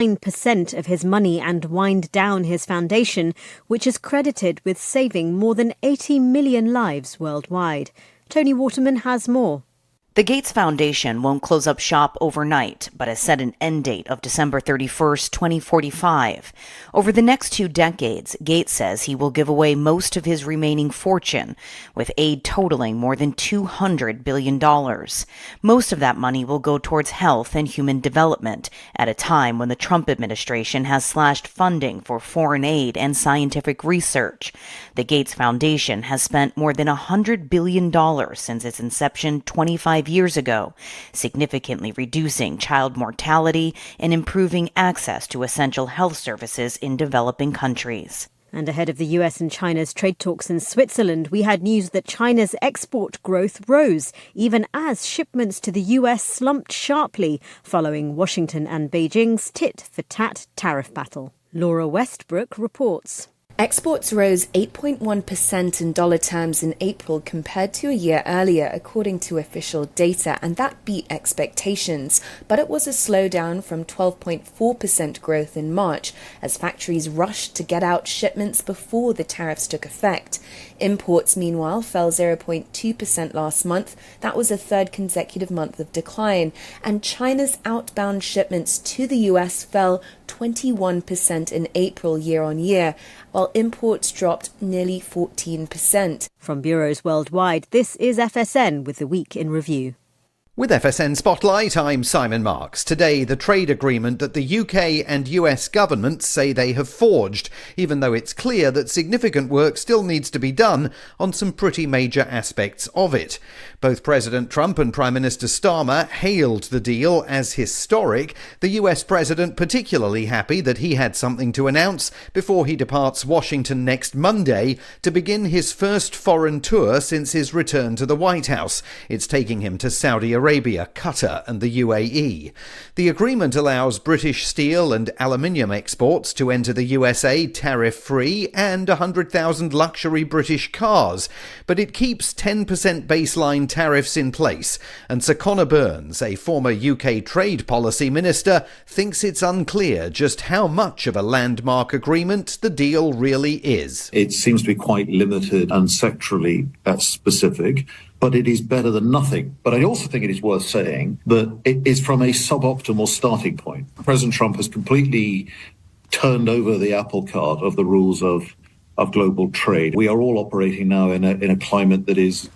9% of his money and wind down his foundation, which is credited with saving more than 80 million lives worldwide. Tony Waterman has more. The Gates Foundation won't close up shop overnight, but has set an end date of December 31st, 2045. Over the next 2 decades, Gates says he will give away most of his remaining fortune, with aid totaling more than $200 billion. Most of that money will go towards health and human development, at a time when the Trump administration has slashed funding for foreign aid and scientific research. The Gates Foundation has spent more than $100 billion since its inception 25 years ago, significantly reducing child mortality and improving access to essential health services in developing countries. And ahead of the US and China's trade talks in Switzerland, we had news that China's export growth rose, even as shipments to the US slumped sharply, following Washington and Beijing's tit-for-tat tariff battle. Laura Westbrook reports. Exports rose 8.1% in dollar terms in April compared to a year earlier, according to official data, and that beat expectations. But it was a slowdown from 12.4% growth in March, as factories rushed to get out shipments before the tariffs took effect. Imports, meanwhile, fell 0.2% last month. That was a third consecutive month of decline. And China's outbound shipments to the US fell 21% in April year on year, while imports dropped nearly 14%. From bureaus worldwide, this is FSN with the Week in Review. With FSN Spotlight, I'm Simon Marks. Today, the trade agreement that the UK and US governments say they have forged, even though it's clear that significant work still needs to be done on some pretty major aspects of it. Both President Trump and Prime Minister Starmer hailed the deal as historic, the US president particularly happy that he had something to announce before he departs Washington next Monday to begin his first foreign tour since his return to the White House. It's taking him to Saudi Arabia, Qatar and the UAE. The agreement allows British steel and aluminium exports to enter the USA tariff-free and 100,000 luxury British cars, but it keeps 10% baseline tariffs in place, and Sir Conor Burns, a former UK trade policy minister, thinks it's unclear just how much of a landmark agreement the deal really is. It seems to be quite limited and sectorally specific, but it is better than nothing. But I also think it is worth saying that it is from a suboptimal starting point. President Trump has completely turned over the apple cart of the rules of global trade. We are all operating now in a climate that is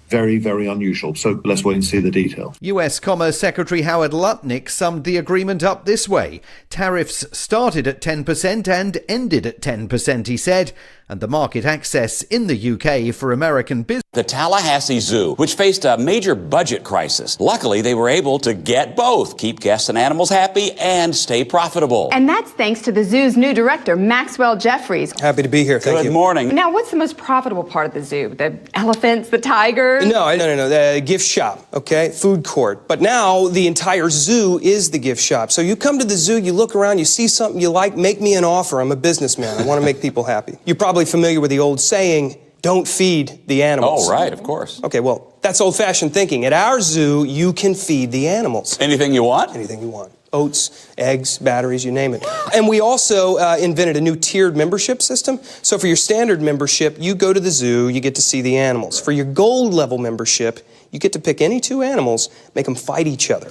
very, very unusual. So let's wait and see the detail. US Commerce Secretary Howard Lutnick summed the agreement up this way. Tariffs started at 10% and ended at 10%, he said, and the market access in the UK for American business. The Tallahassee Zoo, which faced a major budget crisis. Luckily, they were able to get both, keep guests and animals happy and stay profitable. And that's thanks to the zoo's new director, Maxwell Jeffries. Happy to be here. Thank you. Good morning. Now, what's the most profitable part of the zoo? The elephants, the tigers? No. The gift shop, okay? Food court. But now the entire zoo is the gift shop. So you come to the zoo, you look around, you see something you like, make me an offer. I'm a businessman. I want to make people happy. You're probably familiar with the old saying, don't feed the animals. Oh, right, of course. Okay, well, that's old-fashioned thinking. At our zoo, you can feed the animals. Anything you want? Anything you want. Oats, eggs, batteries, you name it. And we also invented a new tiered membership system. So for your standard membership, you go to the zoo, you get to see the animals. For your gold level membership, you get to pick any 2 animals, make them fight each other.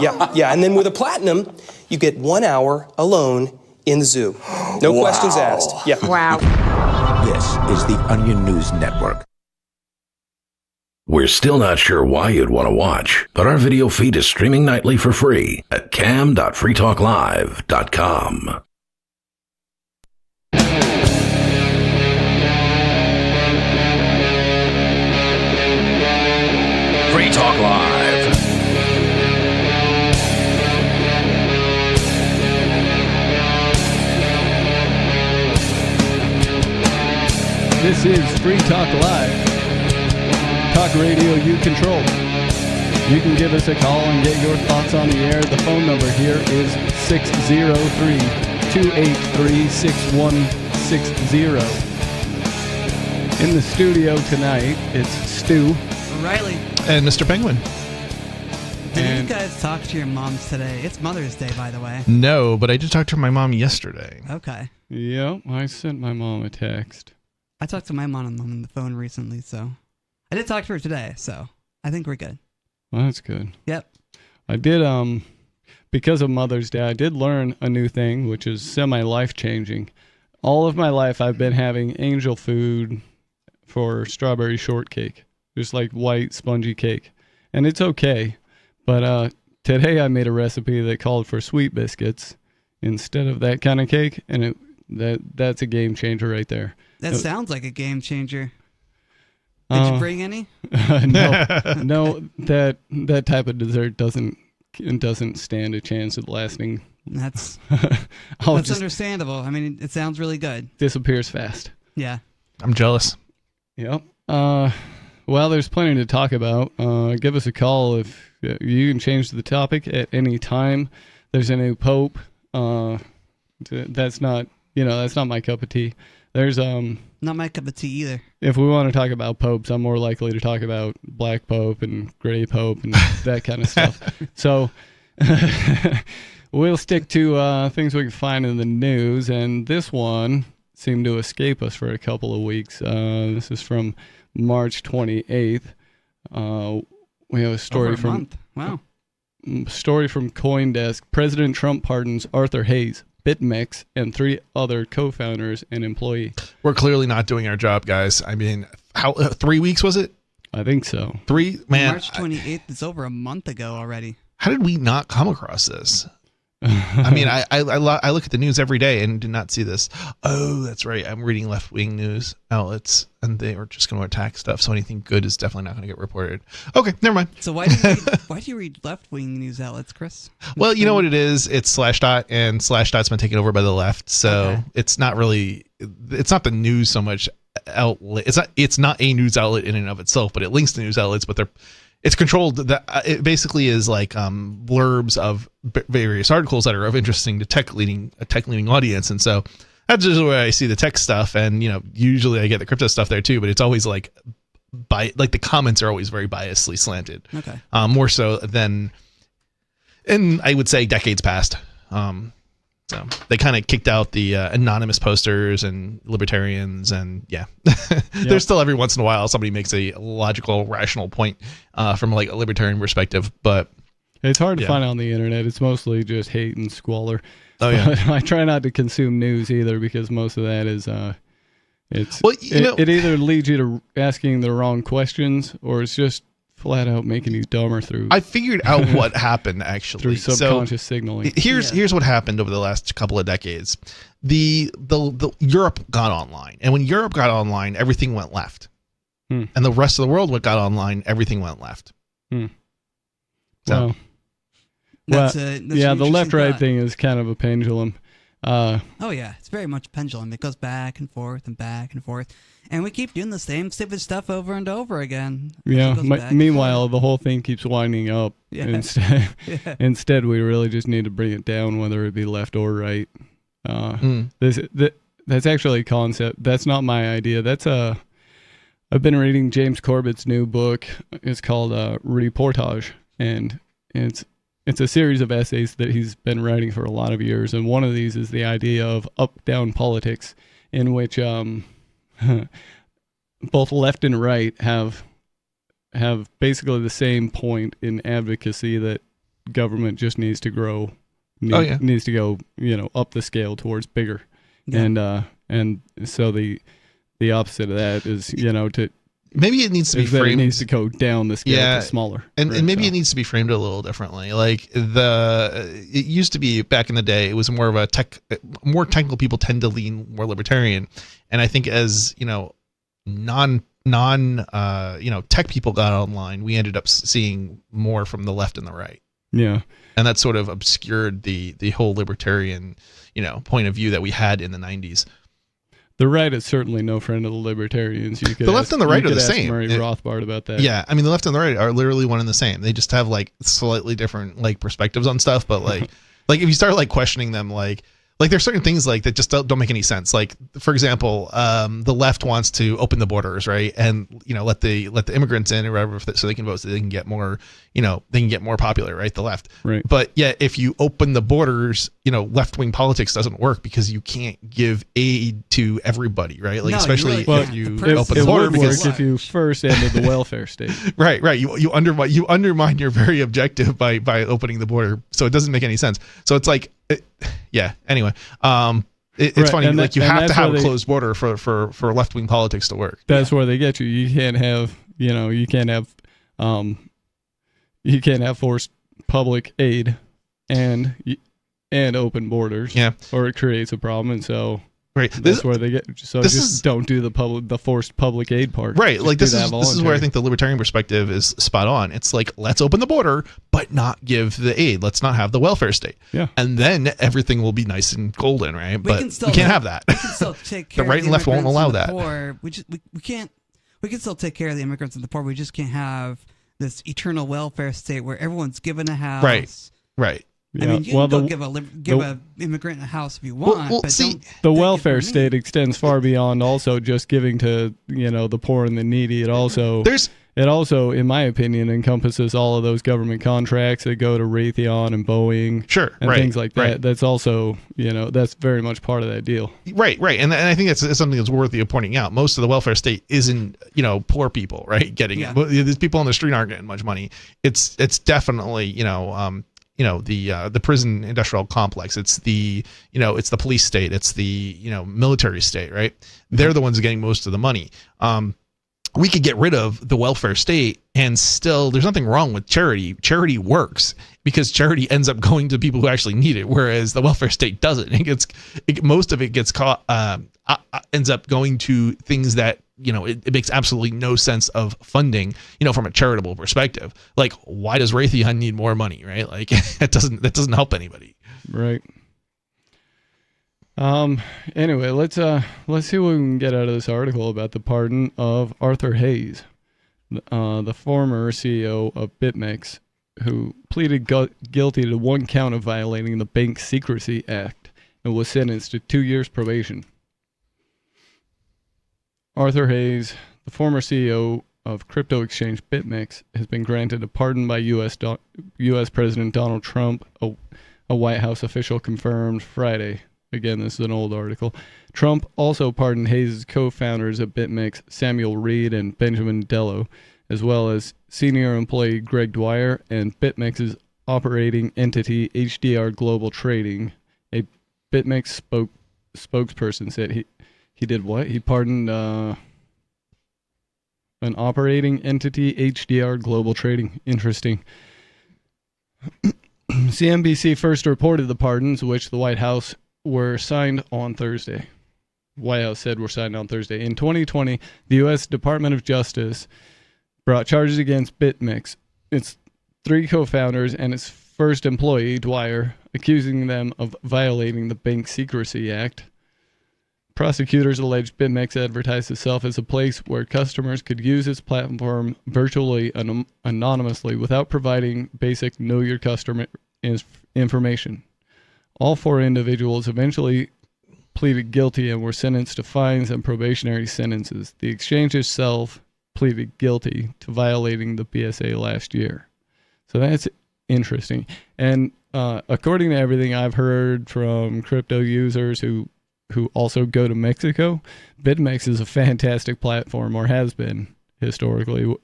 Yeah. And then with a platinum, you get 1 hour alone in the zoo. No questions asked. Yeah. Wow. This is the Onion News Network. We're still not sure why you'd want to watch, but our video feed is streaming nightly for free at cam.freetalklive.com. Free Talk Live. This is Free Talk Live. Talk radio you control. You can give us a call and get your thoughts on the air. The phone number here is 603-283-6160. In the studio tonight, it's Stu. Riley. And Mr. Penguin. Did you guys talk to your moms today? It's Mother's Day, by the way. No, but I did talk to my mom yesterday. Okay. Yep, I sent my mom a text. I talked to my mom on the phone recently, so I did talk to her today, so I think we're good. Well, that's good. Yep. I did, because of Mother's Day, I did learn a new thing, which is semi-life-changing. All of my life, I've been having angel food for strawberry shortcake, just like white, spongy cake. And it's okay, but today I made a recipe that called for sweet biscuits instead of that kind of cake, and that's a game changer right there. That sounds like a game changer. Did you bring any? No, that type of dessert doesn't stand a chance of lasting. That's understandable. I mean, it sounds really good. Disappears fast. Yeah. I'm jealous. Yep. Well, there's plenty to talk about. Give us a call if you can change the topic at any time. There's a new pope. That's not my cup of tea. There's not my cup of tea either. If we want to talk about popes, I'm more likely to talk about black pope and gray pope and that kind of stuff. So we'll stick to things we can find in the news, and this one seemed to escape us for a couple of weeks. This is from March 28th. We have a story story from CoinDesk. President Trump pardons Arthur Hayes, BitMEX, and 3 other co-founders and employee. We're clearly not doing our job, guys. I mean, how 3 weeks was it? I think so. 3, man. March 28th is over a month ago already. How did we not come across this? I mean, I look at the news every day and did not see this. Oh, that's right. I'm reading left-wing news outlets, and they are just going to attack stuff. So anything good is definitely not going to get reported. Okay, never mind. So why do you read left-wing news outlets, Chris? Well, you know what it is. It's Slashdot, and Slashdot's been taken over by the left. So It's not really. It's not the news so much outlet. It's not a news outlet in and of itself, but it links to news outlets. But it's controlled. It basically is like blurbs of various articles that are of interesting to a tech leaning audience, and so that's just where I see the tech stuff. And usually I get the crypto stuff there too, but it's always like the comments are always very biasly slanted. Okay. More so than, and I would say decades past. So they kind of kicked out the anonymous posters and libertarians, and there's still every once in a while somebody makes a logical, rational point from like a libertarian perspective, but it's hard to find on the internet. It's mostly just hate and squalor. Oh yeah. I try not to consume news either, because most of that is it either leads you to asking the wrong questions, or it's just flat out making you dumber through. I figured out what happened actually through subconscious signaling. Here's what happened over the last couple of decades. The Europe got online, and when Europe got online, everything went left, and the rest of the world got online, everything went left. So, the left-right thing is kind of a pendulum. It's very much a pendulum. It goes back and forth and back and forth, and we keep doing the same stupid stuff over and over again. Meanwhile, the whole thing keeps winding up. Instead, we really just need to bring it down, whether it be left or right. That's actually a concept. That's not my idea. I've been reading James Corbett's new book. It's called Reportage, and it's a series of essays that he's been writing for a lot of years, and one of these is the idea of up-down politics, in which both left and right have basically the same point in advocacy, that government just needs to grow, needs to go up the scale towards bigger, and so the opposite of that is to. Maybe it needs to be framed. It needs to go down the scale to smaller. And maybe it needs to be framed a little differently. Like it used to be back in the day, it was more of more technical people tend to lean more libertarian. And I think as, non tech people got online, we ended up seeing more from the left and the right. Yeah. And that sort of obscured the whole libertarian, point of view that we had in the 90s. The right is certainly no friend of the libertarians. The left and the right are the same. Murray Rothbard about that. Yeah, I mean the left and the right are literally one and the same. They just have like slightly different like perspectives on stuff. But like if you start like questioning them, like Like there's certain things like that just don't make any sense. Like for example, the left wants to open the borders, right, and let the immigrants in or whatever, so they can vote, so they can get more, they can get more popular, right? The left, right? But yeah, if you open the borders, left wing politics doesn't work because you can't give aid to everybody, right? Like especially if you open the border, because if you first ended the welfare state, right. You undermine your very objective by opening the border, so it doesn't make any sense. So it's like. Anyway, it's funny. Like you have to have a closed border for left wing politics to work. That's where they get you. You can't have forced public aid and open borders. Yeah, or it creates a problem, and so. Right. That's where they get. So don't do the forced public aid part. Right. Like this is where I think the libertarian perspective is spot on. It's like, let's open the border, but not give the aid. Let's not have the welfare state. Yeah. And then everything will be nice and golden, right? But we can't have that. We can still take care the right of and left won't allow that. Poor. We can still take care of the immigrants and the poor. We just can't have this eternal welfare state where everyone's given a house. Right. I mean, you can go give a immigrant a house if you want, but the welfare state extends far beyond also just giving to the poor and the needy. It also in my opinion encompasses all of those government contracts that go to Raytheon and Boeing, and things like that. Right. That's also that's very much part of that deal. Right, and I think that's something that's worthy of pointing out. Most of the welfare state isn't poor people, right, getting it. These people on the street aren't getting much money. It's definitely the prison industrial complex. It's it's the police state. It's the military state, right? They're the ones getting most of the money. We could get rid of the welfare state and still there's nothing wrong with charity. Charity works because charity ends up going to people who actually need it, whereas the welfare state doesn't. Most of it gets caught, ends up going to things that it makes absolutely no sense of funding, from a charitable perspective. Like, why does Raytheon need more money, right? Like, that doesn't help anybody. Right. Anyway, let's see what we can get out of this article about the pardon of Arthur Hayes, the former CEO of BitMEX, who pleaded guilty to one count of violating the Bank Secrecy Act and was sentenced to 2 years probation. Arthur Hayes, the former CEO of crypto exchange BitMEX, has been granted a pardon by U.S. President Donald Trump, a White House official confirmed Friday. Again, this is an old article. Trump also pardoned Hayes' co-founders of BitMEX, Samuel Reed and Benjamin Dello, as well as senior employee Greg Dwyer and BitMEX's operating entity HDR Global Trading. A BitMEX spokesperson said he did what? He pardoned an operating entity, HDR Global Trading. Interesting. CNBC first reported the pardons, which the White House were signed on Thursday. White House said were signed on Thursday. In 2020, the U.S. Department of Justice brought charges against BitMEX, its 3 co-founders, and its first employee, Dwyer, accusing them of violating the Bank Secrecy Act. Prosecutors alleged BitMEX advertised itself as a place where customers could use its platform virtually anonymously without providing basic know your customer information. All 4 individuals eventually pleaded guilty and were sentenced to fines and probationary sentences. The exchange itself pleaded guilty to violating the BSA last year. So that's interesting. And according to everything I've heard from crypto users who also go to Mexico, BitMEX is a fantastic platform, or has been historically.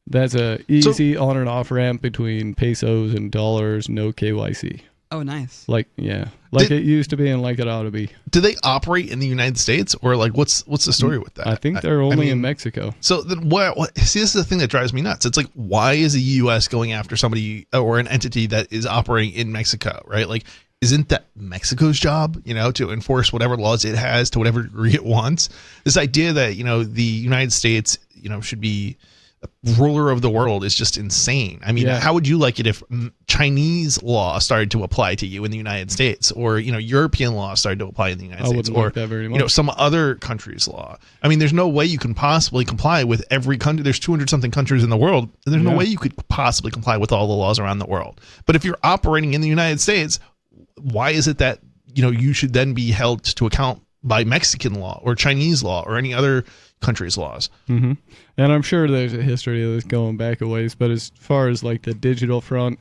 That's a easy on and off ramp between pesos and dollars, no KYC. Oh, nice. It used to be and like it ought to be. Do they operate in the United States, or like what's the story with that? I think they're only in Mexico. So then what? See, this is the thing that drives me nuts. It's like, why is the U.S. going after somebody or an entity that is operating in Mexico, right? Like, isn't that Mexico's job, to enforce whatever laws it has to whatever degree it wants? This idea that, the United States, should be ruler of the world is just insane. I mean, how would you like it if Chinese law started to apply to you in the United States, or European law started to apply in the United States, or like that very much. Some other country's law? I mean, there's no way you can possibly comply with every country. There's 200 something countries in the world, and there's no way you could possibly comply with all the laws around the world. But if you're operating in the United States, why is it that you should then be held to account by Mexican law or Chinese law or any other country's laws. Mm-hmm. And I'm sure there's a history of this going back a ways, but as far as like the digital front,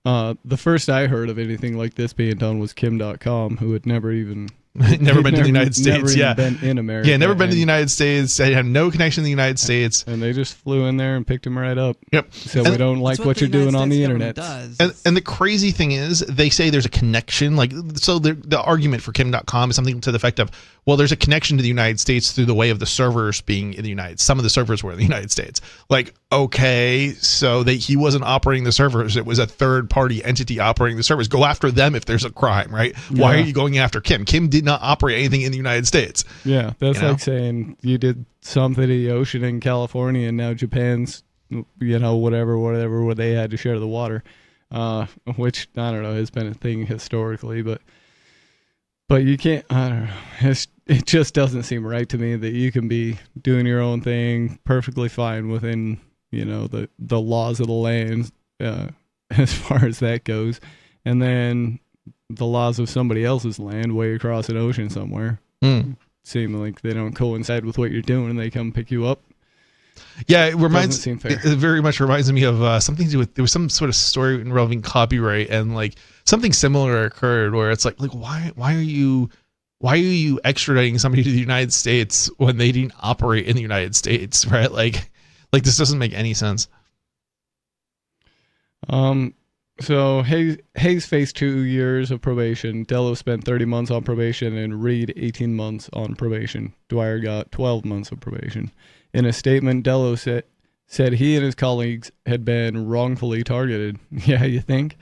the first I heard of anything like this being done was Kim.com, who had never even never been to the United States. Never even been in America. Yeah, never been to the United States. They had no connection to the United States. And they just flew in there and picked him right up. Yep. So we don't like what you're doing on the internet. And the crazy thing is, they say there's a connection. Like, so the argument for Kim.com is something to the effect of, well, there's a connection to the United States through the way of the servers being in the United States. Some of the servers were in the United States. Like, okay, so he wasn't operating the servers. It was a third party entity operating the servers. Go after them if there's a crime, right? Yeah. Why are you going after Kim? Kim did not operate anything in the United States. Yeah, that's like saying you did something to the ocean in California and now Japan's, whatever where they had to share the water, which, I don't know, has been a thing historically, but you can't, I don't know, it just doesn't seem right to me that you can be doing your own thing perfectly fine within, the laws of the land, as far as that goes, and then the laws of somebody else's land way across an ocean somewhere seem like they don't coincide with what you're doing and they come pick you up. Yeah, it very much reminds me of something to do with, there was some sort of story involving copyright, and like something similar occurred where it's like why are you extraditing somebody to the United States when they didn't operate in the United States, right? Like this doesn't make any sense. So Hayes faced 2 years of probation. Dello spent 30 months on probation, and Reed 18 months on probation. Dwyer got 12 months of probation. In a statement, Dello said he and his colleagues had been wrongfully targeted. Yeah, you think?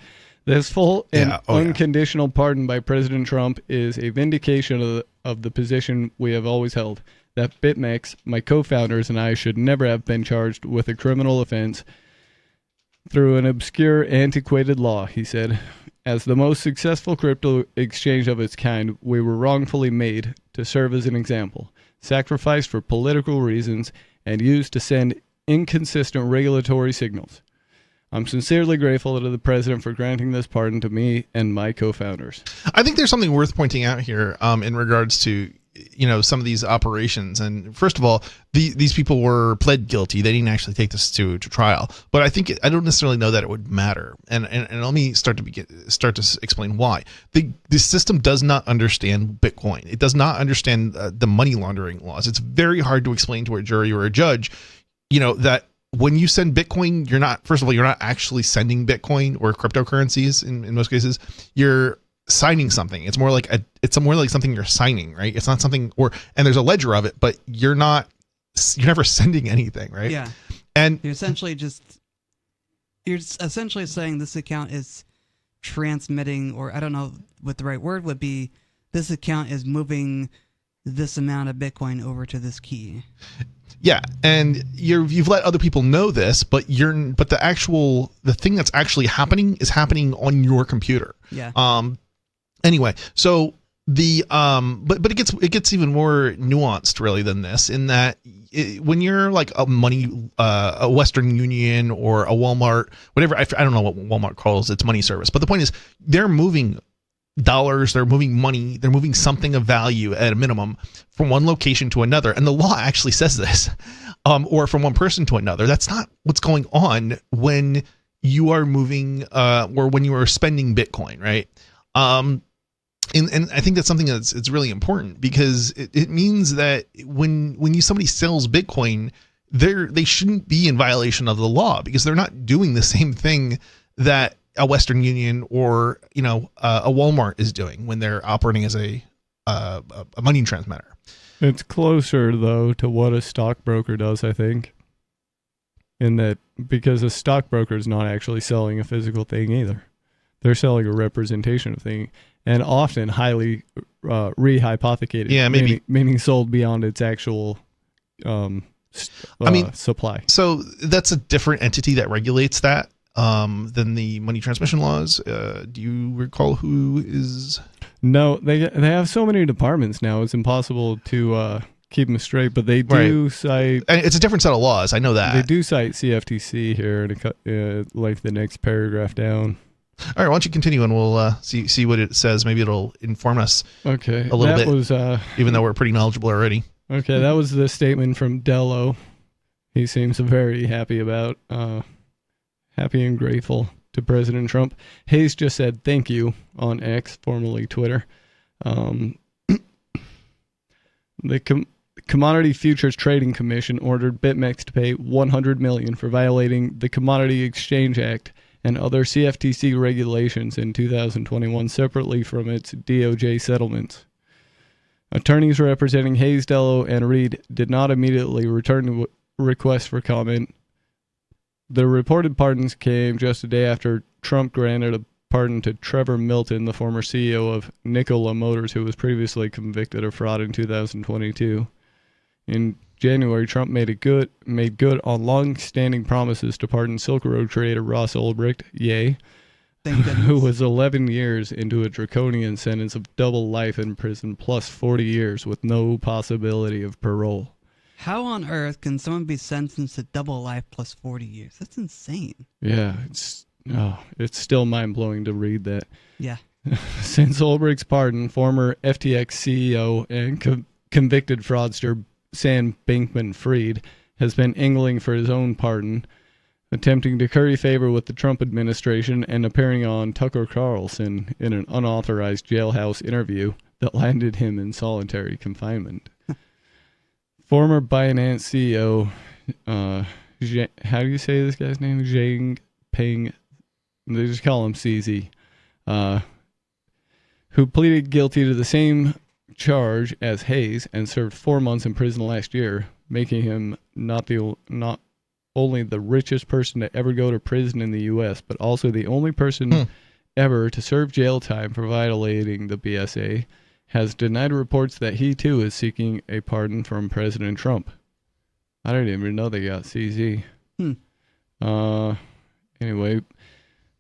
This full and unconditional pardon by President Trump is a vindication of the position we have always held, that BitMEX, my co-founders, and I should never have been charged with a criminal offense through an obscure, antiquated law, he said. As the most successful crypto exchange of its kind, we were wrongfully made to serve as an example, sacrificed for political reasons, and used to send inconsistent regulatory signals. I'm sincerely grateful to the president for granting this pardon to me and my co-founders. I think there's something worth pointing out here in regards to some of these operations. And first of all, these people were pled guilty. They didn't actually take this to trial. But I think I don't necessarily know that it would matter. And let me start to explain why. The system does not understand Bitcoin. It does not understand the money laundering laws. It's very hard to explain to a jury or a judge, that when you send Bitcoin, you're not actually sending Bitcoin or cryptocurrencies in most cases. You're signing something. It's more like something you're signing, right? It's not something, and there's a ledger of it, but you're never sending anything, right? Yeah. And you're essentially saying this account is transmitting, or I don't know what the right word would be, this account is moving this amount of Bitcoin over to this key. Yeah, and you've let other people know this, but the thing that's actually happening is happening on your computer. Yeah. Anyway, so but it gets even more nuanced really than this, in that when you're like a Western Union or a Walmart, whatever, I don't know what Walmart calls its money service, but the point is they're moving dollars, they're moving money, they're moving something of value at a minimum from one location to another, and the law actually says this, or from one person to another. That's not what's going on when you are moving or when you are spending Bitcoin, right? And I think that's something it's really important, because it means that when somebody sells Bitcoin, they shouldn't be in violation of the law, because they're not doing the same thing that a Western Union or a Walmart is doing when they're operating as a money transmitter. It's closer though to what a stockbroker does, I think, in that, because a stockbroker is not actually selling a physical thing either. They're selling a representation of thing, and often highly rehypothecated. Yeah, maybe meaning sold beyond its actual supply. So that's a different entity that regulates that than the money transmission laws. Do you recall who is? No, they have so many departments now. It's impossible to keep them straight. But they do cite. And it's a different set of laws. I know that they do cite CFTC here, and like the next paragraph down. All right, why don't you continue and we'll see what it says. Maybe it'll inform us a little bit, even though we're pretty knowledgeable already. Okay, that was the statement from Dello. He seems very happy and grateful to President Trump. Hayes just said thank you on X, formerly Twitter. The Commodity Futures Trading Commission ordered BitMEX to pay $100 million for violating the Commodity Exchange Act and other CFTC regulations in 2021 separately from its DOJ settlements. Attorneys representing Hayes, Dello, and Reed did not immediately return to requests for comment. The reported pardons came just a day after Trump granted a pardon to Trevor Milton, the former CEO of Nikola Motors, who was previously convicted of fraud in 2022. In January, Trump made good on long-standing promises to pardon Silk Road trader Ross Ulbricht, who was 11 years into a draconian sentence of double life in prison plus 40 years with no possibility of parole. How on earth can someone be sentenced to double life plus 40 years? That's insane. Yeah, it's still mind-blowing to read that. Yeah. Since Ulbricht's pardon, former FTX CEO and convicted fraudster Sam Bankman-Fried has been angling for his own pardon, attempting to curry favor with the Trump administration and appearing on Tucker Carlson in an unauthorized jailhouse interview that landed him in solitary confinement. Former Binance CEO, how do you say this guy's name? Zhang Peng, they just call him CZ, who pleaded guilty to the same charge as Hayes and served 4 months in prison last year, making him not only the richest person to ever go to prison in the U.S., but also the only person ever to serve jail time for violating the BSA, has denied reports that he too is seeking a pardon from President Trump. I didn't even know they got CZ. Anyway,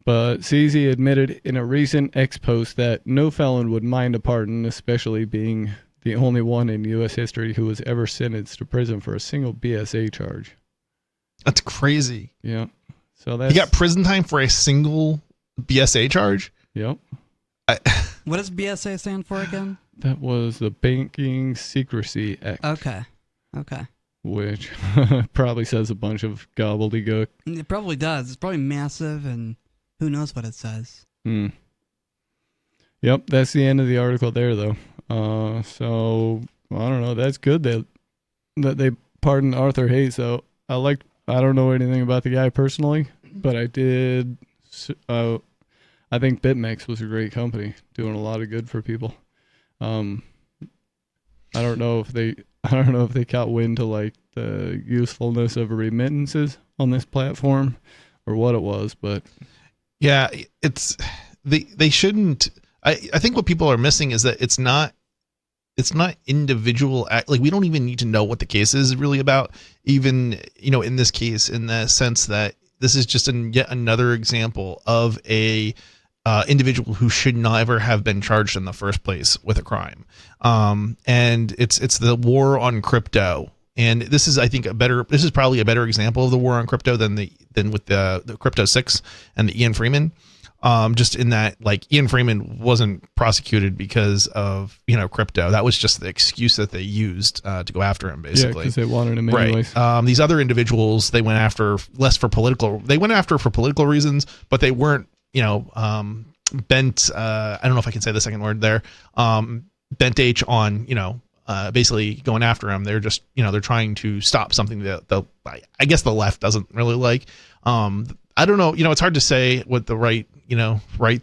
but CZ admitted in a recent X post that no felon would mind a pardon, especially being the only one in U.S. history who was ever sentenced to prison for a single BSA charge. That's crazy. Yeah. So that's... He got prison time for a single BSA charge? Yep. What does BSA stand for again? That was the Banking Secrecy Act. Okay. Which probably says a bunch of gobbledygook. It probably does. It's probably massive, and who knows what it says. Yep, that's the end of the article there, though. So, I don't know. That's good that they pardoned Arthur Hayes, though. I don't know anything about the guy personally, but I did... I think BitMEX was a great company, doing a lot of good for people. I don't know if they caught wind to like the usefulness of remittances on this platform or what it was, but yeah, they shouldn't. I think what people are missing is that it's not individual act. Like, we don't even need to know what the case is really about, even, in this case, in the sense that this is just yet another example of a individual who should never have been charged in the first place with a crime. And it's the war on crypto. And this is, I think, this is probably a better example of the war on crypto than with the Crypto 6 and the Ian Freeman. Just in that, like, Ian Freeman wasn't prosecuted because of, crypto. That was just the excuse that they used to go after him, basically. Yeah, because they wanted him anyways. Right. These other individuals, they went after for political reasons, but they weren't, bent, I don't know if I can say the second word there, bent H on, basically going after him. They're just, they're trying to stop something that I guess the left doesn't really like. I don't know, it's hard to say what the right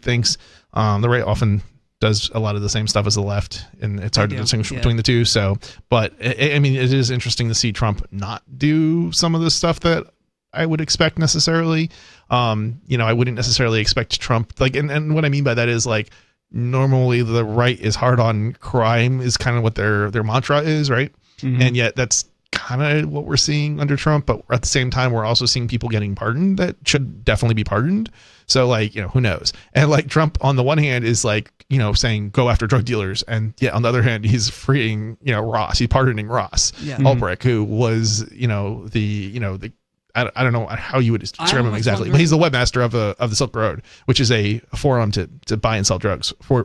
thinks. The right often does a lot of the same stuff as the left, and it's hard to distinguish between the two. So, but I mean, it is interesting to see Trump not do some of the stuff that I would expect necessarily. I wouldn't necessarily expect Trump, like, and what I mean by that is, like, normally the right is hard on crime is kind of what their mantra is, right? Mm-hmm. And yet that's kind of what we're seeing under Trump, but at the same time we're also seeing people getting pardoned that should definitely be pardoned. So, like, who knows? And, like, Trump on the one hand is, like, saying go after drug dealers, and yet on the other hand he's freeing Ross, he's pardoning Ross Ulbricht, who was the I don't know how you would describe him exactly, but he's the webmaster of the Silk Road, which is a forum to buy and sell drugs for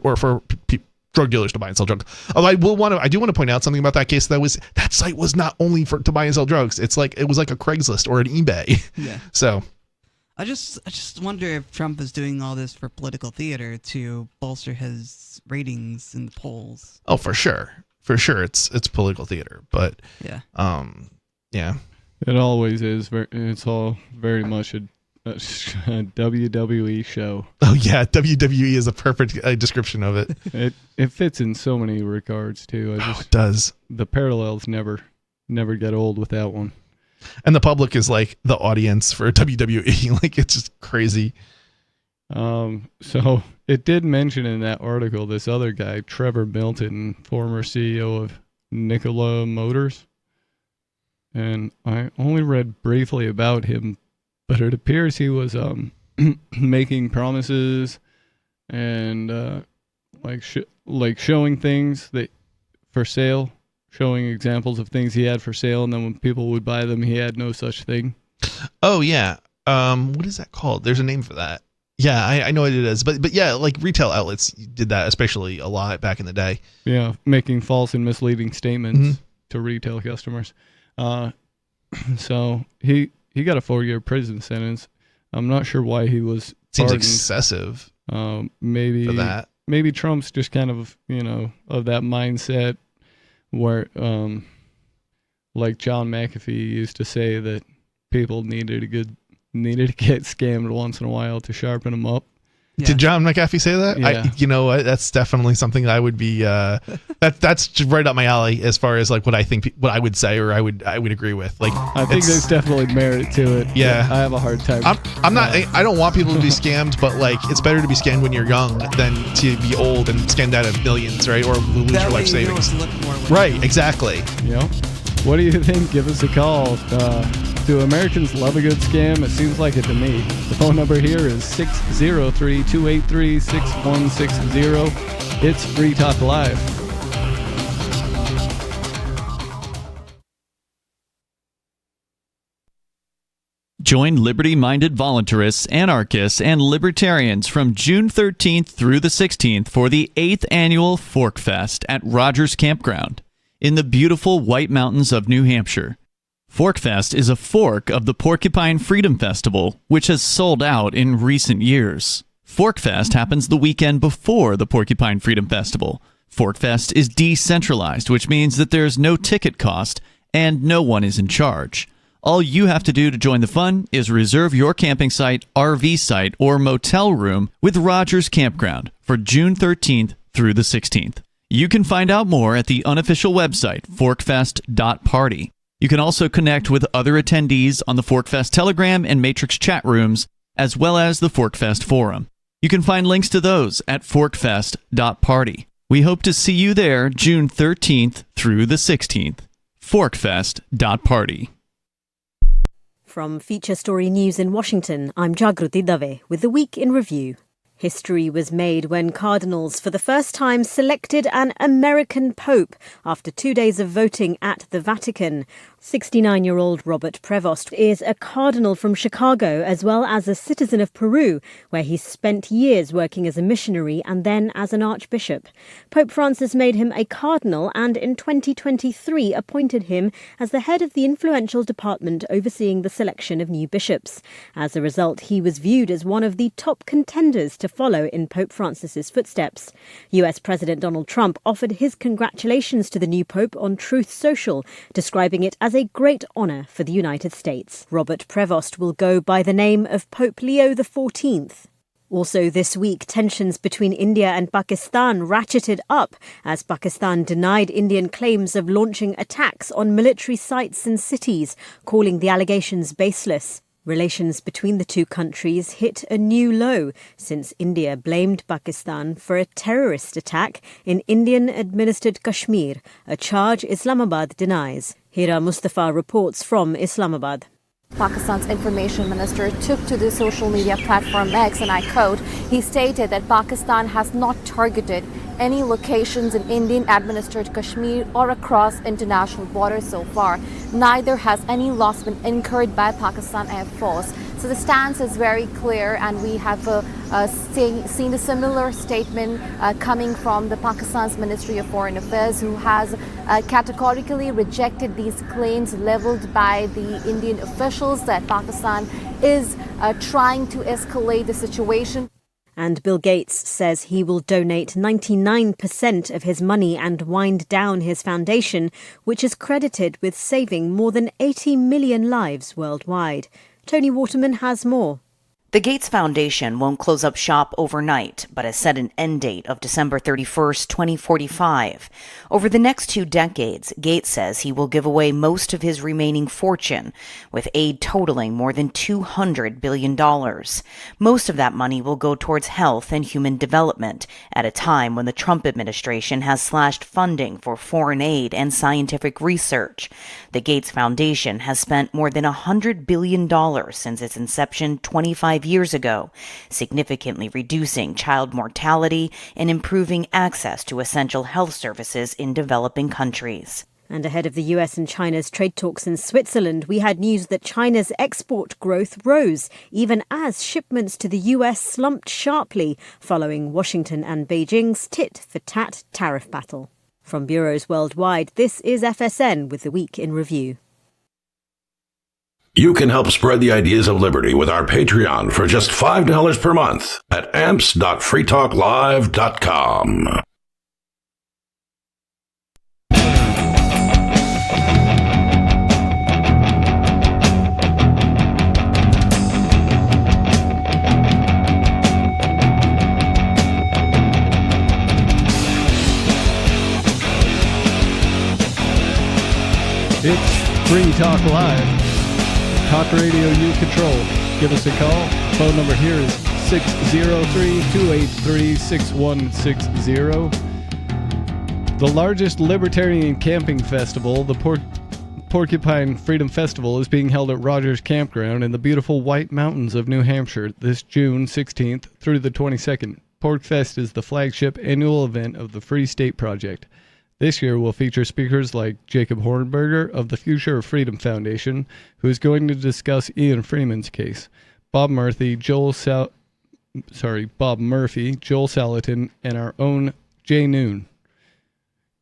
drug dealers to buy and sell drugs. Although I do want to point out something about that case. That site was not only to buy and sell drugs. It was like a Craigslist or an eBay. Yeah. So I just wonder if Trump is doing all this for political theater to bolster his ratings in the polls. Oh, for sure. It's political theater, but yeah. Yeah. It always is. It's all very much a WWE show. Oh yeah, WWE is a perfect description of it. It fits in so many regards too. It does. The parallels never get old with that one. And the public is like the audience for WWE. Like, it's just crazy. So it did mention in that article this other guy, Trevor Milton, former CEO of Nikola Motors. And I only read briefly about him, but it appears he was making promises and showing things for sale, showing examples of things he had for sale, and then when people would buy them, he had no such thing. Oh yeah, what is that called? There's a name for that. Yeah, I know what it is, but yeah, like retail outlets did that especially a lot back in the day. Yeah, making false and misleading statements to retail customers. So he got a 4-year prison sentence. I'm not sure why he was Seems pardoned. Excessive. Maybe for that. Maybe Trump's just kind of, of that mindset where, like John McAfee used to say, that people needed to get scammed once in a while to sharpen them up. Yeah. Did John McAfee say that? Yeah. That's definitely something that I would be. That's right up my alley as far as like what I think, what I would say, or I would agree with. Like, I think there's definitely merit to it. Yeah, I have a hard time. I'm not. I don't want people to be scammed, but like, it's better to be scammed when you're young than to be old and scammed out of millions, right? Or lose your life savings. Right. Exactly. What do you think? Give us a call. Do Americans love a good scam? It seems like it to me. The phone number here is 603-283-6160. It's Free Talk Live. Join liberty-minded voluntarists, anarchists, and libertarians from June 13th through the 16th for the 8th annual Fork Fest at Rogers Campground in the beautiful White Mountains of New Hampshire. Forkfest is a fork of the Porcupine Freedom Festival, which has sold out in recent years. Forkfest happens the weekend before the Porcupine Freedom Festival. Forkfest is decentralized, which means that there's no ticket cost and no one is in charge. All you have to do to join the fun is reserve your camping site, RV site, or motel room with Rogers Campground for June 13th through the 16th. You can find out more at the unofficial website, forkfest.party. You can also connect with other attendees on the Forkfest Telegram and Matrix chat rooms, as well as the Forkfest forum. You can find links to those at forkfest.party. We hope to see you there June 13th through the 16th. Forkfest.party. From Feature Story News in Washington, I'm Jagruti Dave with the Week in Review. History was made when cardinals for the first time selected an American pope after 2 days of voting at the Vatican. 69-year-old Robert Prevost is a cardinal from Chicago as well as a citizen of Peru, where he spent years working as a missionary and then as an archbishop. Pope Francis made him a cardinal and in 2023 appointed him as the head of the influential department overseeing the selection of new bishops. As a result, he was viewed as one of the top contenders to follow in Pope Francis's footsteps. US President Donald Trump offered his congratulations to the new pope on Truth Social, describing it as a great honour for the United States. Robert Prevost will go by the name of Pope Leo XIV. Also this week, tensions between India and Pakistan ratcheted up as Pakistan denied Indian claims of launching attacks on military sites and cities, calling the allegations baseless. Relations between the two countries hit a new low since India blamed Pakistan for a terrorist attack in Indian-administered Kashmir, a charge Islamabad denies. Hira Mustafa reports from Islamabad. Pakistan's information minister took to the social media platform X, and I quote, he stated that Pakistan has not targeted any locations in Indian-administered Kashmir or across international borders so far. Neither has any loss been incurred by Pakistan Air Force. So the stance is very clear, and we have seen a similar statement coming from the Pakistan's Ministry of Foreign Affairs, who has categorically rejected these claims leveled by the Indian officials that Pakistan is trying to escalate the situation. And Bill Gates says he will donate 99% of his money and wind down his foundation, which is credited with saving more than 80 million lives worldwide. Tony Waterman has more. The Gates Foundation won't close up shop overnight, but has set an end date of December 31st, 2045. Over the next 2 decades, Gates says he will give away most of his remaining fortune, with aid totaling more than $200 billion. Most of that money will go towards health and human development, at a time when the Trump administration has slashed funding for foreign aid and scientific research. The Gates Foundation has spent more than $100 billion since its inception 25 years ago, significantly reducing child mortality and improving access to essential health services in developing countries. And ahead of the US and China's trade talks in Switzerland, we had news that China's export growth rose, even as shipments to the US slumped sharply, following Washington and Beijing's tit-for-tat tariff battle. From bureaus worldwide, this is FSN with the Week in Review. You can help spread the ideas of liberty with our Patreon for just $5 per month at amps.freetalklive.com. It's Free Talk Live. Talk radio you control. Give us a call. Phone number here is 603-283-6160. The largest libertarian camping festival, the Porcupine Freedom Festival, is being held at Rogers Campground in the beautiful White Mountains of New Hampshire this June 16th through the 22nd. PorcFest is the flagship annual event of the Free State Project. This year will feature speakers like Jacob Hornberger of the Future of Freedom Foundation, who is going to discuss Ian Freeman's case, Bob Murphy, Joel Salatin, and our own Jay Noon.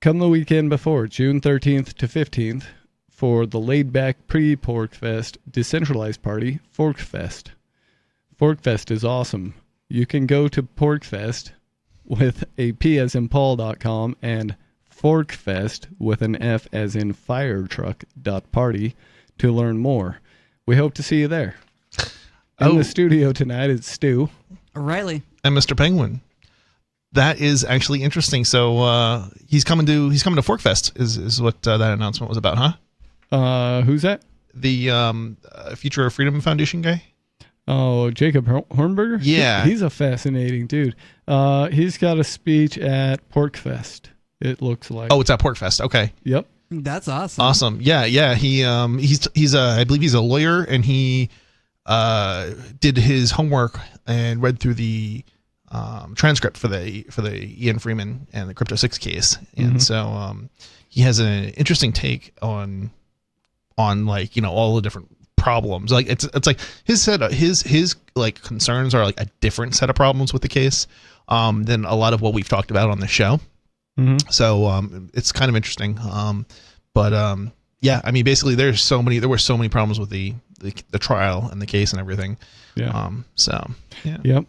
Come the weekend before, June 13th to 15th, for the laid-back pre-PorcFest decentralized party, ForkFest. ForkFest is awesome. You can go to PorcFest with a P as in Paul.com and ForkFest with an F as in firetruck.party to learn more. We hope to see you there. In the studio tonight is Stu. Riley. And Mr. Penguin. That is actually interesting. So he's coming to ForkFest is what that announcement was about, huh? Who's that? The Future of Freedom Foundation guy? Oh, Jacob Hornberger? Yeah. He's a fascinating dude. He's got a speech at PorcFest. It looks like. Oh, it's at PorcFest. Okay. Yep. That's awesome. Awesome. Yeah. He's I believe he's a lawyer, and he did his homework and read through the transcript for the Ian Freeman and the Crypto 6 case, and so he has an interesting take on like, you know, all the different problems. Like it's like his like concerns are like a different set of problems with the case than a lot of what we've talked about on the show. So it's kind of interesting. Yeah, I mean, basically there were so many problems with the trial and the case and everything. Yeah. Yep.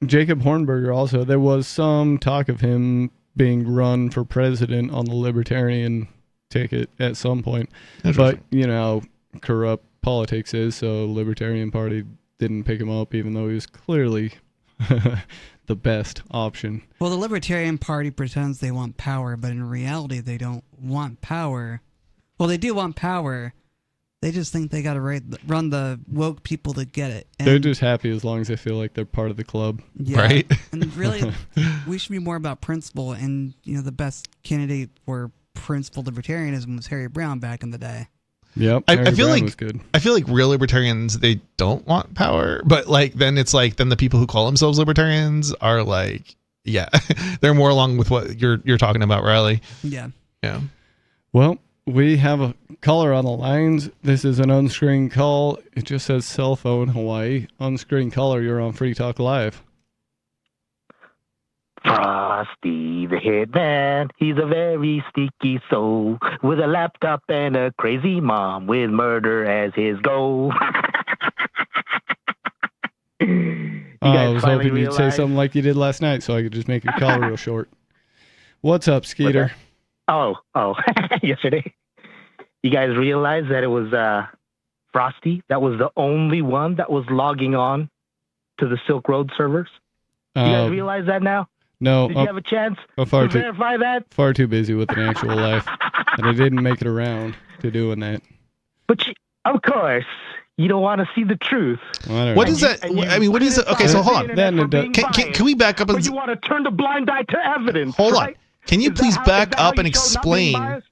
Jacob Hornberger also, there was some talk of him being run for president on the Libertarian ticket at some point. But, you know, corrupt politics is, so Libertarian Party didn't pick him up, even though he was clearly the best option. Well, the Libertarian Party pretends they want power, but in reality they don't want power. Well, they do want power. They just think they got to run the woke people to get it. And they're just happy as long as they feel like they're part of the club. Yeah, right? And really, we should be more about principle. And, you know, the best candidate for principled libertarianism was Harry Brown back in the day. Yep. I feel Brown like was good. I feel like real libertarians, they don't want power, but like then it's like then the people who call themselves libertarians are like Yeah, they're more along with what you're talking about, Riley. Yeah. Yeah. Well, we have a caller on the lines. This is an unscreened call. It just says cell phone Hawaii. Unscreened caller, you're on Free Talk Live. Frosty the Hitman, he's a very sneaky soul with a laptop and a crazy mom with murder as his goal. I was hoping you'd say something like you did last night so I could just make your call real short. What's up, Skeeter? Oh, yesterday. You guys realized that it was Frosty that was the only one that was logging on to the Silk Road servers? You guys realize that now? No. Did you have a chance to verify that? Far too busy with an actual life. And I didn't make it around to doing that. But of course, you don't want to see the truth. What is that? I mean, what is it? Okay, so hold on. Can we back up and... But you want to turn the blind eye to evidence. Hold on. Can you please back up and explain?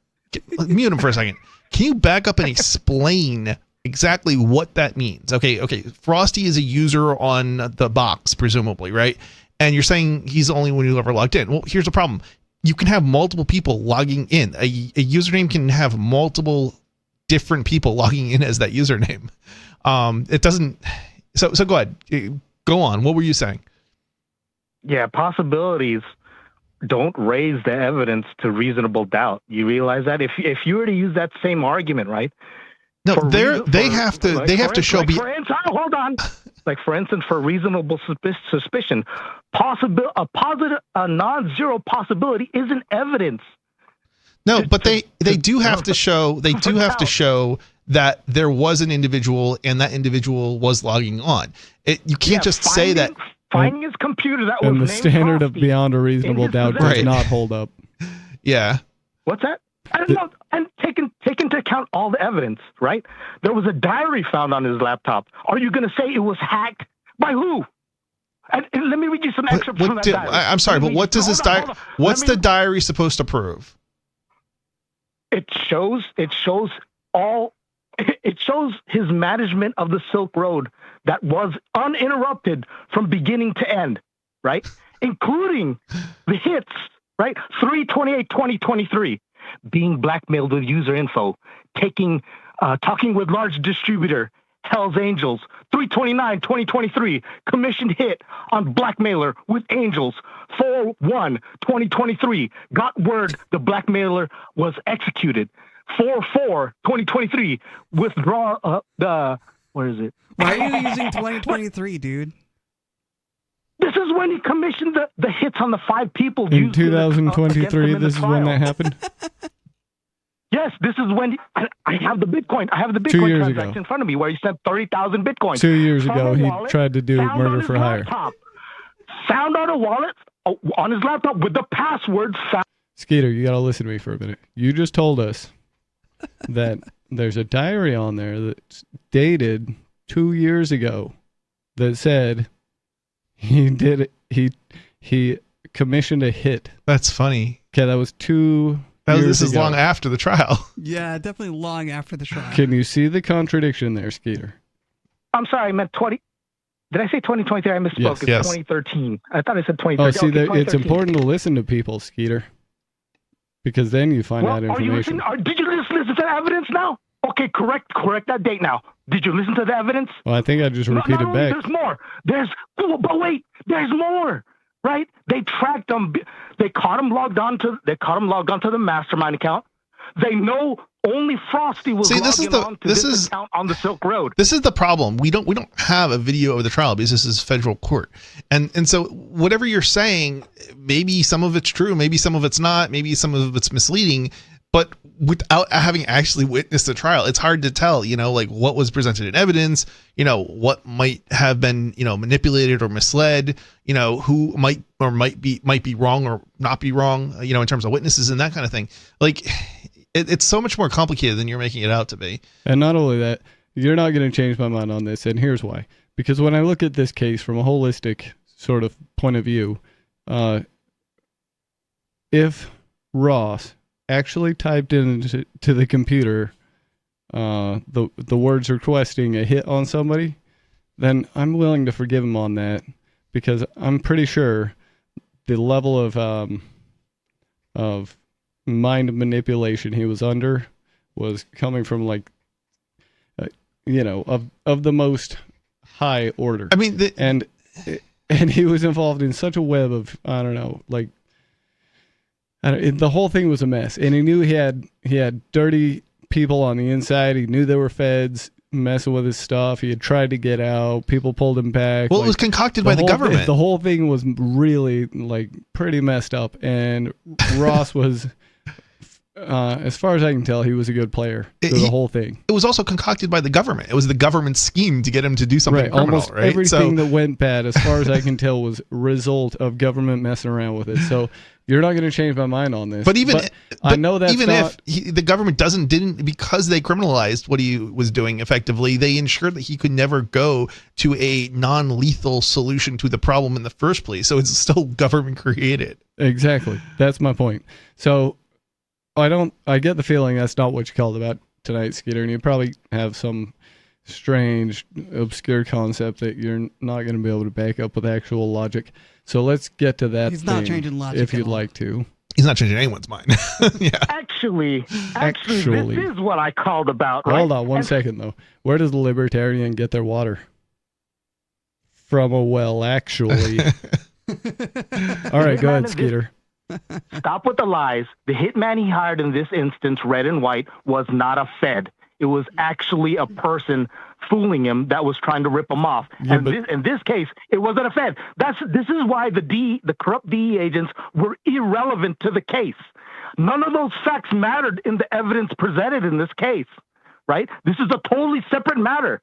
Mute him for a second. Can you back up and explain exactly what that means? Okay. Frosty is a user on the box, presumably, right? And you're saying he's the only one who ever logged in. Well, here's the problem. You can have multiple people logging in. A username can have multiple different people logging in as that username. It doesn't. So go ahead. Go on. What were you saying? Yeah, possibilities don't raise the evidence to reasonable doubt. You realize that if you were to use that same argument, right? No, they have to show. Hold on. Like, for instance, for reasonable suspicion, a non-zero possibility isn't evidence. No, but they do have to show. They do have to show that there was an individual and that individual was logging on. You can't just say that. Finding his computer that was and the named standard of Frosty beyond a reasonable doubt does not hold up. Yeah. What's that? I don't know. And take into account all the evidence, right? There was a diary found on his laptop. Are you going to say it was hacked? By who? And let me read you some excerpts from that diary. I'm sorry, but what does this diary? What's the diary supposed to prove? It shows his management of the Silk Road that was uninterrupted from beginning to end, right? Including the hits, right? 3/28/2023, being blackmailed with user info, talking with large distributor, Hell's Angels. 3/29/2023, commissioned hit on blackmailer with Angels. 4/1/2023, got word the blackmailer was executed. 4/4/2023, withdraw where is it? Why are you using 2023, dude? This is when he commissioned the hits on the 5 people. In 2023, this is when that happened? Yes, this is when I have the Bitcoin. I have the Bitcoin transaction in front of me where he sent 30,000 Bitcoin. 2 years ago, he tried to do murder for hire. Found on a wallet on his laptop with the password. Skeeter, you got to listen to me for a minute. You just told us that there's a diary on there that's dated 2 years ago that said he did it. He commissioned a hit. That's funny. Okay, that was 2 This is long after the trial. Yeah, definitely long after the trial. Can you see the contradiction there, Skeeter? I'm sorry, I meant 20. Did I say 2023? I misspoke. Yes. It's 2013. I thought I said 2013. Oh, see, okay, it's important to listen to people, Skeeter, because then you find out information. Did you just listen to the evidence now? Okay, correct that date now. Did you listen to the evidence? Well, I think I just repeated back. There's more. But wait, there's more. Right? They tracked him. They caught him logged on to the mastermind account. They know only Frosty was logging on to this account on the Silk Road. This is the problem. We don't have a video of the trial because this is federal court. And so whatever you're saying, maybe some of it's true, maybe some of it's not, maybe some of it's misleading, but without having actually witnessed the trial, it's hard to tell, like what was presented in evidence, what might have been, manipulated or misled, who might be wrong or not be wrong, in terms of witnesses and that kind of thing. Like it's so much more complicated than you're making it out to be. And not only that, you're not going to change my mind on this. And here's why. Because when I look at this case from a holistic sort of point of view, if Ross actually typed into the computer the words requesting a hit on somebody, then I'm willing to forgive him on that, because I'm pretty sure the level of mind manipulation he was under was coming from like, of the most high order. I mean, and he was involved in such a web of, I don't know, like, the whole thing was a mess. And he knew he had dirty people on the inside. He knew there were feds messing with his stuff. He had tried to get out. People pulled him back. Well, it was concocted by the government. The whole thing was really like pretty messed up. And Ross was, as far as I can tell, he was a good player through the whole thing. It was also concocted by the government. It was the government's scheme to get him to do something criminal, almost right? Everything that went bad, as far as I can tell, was a result of government messing around with it. So you're not going to change my mind on this. But I know that's if the government didn't because they criminalized what he was doing effectively, they ensured that he could never go to a non-lethal solution to the problem in the first place. So it's still government created. Exactly. That's my point. So I get the feeling that's not what you called about tonight, Skeeter, and you probably have some strange, obscure concept that you're not going to be able to back up with actual logic. So let's get to that. He's not changing logic if you'd like to. He's not changing anyone's mind. Yeah. Actually, this is what I called about. Right? Hold on one second, though. Where does the libertarian get their water? From a well, actually. All right, go ahead, Skeeter. Stop with the lies. The hitman he hired in this instance, Red and White, was not a Fed. It was actually a person fooling him that was trying to rip him off. Yeah, and in this case, it wasn't a Fed. This is why the corrupt DE agents were irrelevant to the case. None of those facts mattered in the evidence presented in this case, right? This is a totally separate matter.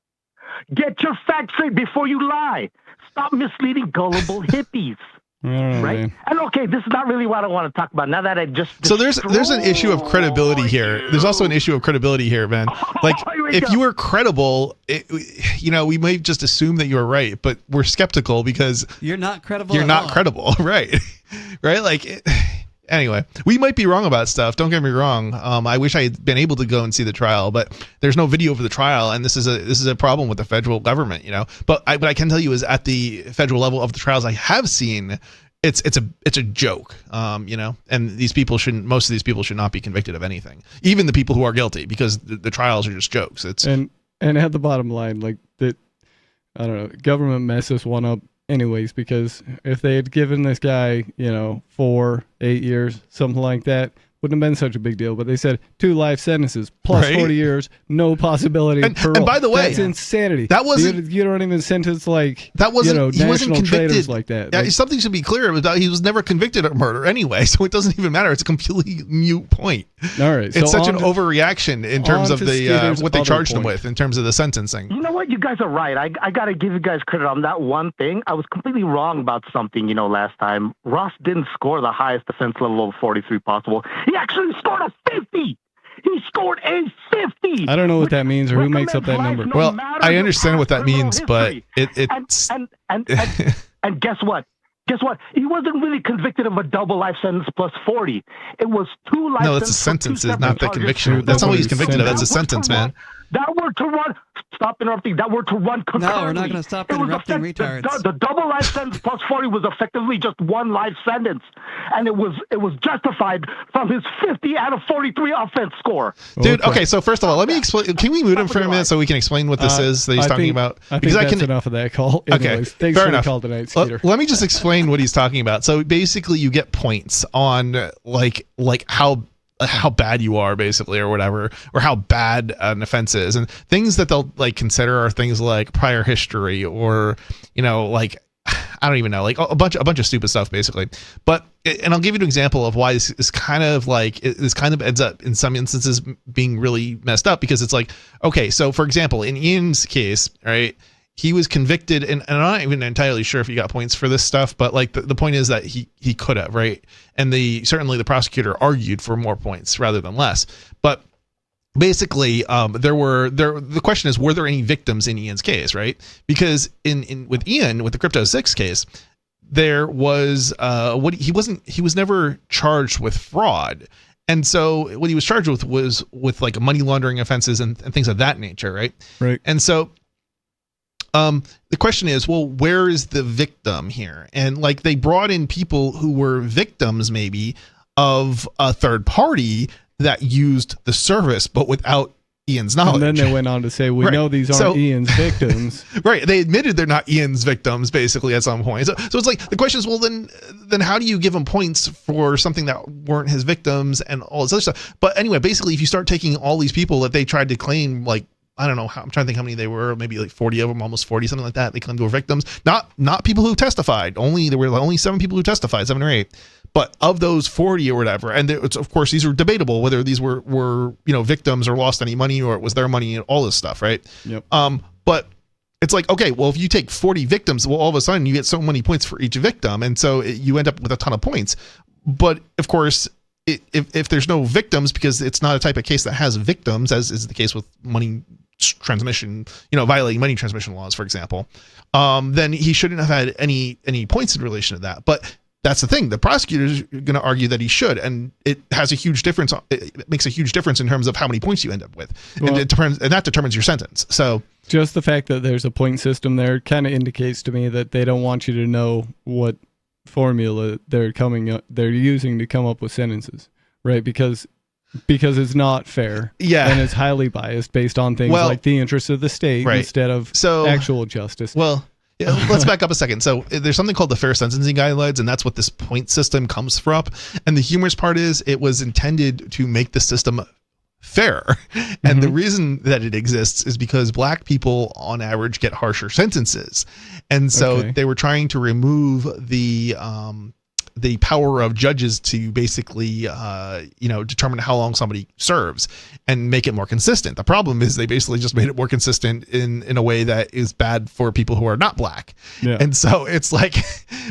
Get your facts straight before you lie. Stop misleading gullible hippies. Right? Man. And okay, this is not really what I want to talk about. Now that I just so there's an issue of credibility here. There's also an issue of credibility here, man. Like if you were credible, we may just assume that you were right, but we're skeptical because you're not credible. You're not credible, right? Right? Like. Anyway, we might be wrong about stuff. Don't get me wrong. I wish I had been able to go and see the trial, but there's no video of the trial, and this is a problem with the federal government, But I can tell you is at the federal level of the trials I have seen, it's a joke, and most of these people should not be convicted of anything, even the people who are guilty, because the trials are just jokes. And at the bottom line, like that, I don't know, government messes one up. Anyways, because if they had given this guy, 4, 8 years, something like that, wouldn't have been such a big deal. But they said 2 life sentences plus 40 years, no possibility of parole. And by the way, that's insanity. That wasn't. You don't even sentence like that wasn't. He wasn't convicted like that. Yeah, something should be clear. He was never convicted of murder anyway, so it doesn't even matter. It's a completely moot point. All right, it's such an overreaction in terms of the what they charged him with in terms of the sentencing. You know what? You guys are right. I got to give you guys credit on that one thing. I was completely wrong about something. Last time Ross didn't score the highest defense level of 43 possible. He actually scored a 50. He scored a 50. I don't know what that means or who makes up that number. Well, I understand what that means, but it's and guess what? Guess what? He wasn't really convicted of a double life sentence plus 40. It was 2 life sentences. No, that's a sentence, not the conviction. That's not what he's convicted of. That's a sentence, man. That were to run. Stop interrupting. That were to run concurrently. No, we're not going to stop interrupting retards. The double life sentence plus 40 was effectively just 1 life sentence, and it was justified from his 50 out of 43 offense score. Dude, okay. So first of all, let me explain. Can we mute him for a minute so we can explain what this is that he's talking about? I think that's enough of that call. Anyways, okay, thanks for the call tonight, Skeeter. Let me just explain what he's talking about. So basically, you get points on like how bad you are, basically, or whatever, or how bad an offense is, and things that they'll like consider are things like prior history, or like I don't even know, like a bunch of stupid stuff, basically. But and I'll give you an example of why this is kind of like this kind of ends up in some instances being really messed up, because it's like, okay, so for example, in Ian's case, right, he was convicted, and I'm not even entirely sure if he got points for this stuff, but like the point is that he could have, right? And certainly the prosecutor argued for more points rather than less. But basically, the question is, were there any victims in Ian's case, right? Because with Ian, with the Crypto 6 case, there was he was never charged with fraud. And so what he was charged with was with like money laundering offenses and things of that nature, right? Right. And so The question is, well, where is the victim here? And like they brought in people who were victims maybe of a third party that used the service, but without Ian's knowledge. And then they went on to say, we Right. know these aren't So- Ian's victims. Right. They admitted they're not Ian's victims basically at some point. So it's like the question is, well, then how do you give him points for something that weren't his victims and all this other stuff? But anyway, basically, if you start taking all these people that they tried to claim, like, I don't know, I'm trying to think how many they were, maybe like 40 of them, almost 40, something like that. They claimed they were victims, not people who testified. There were only 7 people who testified, 7 or 8. But of those 40 or whatever, and it's, of course, these are debatable whether these were victims or lost any money or it was their money and all this stuff, right? Yep. But it's like, okay, well, if you take 40 victims, well, all of a sudden you get so many points for each victim, and so you end up with a ton of points. But of course, if there's no victims, because it's not a type of case that has victims, as is the case with money transmission, violating money transmission laws, for example, then he shouldn't have had any points in relation to that. But that's the thing. The prosecutor's going to argue that he should, and it has a huge difference. It makes a huge difference in terms of how many points you end up with, and that determines your sentence. So just the fact that there's a point system there kind of indicates to me that they don't want you to know what formula they're using to come up with sentences, right? Because it's not fair, and it's highly biased based on things like the interests of the state instead of actual justice. Well, yeah, let's back up a second. So there's something called the Fair Sentencing Guidelines, and that's what this point system comes from. And the humorous part is it was intended to make the system fair. And the reason that it exists is because black people on average get harsher sentences. And so they were trying to remove the power of judges to basically, determine how long somebody serves and make it more consistent. The problem is they basically just made it more consistent in a way that is bad for people who are not black. Yeah. And so it's like,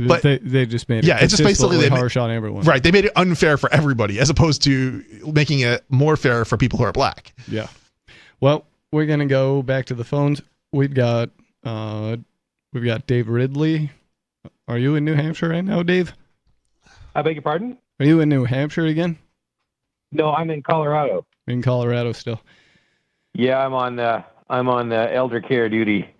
but they just made it it's just basically harsh on everyone. Right. They made it unfair for everybody as opposed to making it more fair for people who are black. Yeah. Well, we're going to go back to the phones. We've got Dave Ridley. Are you in New Hampshire right now, Dave? I beg your pardon? Are you in New Hampshire again? No, I'm in Colorado. In Colorado still. Yeah, I'm on elder care duty.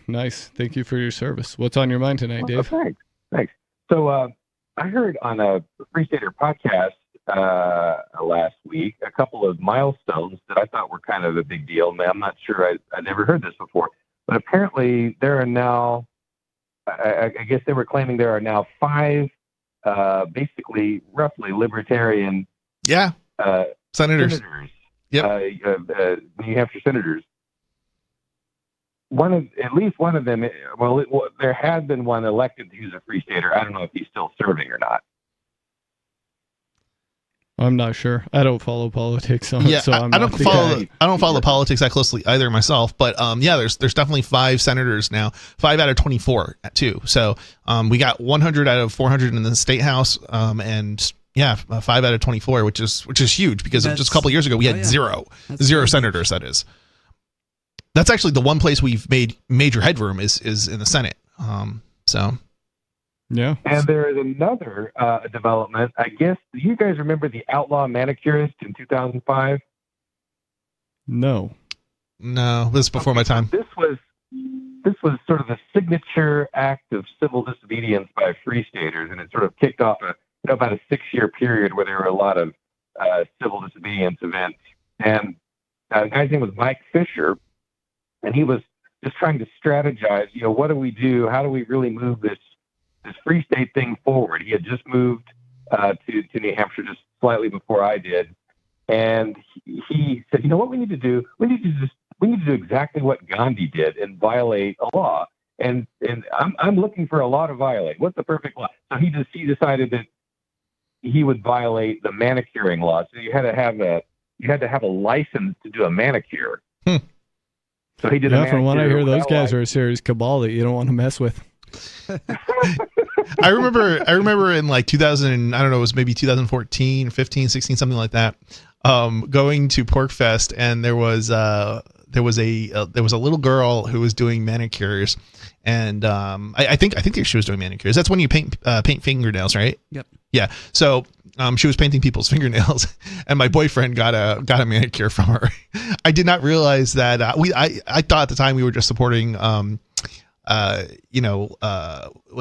Nice. Thank you for your service. What's on your mind tonight, Dave? Thanks. So I heard on a Free Stater podcast last week a couple of milestones that I thought were kind of a big deal. I'm not sure. I never heard this before, but apparently there are now. I guess they were claiming there are now 5. Basically, roughly libertarian, senators. New Hampshire senators. At least one of them. There had been one elected who's a Free Stater. I don't know if he's still serving or not. I'm not sure. I don't follow politics, so I don't follow the politics that closely either myself. But there's definitely 5 senators now, 5 out of 24 too. So we got 100 out of 400 in the state house, and 5 out of 24, which is huge because just a couple of years ago we had zero senators. That is. That's actually the one place we've made major headroom is in the Senate. Yeah. And there is another development. I guess, do you guys remember the outlaw manicurist in 2005? No, this is before my time. This was sort of the signature act of civil disobedience by Free Staters, and it sort of kicked off about a 6-year period where there were a lot of civil disobedience events. And the guy's name was Mike Fisher, and he was just trying to strategize, what do we do? How do we really move this Free State thing forward? He had just moved to New Hampshire just slightly before I did, and he said, what we need to do? We need to do exactly what Gandhi did and violate a law. And I'm looking for a law to violate. What's the perfect law? So he decided that he would violate the manicuring law. So you had to have a license to do a manicure. So he did. Yeah, from what I hear, those guys are a serious cabal that you don't want to mess with. I remember in like 2000, I don't know, it was maybe 2014, 15, 16, something like that, going to PorcFest, and there was a little girl who was doing manicures, And I think she was doing manicures. That's when you paint fingernails, right? Yep. Yeah. So she was painting people's fingernails, and my boyfriend got a manicure from her. I did not realize that I thought at the time we were just supporting what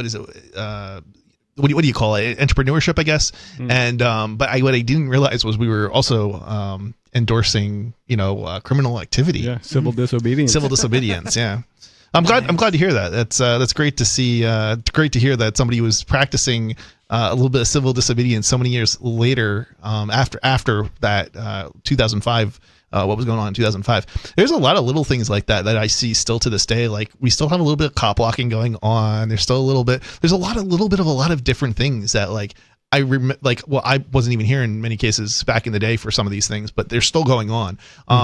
is it? What do you call it? Entrepreneurship, I guess. And but what I didn't realize was we were also endorsing criminal activity. Yeah, civil disobedience. Civil disobedience. Yeah. I'm glad to hear that. That's great to see. Great to hear that somebody was practicing a little bit of civil disobedience so many years later. After that 2005. What was going on in 2005? There's a lot of little things like that I see still to this day. Like we still have a little bit of cop blocking going on. There's still a little bit. There's a lot of different things that I wasn't even here in many cases back in the day for some of these things, but they're still going on.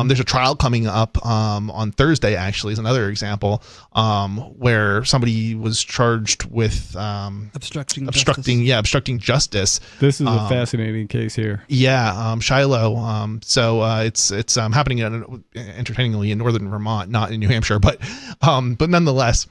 There's a trial coming up on Thursday, actually, is another example where somebody was charged with obstructing justice. This is a fascinating case here. Yeah, Shiloh. So it's happening entertainingly in northern Vermont, not in New Hampshire, but nonetheless.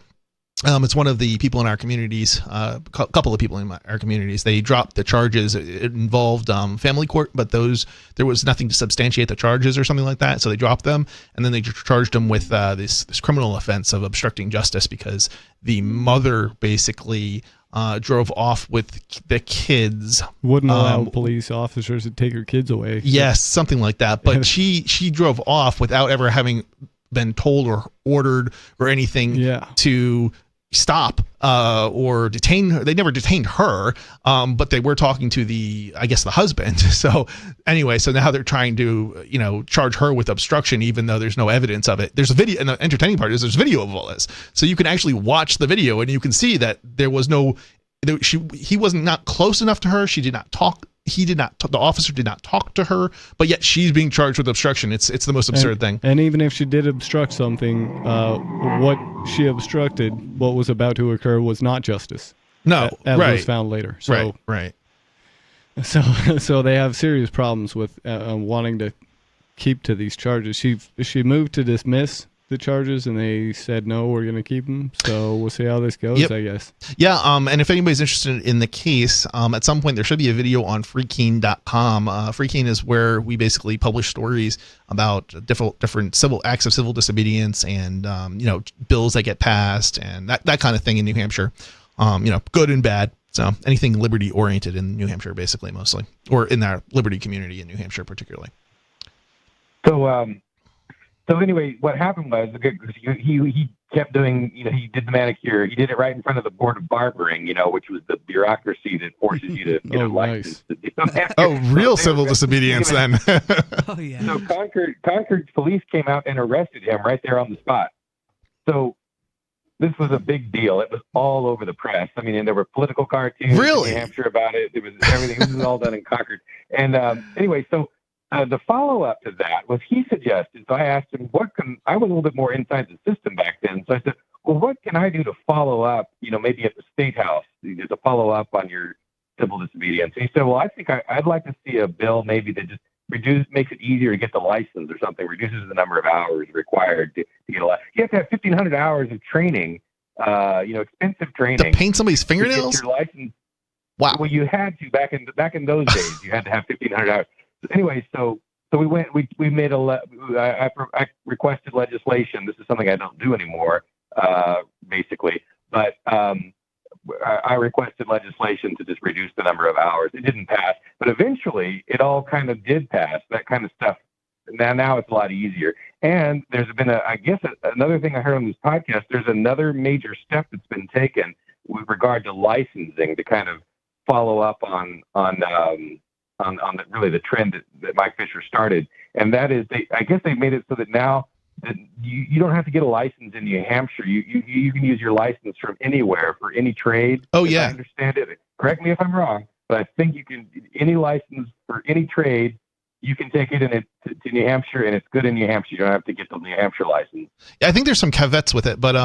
It's one of the people in our communities, a couple of people in our communities. They dropped the charges. It involved family court, but there was nothing to substantiate the charges or something like that. So they dropped them, and then they charged them with this criminal offense of obstructing justice because the mother basically drove off with the kids. Wouldn't allow police officers to take her kids away. Yes, something like that. But she drove off without ever having been told or ordered or anything to stop or detain her. They never detained her, but they were talking to the husband. So anyway, so now they're trying to charge her with obstruction, even though there's no evidence of it. There's a video, and the entertaining part is there's video of all this, so you can actually watch the video and you can see that there was he was not close enough to her. She did not talk. The officer did not talk to her, but yet she's being charged with obstruction. It's the most absurd thing. And even if she did obstruct something, what she obstructed, what was about to occur, was not justice. No, as right. was found later. So, right. So they have serious problems with wanting to keep to these charges. She moved to dismiss the charges, and they said no, we're going to keep them. So we'll see how this goes, I guess. Yeah, and if anybody's interested in the case, at some point there should be a video on freekeene.com. Freekeene is where we basically publish stories about different civil acts of civil disobedience and bills that get passed and that kind of thing in New Hampshire. Good and bad. So anything liberty oriented in New Hampshire, basically, mostly, or in our liberty community in New Hampshire, particularly. So anyway, what happened was he kept doing, he did the manicure. He did it right in front of the Board of Barbering, which was the bureaucracy that forces you to get a license. Real civil disobedience then. Oh, yeah. So Concord police came out and arrested him right there on the spot. So this was a big deal. It was all over the press. I mean, and there were political cartoons in New Hampshire about it. It was everything. This was all done in Concord. And anyway, so the follow-up to that was he suggested, so I asked him, I was a little bit more inside the system back then, so I said, well, what can I do to follow up, maybe at the State House, to follow up on your civil disobedience? And he said, well, I think I'd like to see a bill maybe that just makes it easier to get the license or something, reduces the number of hours required to get a license. You have to have 1,500 hours of training, expensive training. To paint somebody's fingernails? To get your license. Wow. Well, you had to, back in those days, you had to have 1,500 hours. Anyway, so we made I requested legislation. This is something I don't do anymore, basically. But I requested legislation to just reduce the number of hours. It didn't pass, but eventually it all kind of did pass. That kind of stuff. Now it's a lot easier. And there's been another thing I heard on this podcast. There's another major step that's been taken with regard to licensing to kind of follow up on the trend that Mike Fisher started, and that is they made it so that now that you don't have to get a license in New Hampshire. You can use your license from anywhere for any trade. Oh yeah, I understand it. Correct me if I'm wrong, but I think you can any license for any trade. You can take it to New Hampshire, and it's good in New Hampshire. You don't have to get the New Hampshire license. Yeah, I think there's some caveats with it, but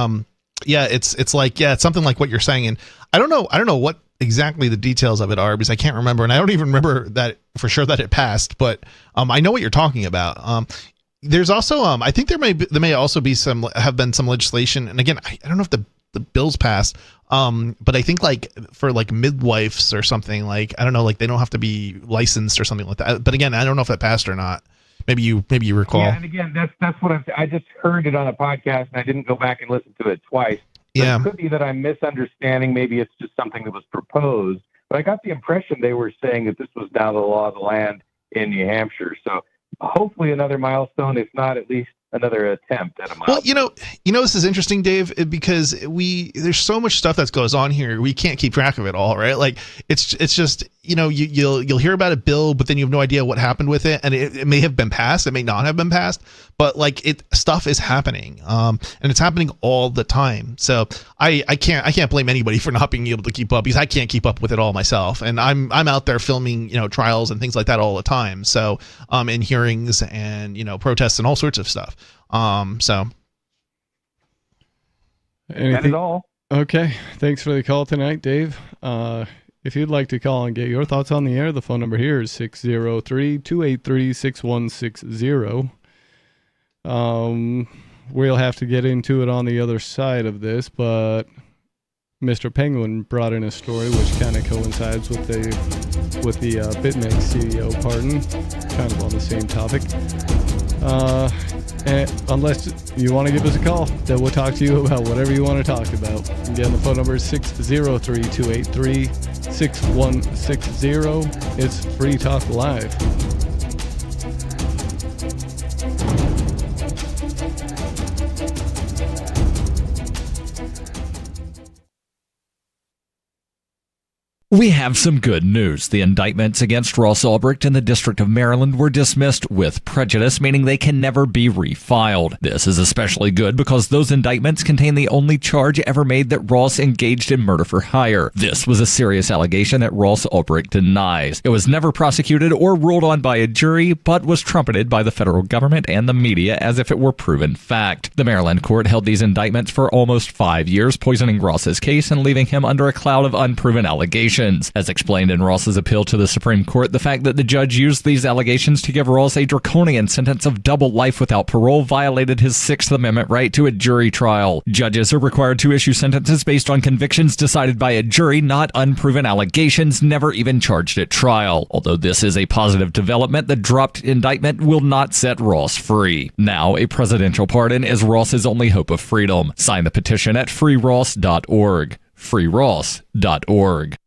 it's like it's something like what you're saying, and I don't know what exactly the details of it are because I can't remember, and I don't even remember that for sure that it passed, but I know what you're talking about. There's also I think there may also be some legislation, and again I don't know if the the bills passed. But I think like for like midwives or something, like, I don't know, like they don't have to be licensed or something like that. But again, I don't know if that passed or not. Maybe you recall. Yeah, and again, that's what I just heard it on a podcast, and I didn't go back and listen to it twice. Yeah. It could be that I'm misunderstanding. Maybe it's just something that was proposed. But I got the impression they were saying that this was now the law of the land in New Hampshire. So hopefully another milestone, if not at least another attempt at a milestone. Well, this is interesting, Dave, because there's so much stuff that goes on here. We can't keep track of it all, right? Like it's just, you'll hear about a bill, but then you have no idea what happened with it. And it may have been passed. It may not have been passed, but like stuff is happening. And it's happening all the time. So I can't blame anybody for not being able to keep up, because I can't keep up with it all myself. And I'm out there filming, trials and things like that all the time. So, in hearings and, protests and all sorts of stuff. So anything? That is all. Okay. Thanks for the call tonight, Dave. If you'd like to call and get your thoughts on the air, the phone number here is 603-283-6160. We'll have to get into it on the other side of this, but Mr. Penguin brought in a story which kind of coincides with the BitMEX CEO pardon, kind of on the same topic. And unless you want to give us a call, then we'll talk to you about whatever you want to talk about. Again, the phone number is 603-283-6160. It's Free Talk Live. We have some good news. The indictments against Ross Ulbricht in the District of Maryland were dismissed with prejudice, meaning they can never be refiled. This is especially good because those indictments contain the only charge ever made that Ross engaged in murder for hire. This was a serious allegation that Ross Ulbricht denies. It was never prosecuted or ruled on by a jury, but was trumpeted by the federal government and the media as if it were proven fact. The Maryland court held these indictments for almost 5 years, poisoning Ross's case and leaving him under a cloud of unproven allegations. As explained in Ross's appeal to the Supreme Court, the fact that the judge used these allegations to give Ross a draconian sentence of double life without parole violated his Sixth Amendment right to a jury trial. Judges are required to issue sentences based on convictions decided by a jury, not unproven allegations never even charged at trial. Although this is a positive development, the dropped indictment will not set Ross free. Now, a presidential pardon is Ross's only hope of freedom. Sign the petition at freeross.org. freeross.org.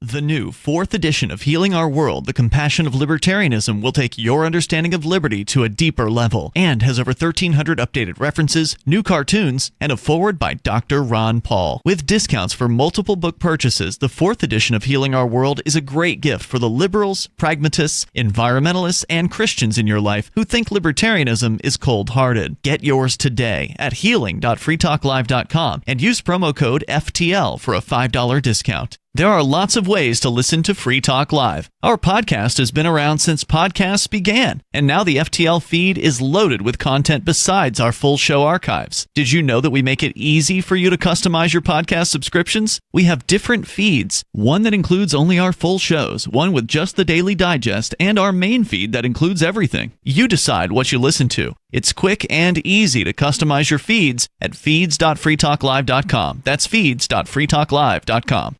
The new 4th edition of Healing Our World, The Compassion of Libertarianism, will take your understanding of liberty to a deeper level and has over 1,300 updated references, new cartoons, and a foreword by Dr. Ron Paul. With discounts for multiple book purchases, the 4th edition of Healing Our World is a great gift for the liberals, pragmatists, environmentalists, and Christians in your life who think libertarianism is cold-hearted. Get yours today at healing.freetalklive.com and use promo code FTL for a $5 discount. There are lots of ways to listen to Free Talk Live. Our podcast has been around since podcasts began, and now the FTL feed is loaded with content besides our full show archives. Did you know that we make it easy for you to customize your podcast subscriptions? We have different feeds, one that includes only our full shows, one with just the Daily Digest, and our main feed that includes everything. You decide what you listen to. It's quick and easy to customize your feeds at feeds.freetalklive.com. That's feeds.freetalklive.com.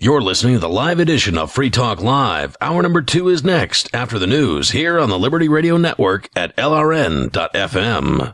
You're listening to the live edition of Free Talk Live. Hour number 2 is next after the news here on the Liberty Radio Network at LRN.FM.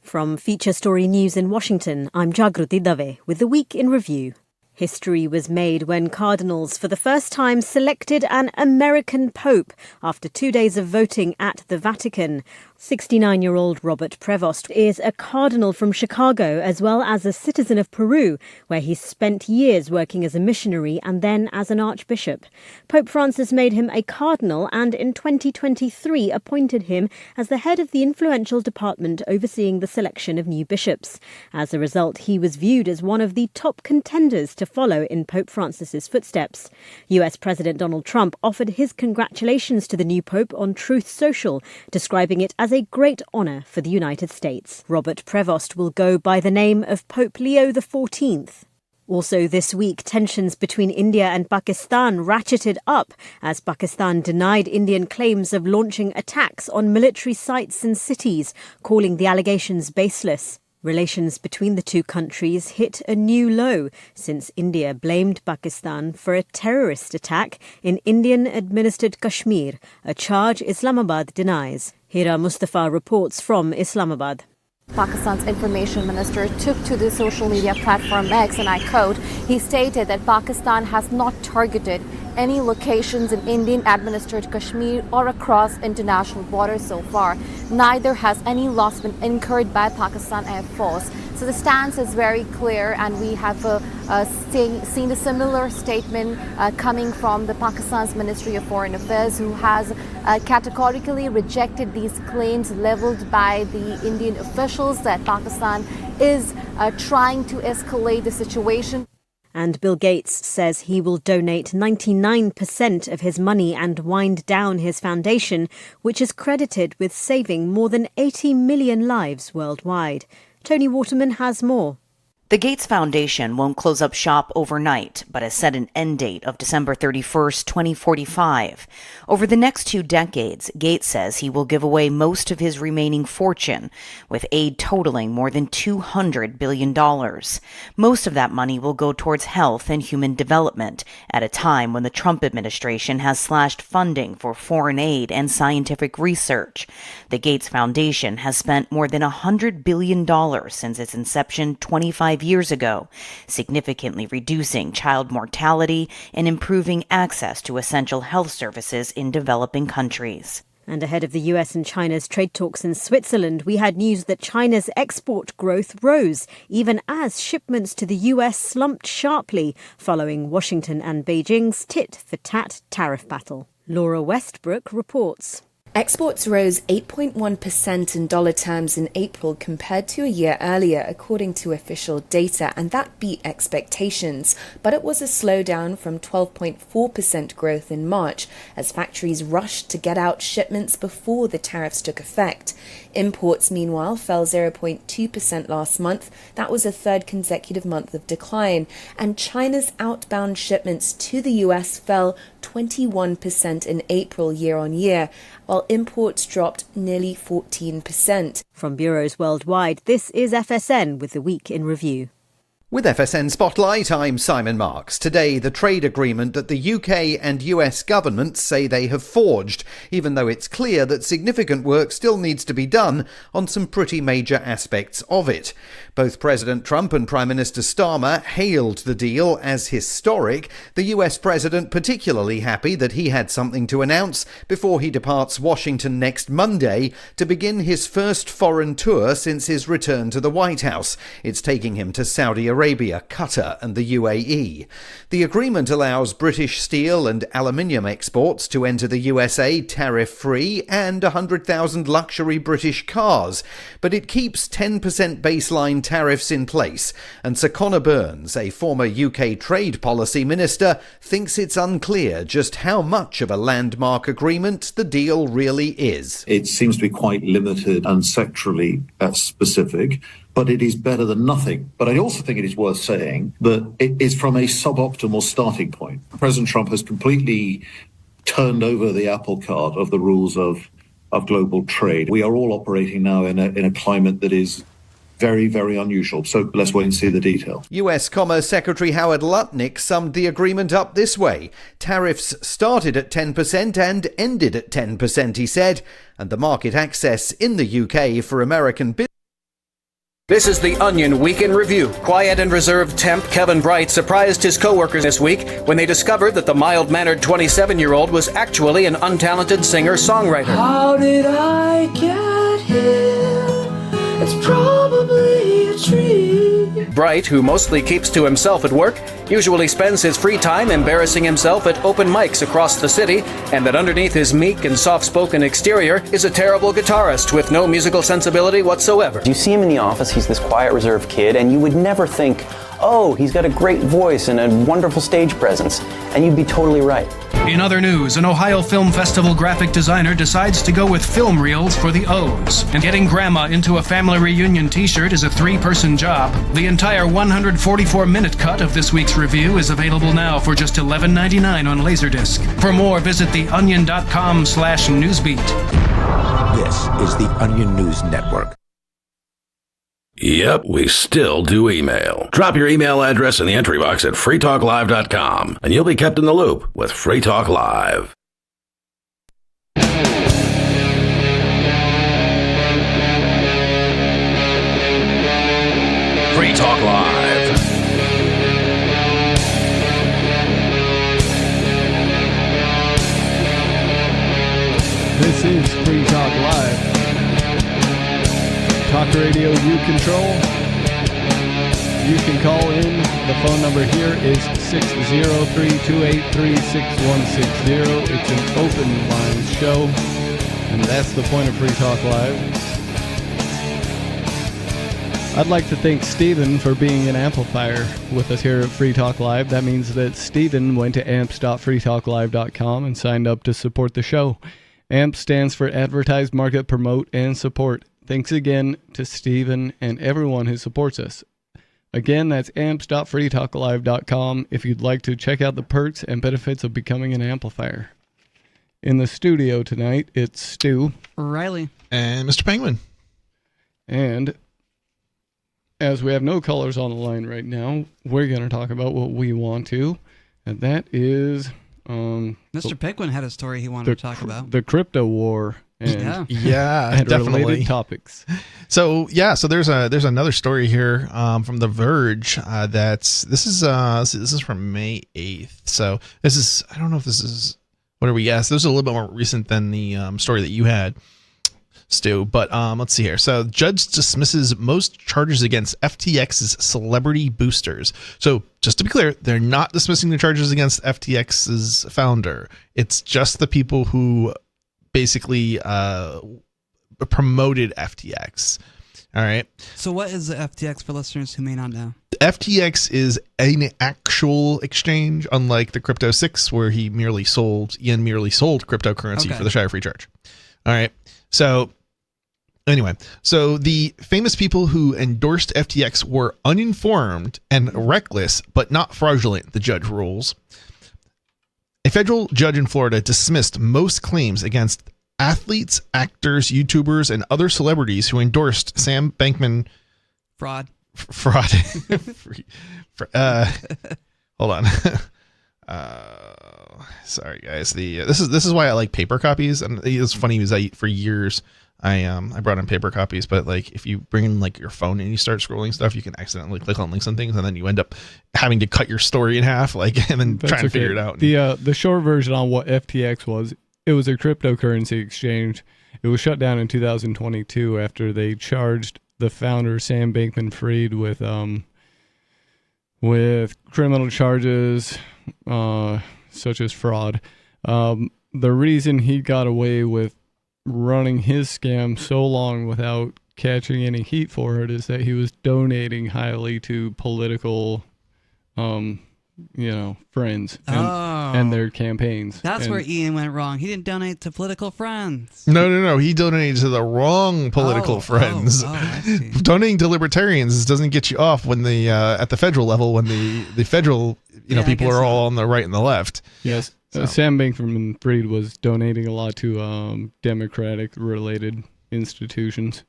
From Feature Story News in Washington, I'm Jagruti Dave with the Week in Review. History was made when cardinals for the first time selected an American pope after 2 days of voting at the Vatican. 69-year-old Robert Prevost is a cardinal from Chicago as well as a citizen of Peru, where he spent years working as a missionary and then as an archbishop. Pope Francis made him a cardinal and in 2023 appointed him as the head of the influential department overseeing the selection of new bishops. As a result, he was viewed as one of the top contenders to follow in Pope Francis's footsteps. US President Donald Trump offered his congratulations to the new pope on Truth Social, describing it as a great honour for the United States. Robert Prevost will go by the name of Pope Leo XIV. Also this week, tensions between India and Pakistan ratcheted up as Pakistan denied Indian claims of launching attacks on military sites and cities, calling the allegations baseless. Relations between the two countries hit a new low since India blamed Pakistan for a terrorist attack in Indian-administered Kashmir, a charge Islamabad denies. Hira Mustafa reports from Islamabad. Pakistan's information minister took to the social media platform X, and I quote, he stated that Pakistan has not targeted any locations in Indian-administered Kashmir or across international borders so far. Neither has any loss been incurred by Pakistan Air Force. So the stance is very clear, and we have seen a similar statement coming from the Pakistan's Ministry of Foreign Affairs, who has categorically rejected these claims leveled by the Indian officials that Pakistan is trying to escalate the situation. And Bill Gates says he will donate 99% of his money and wind down his foundation, which is credited with saving more than 80 million lives worldwide. Tony Waterman has more. The Gates Foundation won't close up shop overnight, but has set an end date of December 31st, 2045. Over the next 2 decades, Gates says he will give away most of his remaining fortune, with aid totaling more than $200 billion. Most of that money will go towards health and human development, at a time when the Trump administration has slashed funding for foreign aid and scientific research. The Gates Foundation has spent more than $100 billion since its inception 25 years ago, significantly reducing child mortality and improving access to essential health services in developing countries. And ahead of the US and China's trade talks in Switzerland, we had news that China's export growth rose, even as shipments to the US slumped sharply, following Washington and Beijing's tit-for-tat tariff battle. Laura Westbrook reports. Exports rose 8.1% in dollar terms in April compared to a year earlier, according to official data, and that beat expectations. But it was a slowdown from 12.4% growth in March, as factories rushed to get out shipments before the tariffs took effect. Imports, meanwhile, fell 0.2% last month. That was a third consecutive month of decline. And China's outbound shipments to the US fell 21% in April year-on-year, while imports dropped nearly 14%. From bureaus worldwide, this is FSN with the Week in Review. With FSN Spotlight, I'm Simon Marks. Today, the trade agreement that the UK and US governments say they have forged, even though it's clear that significant work still needs to be done on some pretty major aspects of it. Both President Trump and Prime Minister Starmer hailed the deal as historic, the US president particularly happy that he had something to announce before he departs Washington next Monday to begin his first foreign tour since his return to the White House. It's taking him to Saudi Arabia, Qatar and the UAE. The agreement allows British steel and aluminium exports to enter the USA tariff-free and 100,000 luxury British cars, but it keeps 10% baseline tariffs in place, and Sir Conor Burns, a former UK trade policy minister, thinks it's unclear just how much of a landmark agreement the deal really is. It seems to be quite limited and sectorally specific, but it is better than nothing. But I also think it is worth saying that it is from a suboptimal starting point. President Trump has completely turned over the apple cart of the rules of global trade. We are all operating now in a climate that is very, very unusual. So let's wait and see the detail. US Commerce Secretary Howard Lutnick summed the agreement up this way. Tariffs started at 10% and ended at 10%, he said, and the market access in the UK for American business. This is The Onion Week in Review. Quiet and reserved temp Kevin Bright surprised his co-workers this week when they discovered that the mild-mannered 27-year-old was actually an untalented singer-songwriter. How did I get here? It's probably a tree. Bright, who mostly keeps to himself at work, usually spends his free time embarrassing himself at open mics across the city, and that underneath his meek and soft-spoken exterior is a terrible guitarist with no musical sensibility whatsoever. You see him in the office, he's this quiet, reserved kid, and you would never think, oh, he's got a great voice and a wonderful stage presence, and you'd be totally right. In other news, an Ohio Film Festival graphic designer decides to go with film reels for the O's. And getting grandma into a family reunion t-shirt is a 3-person job. The entire 144-minute cut of this week's review is available now for just $11.99 on Laserdisc. For more, visit theonion.com/newsbeat. This is the Onion News Network. Yep, we still do email. Drop your email address in the entry box at freetalklive.com, and you'll be kept in the loop with Free Talk Live. Free Talk Live. This is Free Talk Live. Talk radio you control. You can call in. The phone number here is 603-283-6160. It's an open line show, and that's the point of Free Talk Live. I'd like to thank Stephen for being an amplifier with us here at Free Talk Live. That means that Stephen went to amps.freetalklive.com and signed up to support the show. AMP stands for Advertise, Market, Promote, and Support. Thanks again to Stephen and everyone who supports us. Again, that's amps.freetalklive.com if you'd like to check out the perks and benefits of becoming an amplifier. In the studio tonight, it's Stu, Riley, and Mr. Penguin. And as we have no callers on the line right now, we're going to talk about what we want to, and that is... Mr. Penguin had a story he wanted to talk about. The crypto war. And, and definitely related topics. So there's another story here from The Verge. This is from May 8th. So this is, I don't know if this is, what are we? Yes, this is a little bit more recent than the story that you had, Stu. But let's see here. So judge dismisses most charges against FTX's celebrity boosters. So just to be clear, they're not dismissing the charges against FTX's founder. It's just the people who basically promoted FTX. All right. So what is the FTX for listeners who may not know? FTX is an actual exchange, unlike the Crypto 6, where Ian merely sold cryptocurrency for the Shire Free Church. All right. So anyway, so the famous people who endorsed FTX were uninformed and reckless, but not fraudulent, the judge rules. A federal judge in Florida dismissed most claims against athletes, actors, YouTubers, and other celebrities who endorsed Sam Bankman fraud. Hold on. Sorry guys. This is why I like paper copies, and it's funny because for years I brought in paper copies, but like if you bring in like your phone and you start scrolling stuff, you can accidentally click on links and things, and then you end up having to cut your story in half, like, and then trying to figure it out. The short version on what FTX was, it was a cryptocurrency exchange. It was shut down in 2022 after they charged the founder Sam Bankman-Fried with criminal charges such as fraud. The reason he got away with running his scam so long without catching any heat for it is that he was donating highly to political friends and their campaigns. That's where Ian went wrong. He didn't donate to political friends. No. He donated to the wrong political friends. I see. Donating to libertarians doesn't get you off when at the federal level, when the federal people are all on the right and the left. Yes. Sam Bankman-Fried was donating a lot to Democratic-related institutions.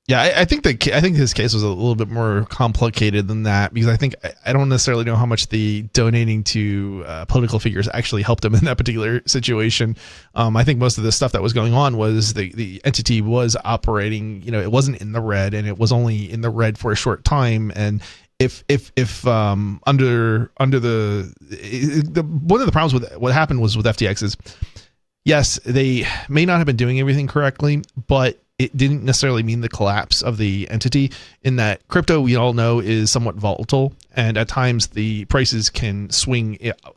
Yeah, I think his case was a little bit more complicated than that, because I don't necessarily know how much the donating to political figures actually helped him in that particular situation. I think most of the stuff that was going on was the entity was operating. It wasn't in the red, and it was only in the red for a short time. And if under the one of the problems with what happened was with FTX is, yes, they may not have been doing everything correctly, but it didn't necessarily mean the collapse of the entity, in that crypto, we all know, is somewhat volatile, and at times the prices can swing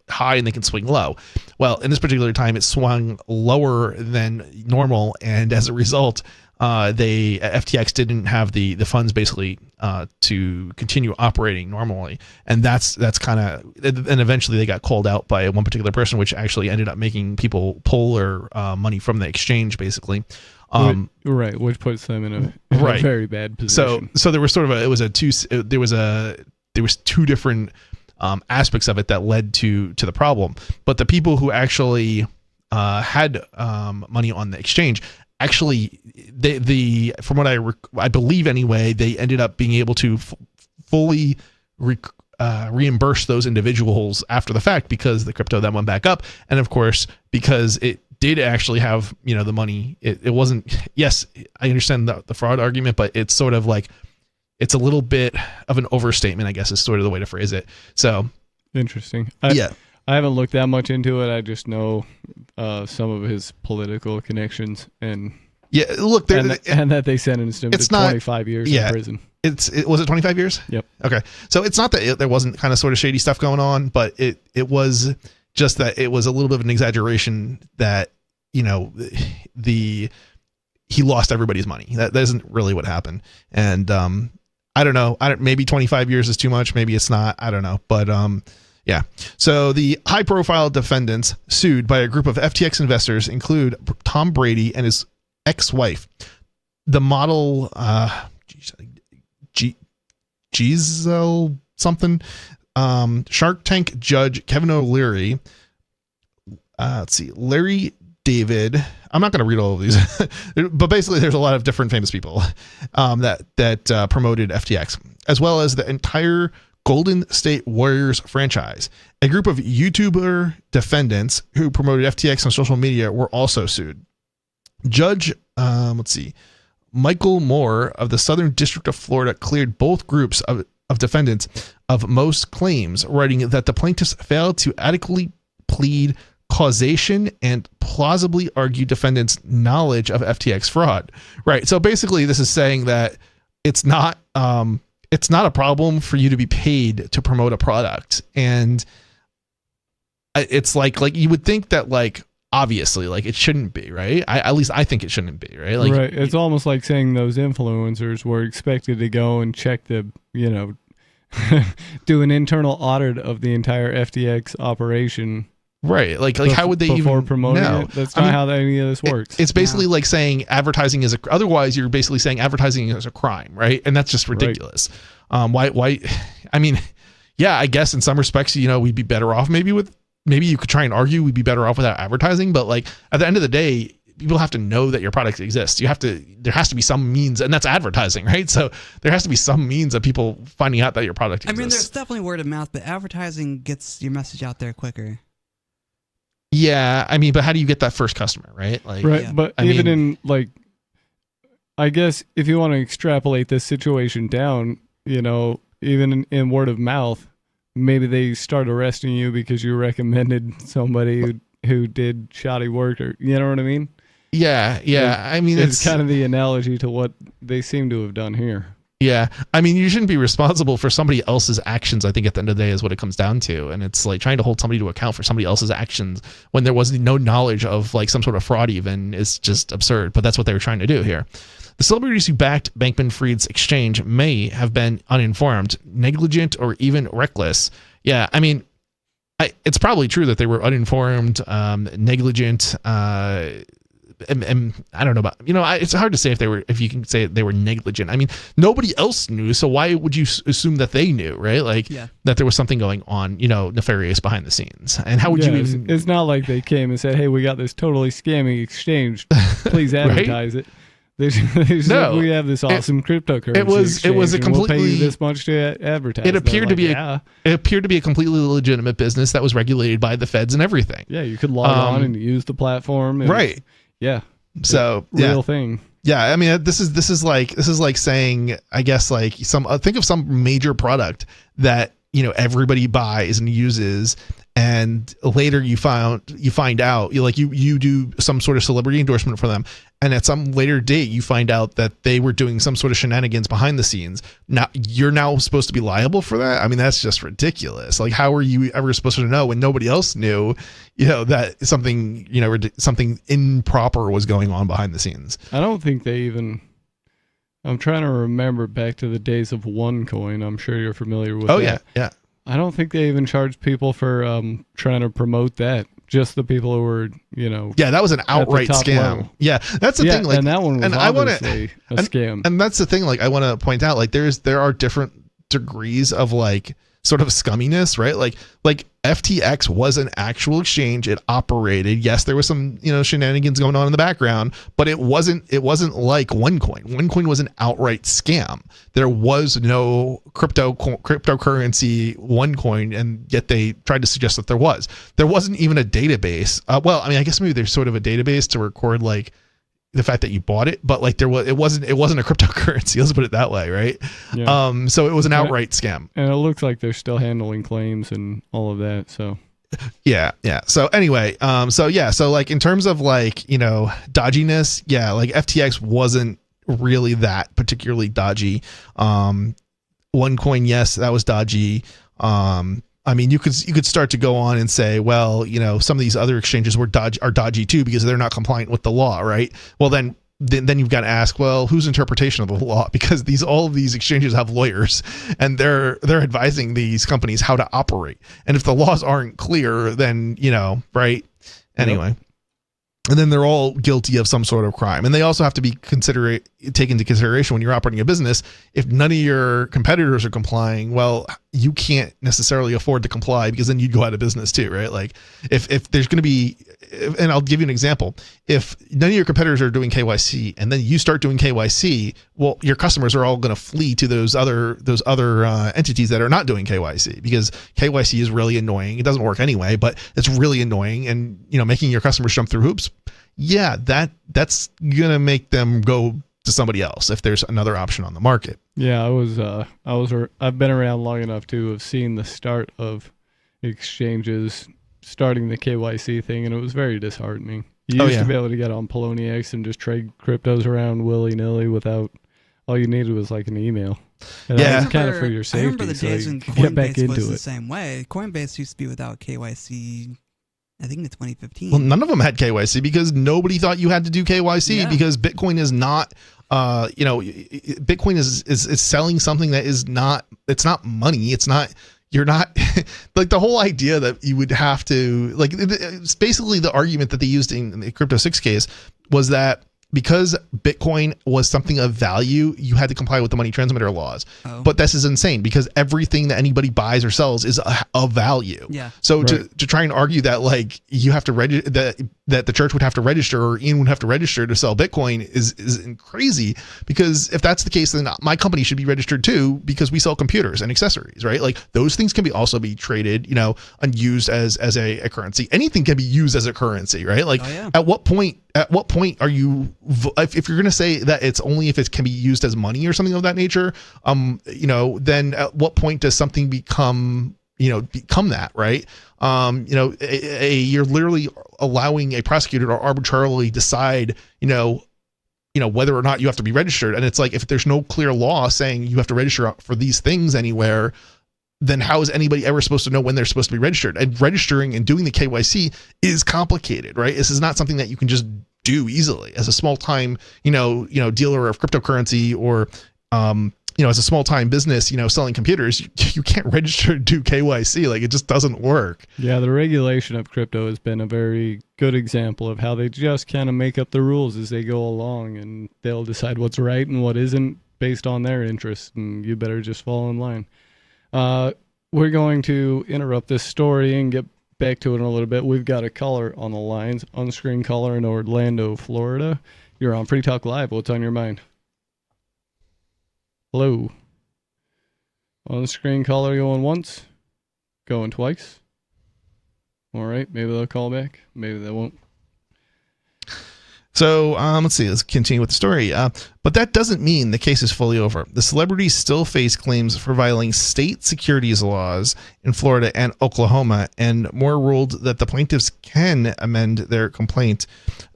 high and they can swing low. Well, in this particular time, it swung lower than normal, and as a result, FTX didn't have the funds basically to continue operating normally, and that's kind of, and eventually they got called out by one particular person, which actually ended up making people pull their money from the exchange, basically. Right, which puts them in a very bad position. So there was sort of there was two different aspects of it that led to the problem. But the people who actually had money on the exchange actually from what I believe anyway, they ended up being able to fully reimburse those individuals after the fact because the crypto then went back up, and of course because it did actually have the money. It wasn't. Yes, I understand the fraud argument, but it's sort of like it's a little bit of an overstatement, I guess, is sort of the way to phrase it. So interesting. I haven't looked that much into it. I just know some of his political connections and look, and that they sentenced him to 25 years in prison. Was it 25 years? Yep. Okay. So it's not that there wasn't kind of sort of shady stuff going on, but it was just that it was a little bit of an exaggeration that, he lost everybody's money. That isn't really what happened. And I don't know. Maybe 25 years is too much. Maybe it's not. I don't know. But yeah. So the high profile defendants sued by a group of FTX investors include Tom Brady and his ex-wife, the model Giselle something, Shark Tank judge Kevin O'Leary, let's see, Larry David. I'm not going to read all of these, but basically there's a lot of different famous people that promoted FTX, as well as the entire Golden State Warriors franchise. A group of YouTuber defendants who promoted FTX on social media were also sued. Judge, Michael Moore of the Southern District of Florida cleared both groups of defendants of most claims, writing that the plaintiffs failed to adequately plead causation and plausibly argue defendants' knowledge of FTX fraud. Right. So basically, this is saying that it's not a problem for you to be paid to promote a product, and it's like you would think that obviously it shouldn't be, right? At least I think it shouldn't be, right? Right. It's almost like saying those influencers were expected to go and check the, do an internal audit of the entire FTX operation. Right. How would they before promoting know? it? That's not how any of this works. It's basically like saying advertising is otherwise you're basically saying advertising is a crime, right? And that's just ridiculous. Right. Why? I mean, yeah, I guess in some respects, we'd be better off maybe you could try and argue we'd be better off without advertising, but at the end of the day, people have to know that your product exists. There has to be some means, and that's advertising, right? So there has to be some means of people finding out that your product exists. I mean, there's definitely word of mouth, but advertising gets your message out there quicker. Yeah, I mean, but how do you get that first customer, right? Right, yeah. But I guess if you want to extrapolate this situation down, even in word of mouth, maybe they start arresting you because you recommended somebody who did shoddy work, or you know what I mean? Yeah. I mean, it's kind of the analogy to what they seem to have done here. Yeah. I mean, you shouldn't be responsible for somebody else's actions, I think at the end of the day is what it comes down to. And it's like trying to hold somebody to account for somebody else's actions when there was no knowledge of some sort of fraud even is just absurd. But that's what they were trying to do here. The celebrities who backed Bankman-Fried's exchange may have been uninformed, negligent, or even reckless. Yeah, I mean, it's probably true that they were uninformed, negligent, and I don't know about, it's hard to say if you can say they were negligent. I mean, nobody else knew, so why would you assume that they knew, right? That there was something going on, nefarious behind the scenes. And how would you even... It's not like they came and said, hey, we got this totally scammy exchange. Please advertise it. No, we have this awesome cryptocurrency. It was a completely, we'll pay you this much to advertise. It appeared to be a completely legitimate business that was regulated by the feds and everything. Yeah, you could log on and use the platform. Right. Yeah. So real thing. Yeah, I mean, this is like saying, I guess, think of some major product that everybody buys and uses, and later you find out you do some sort of celebrity endorsement for them, and at some later date you find out that they were doing some sort of shenanigans behind the scenes. Now you're supposed to be liable for that. I mean, that's just ridiculous. How are you ever supposed to know when nobody else knew that something something improper was going on behind the scenes? I don't think they even... I'm trying to remember back to the days of OneCoin. I'm sure you're familiar with that. Oh, yeah. I don't think they even charged people for trying to promote that. Just the people who were, Yeah, that was an outright scam. Level. Yeah, that's the thing. And that one was obviously a scam. And that's the thing. I want to point out, there are different degrees of sort of scumminess, right? Like FTX was an actual exchange. It operated. Yes, there was some, shenanigans going on in the background, but it wasn't like OneCoin. OneCoin was an outright scam. There was no cryptocurrency OneCoin, and yet they tried to suggest that there was. There wasn't even a database. I guess maybe there's sort of a database to record like the fact that you bought it, but like it wasn't a cryptocurrency. Let's put it that way, right? Yeah. So it was an outright scam. And it looks like they're still handling claims and all of that. So yeah. So anyway, so like in terms of like, dodginess, yeah, like FTX wasn't really that particularly dodgy. OneCoin, yes, that was dodgy. You could start to go on and say, well, some of these other exchanges are dodgy too because they're not compliant with the law, right? Well, then you've got to ask, well, whose interpretation of the law? Because all of these exchanges have lawyers, and they're advising these companies how to operate. And if the laws aren't clear, then right? Anyway. Yep. And then they're all guilty of some sort of crime. And they also have to be taken into consideration when you're operating a business. If none of your competitors are complying, well, you can't necessarily afford to comply because then you'd go out of business too, right? Like if there's going to be, and I'll give you an example. If none of your competitors are doing KYC and then you start doing KYC, well, your customers are all going to flee to those other entities that are not doing KYC because KYC is really annoying. It doesn't work anyway, but it's really annoying. And, making your customers jump through hoops. Yeah, that's going to make them go to somebody else if there's another option on the market. Yeah, I've been around long enough to have seen the start of exchanges starting the KYC thing, and it was very disheartening. You used to be able to get on Poloniex and just trade cryptos around willy-nilly without, all you needed was like an email. And that was kind of for your safety. I remember the days when Coinbase was the same way. Coinbase used to be without KYC, I think in 2015. Well, none of them had KYC because nobody thought you had to do KYC because Bitcoin is not, Bitcoin is selling something that is not, it's not money. It's not, you're not like the whole idea that you would have to like, it's basically the argument that they used in the Crypto 6 case was that because Bitcoin was something of value, you had to comply with the money transmitter laws. Oh. But this is insane because everything that anybody buys or sells is of value. Yeah. So right. to try and argue that like you have to that the church would have to register or Ian would have to register to sell Bitcoin is crazy because if that's the case, then my company should be registered too because we sell computers and accessories, right? Like those things can also be traded, and used as a currency. Anything can be used as a currency, right? Like at what point are you, if you're going to say that it's only if it can be used as money or something of that nature, then at what point does something become that, right? You're literally allowing a prosecutor to arbitrarily decide, whether or not you have to be registered. And it's like, if there's no clear law saying you have to register for these things anywhere, then how is anybody ever supposed to know when they're supposed to be registered? And registering and doing the KYC is complicated, right? This is not something that you can just do easily as a small time, dealer of cryptocurrency or, as a small time business, selling computers, you can't register to do KYC. Like it just doesn't work. Yeah. The regulation of crypto has been a very good example of how they just kind of make up the rules as they go along and they'll decide what's right and what isn't based on their interests. And you better just fall in line. We're going to interrupt this story and get back to it in a little bit. We've got a caller on the lines, on-screen caller in Orlando, Florida. You're on Free Talk Live. What's on your mind? Hello. On-screen caller going once, going twice. All right, maybe they'll call back. Maybe they won't. So let's see. Let's continue with the story. But that doesn't mean the case is fully over. The celebrities still face claims for violating state securities laws in Florida and Oklahoma, and Moore ruled that the plaintiffs can amend their complaint.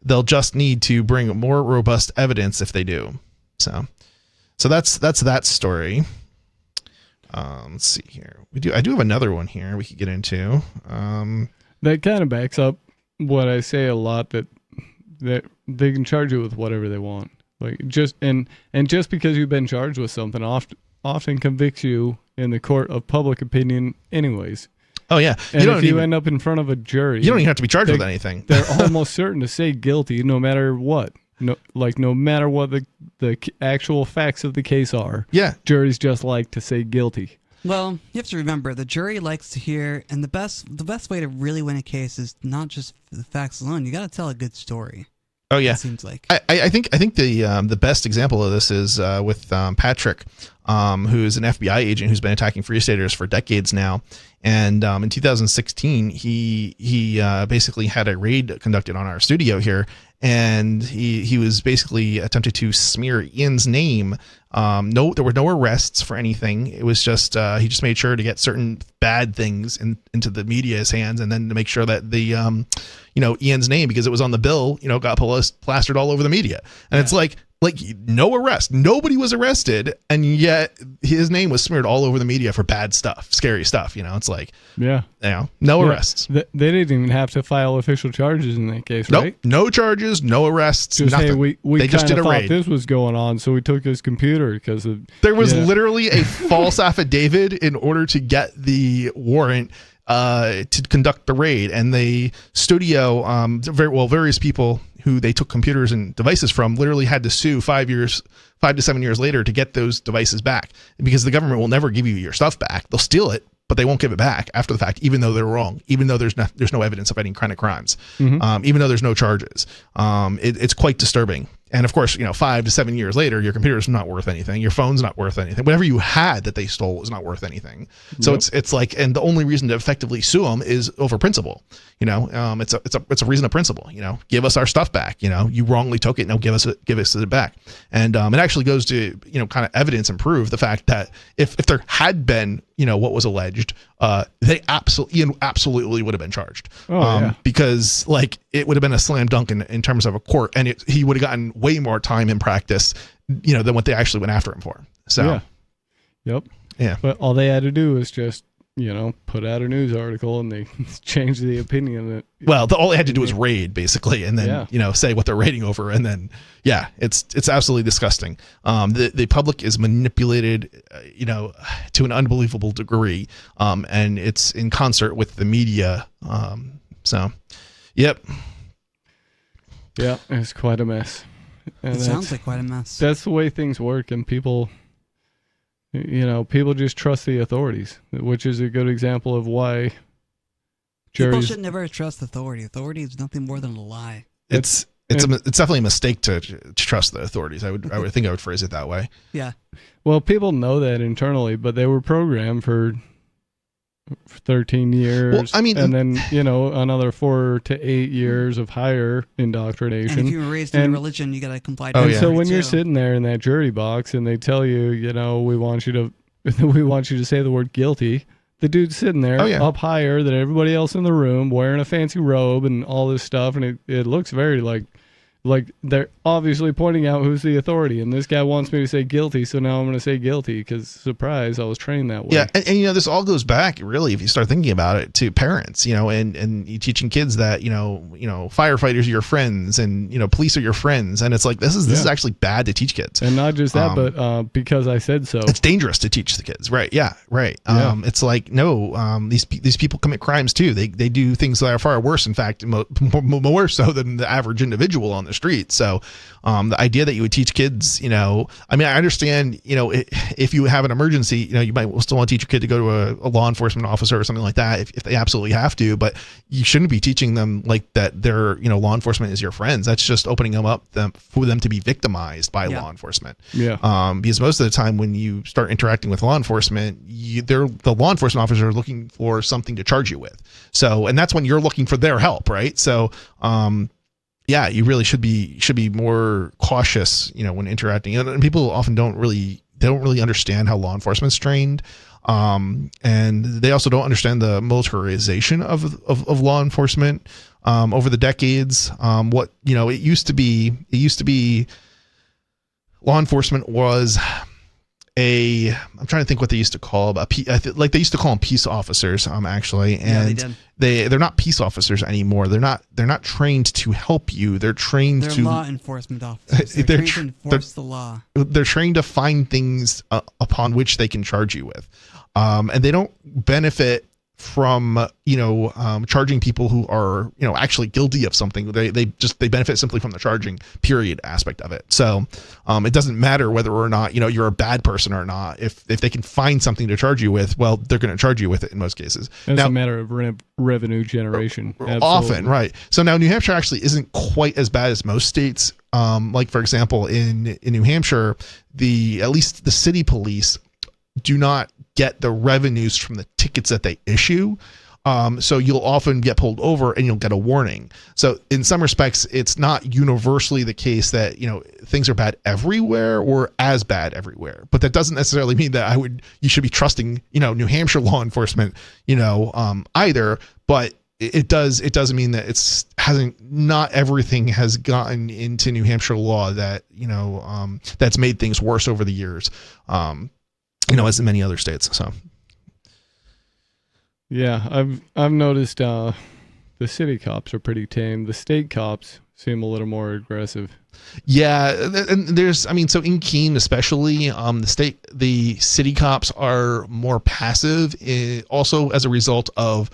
They'll just need to bring more robust evidence if they do. So that's that story. Let's see here. I do have another one here we could get into. That kind of backs up what I say a lot that they can charge you with whatever they want. Like just because you've been charged with something often convicts you in the court of public opinion anyways. Oh yeah. And if you end up in front of a jury, you don't even have to be charged with anything. They're almost certain to say guilty no matter what. No matter what the actual facts of the case are. Yeah. Juries just like to say guilty. Well, you have to remember the jury likes to hear, and the best way to really win a case is not just the facts alone. You got to tell a good story. Oh yeah, it seems like. I think the best example of this is with Patrick, who's an FBI agent who's been attacking Free Staters for decades now. And in 2016, he basically had a raid conducted on our studio here, and he was basically attempted to smear Ian's name. There were no arrests for anything. It was just he just made sure to get certain bad things into the media's hands, and then to make sure that the Ian's name, because it was on the bill, got plastered all over the media. And it's like no arrest, nobody was arrested, and yet his name was smeared all over the media for bad stuff, scary stuff. It's like, no arrests. They didn't even have to file official charges in that case, right? No charges, no arrests, just, nothing. Hey, we just did a raid. This was going on, so we took his computer because there was literally a false affidavit in order to get the warrant to conduct the raid, and the studio, various people who they took computers and devices from literally had to sue 5 to 7 years later to get those devices back, because the government will never give you your stuff back. They'll steal it, but they won't give it back after the fact, even though they're wrong, even though there's no evidence of any kind of crimes, even though there's no charges. It's quite disturbing. And of course, 5 to 7 years later, your computer's not worth anything. Your phone's not worth anything. Whatever you had that they stole is not worth anything. So it's like, and the only reason to effectively sue them is over principle. It's a reason of principle. Give us our stuff back. You wrongly took it. Now give us it back. And it actually goes to kind of evidence and prove the fact that if there had been what was alleged, Ian absolutely would have been charged. Because it would have been a slam dunk in terms of a court, and he would have gotten way more time in practice, than what they actually went after him for. So, yeah. But all they had to do was just, put out a news article, and they changed the opinion. All they had to do was raid, basically, and then say what they're raiding over, and then it's absolutely disgusting. The public is manipulated, to an unbelievable degree, and it's in concert with the media. Yep. Yeah, it's quite a mess. And it sounds like quite a mess. That's the way things work, and people just trust the authorities, which is a good example of why people should never trust authority. Authority is nothing more than a lie. It's definitely a mistake to trust the authorities. I would think I would phrase it that way. Yeah. Well, people know that internally, but they were programmed for 13 years, and then another 4 to 8 years of higher indoctrination. And if you were raised in a religion, you got to comply to. So when you're sitting there in that jury box and they tell you, we want you to say the word guilty, the dude's sitting there up higher than everybody else in the room, wearing a fancy robe and all this stuff, and it looks very like they're obviously pointing out who's the authority, and this guy wants me to say guilty, so now I'm going to say guilty because, surprise, I was trained that way. Yeah, and this all goes back, really, if you start thinking about it, to parents, and you teaching kids that, firefighters are your friends, and, police are your friends, and it's like, this is actually bad to teach kids. And not just that, but because I said so. It's dangerous to teach the kids, right? Yeah, right. It's like, no, these people commit crimes too. They do things that are far worse, in fact, more so than the average individual on the street. So the idea that you would teach kids, I understand, if you have an emergency, you might still want to teach your kid to go to a law enforcement officer or something like that if they absolutely have to, but you shouldn't be teaching them like that their, law enforcement is your friends. That's just opening them up for them to be victimized by law enforcement. Yeah. Because most of the time when you start interacting with law enforcement, the law enforcement officers are looking for something to charge you with. So, and that's when you're looking for their help, right? So, you really should be more cautious, when interacting. And people often don't really understand how law enforcement's trained, and they also don't understand the militarization of law enforcement over the decades. It used to be law enforcement was I'm trying to think what they used to call them. They used to call them peace officers, actually, and they're not peace officers anymore. They're not trained to help you. They're trained They're to law enforcement officers. They're trained to enforce the law. They're trained to find things upon which they can charge you with, and they don't benefit from charging people who are actually guilty of something. They benefit simply from the charging period aspect of it. So it doesn't matter whether or not you're a bad person or not. If they can find something to charge you with, well, they're going to charge you with it in most cases. It's a matter of revenue generation. Often, right? So now New Hampshire actually isn't quite as bad as most states. Like for example, in New Hampshire, at least the city police do not get the revenues from the tickets that they issue. So you'll often get pulled over and you'll get a warning. So in some respects, it's not universally the case that, things are bad everywhere or as bad everywhere. But that doesn't necessarily mean that you should be trusting, New Hampshire law enforcement, either. But it does mean that not everything has gotten into New Hampshire law that, that's made things worse over the years. As in many other states. So, yeah, I've noticed the city cops are pretty tame. The state cops seem a little more aggressive. Yeah, and so in Keene especially, the city cops are more passive. Also, as a result of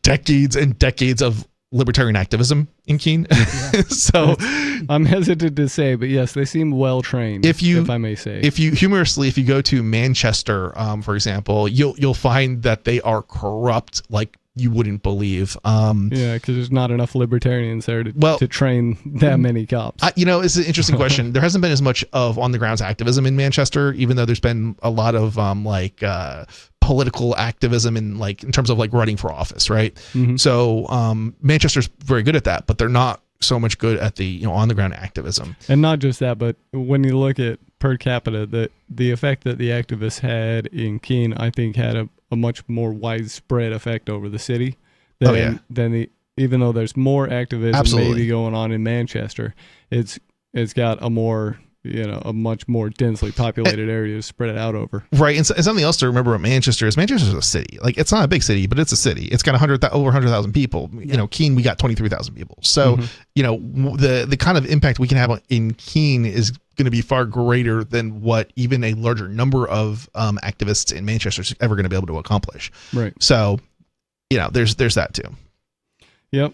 decades and decades of libertarian activism in Keene. Yeah. So I'm hesitant to say, but yes, they seem well trained. If I may say, if you go to Manchester, for example, you'll find that they are corrupt like you wouldn't believe. Yeah, because there's not enough libertarians there to train that many cops. It's an interesting question. There hasn't been as much of on the grounds activism in Manchester, even though there's been a lot of political activism in terms of running for office, right? Mm-hmm. So Manchester's very good at that, but they're not so much good at the on the ground activism. And not just that, but when you look at per capita, the effect that the activists had in Keene, I think had a much more widespread effect over the city than even though there's more activism maybe going on in Manchester, it's got a much more densely populated area to spread it out over. Right. And something else to remember about Manchester is Manchester's a city. It's not a big city, but it's a city. It's got over 100,000 people. Yeah. Keene, we got 23,000 people. So, the kind of impact we can have in Keene is going to be far greater than what even a larger number of activists in Manchester is ever going to be able to accomplish. Right. So, there's that too. Yep.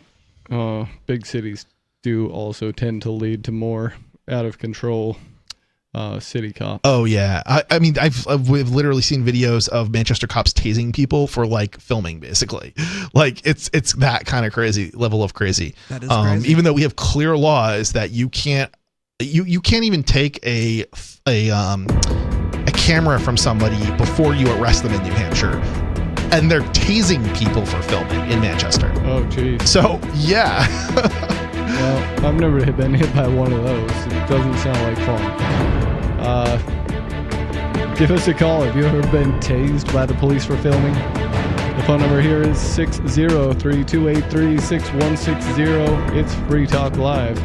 Big cities do also tend to lead to more out of control city cops. Oh yeah, we've literally seen videos of Manchester cops tasing people for filming, basically. It's that kind of crazy level of crazy. That is crazy. Even though we have clear laws that you can't even take a camera from somebody before you arrest them in New Hampshire. And they're tasing people for filming in Manchester. Oh, geez. So, yeah. Well, I've never been hit by one of those. It doesn't sound like fun. Give us a call. Have you ever been tased by the police for filming? The phone number here is 603-283-6160. It's Free Talk Live.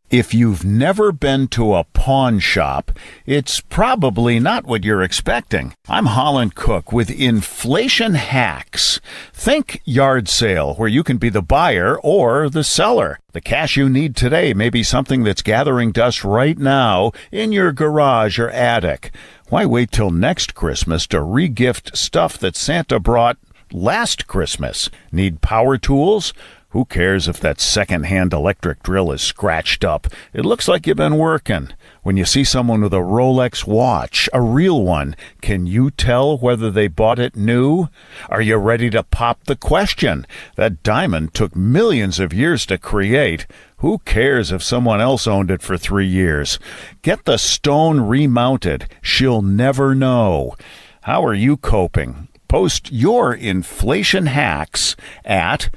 If you've never been to a pawn shop, it's probably not what you're expecting. I'm Holland Cook with Inflation Hacks. Think yard sale, where you can be the buyer or the seller. The cash you need today may be something that's gathering dust right now in your garage or attic. Why wait till next Christmas to re-gift stuff that Santa brought last Christmas? Need power tools? Who cares if that second-hand electric drill is scratched up? It looks like you've been working. When you see someone with a Rolex watch, a real one, can you tell whether they bought it new? Are you ready to pop the question? That diamond took millions of years to create. Who cares if someone else owned it for 3 years? Get the stone remounted. She'll never know. How are you coping? Post your inflation hacks at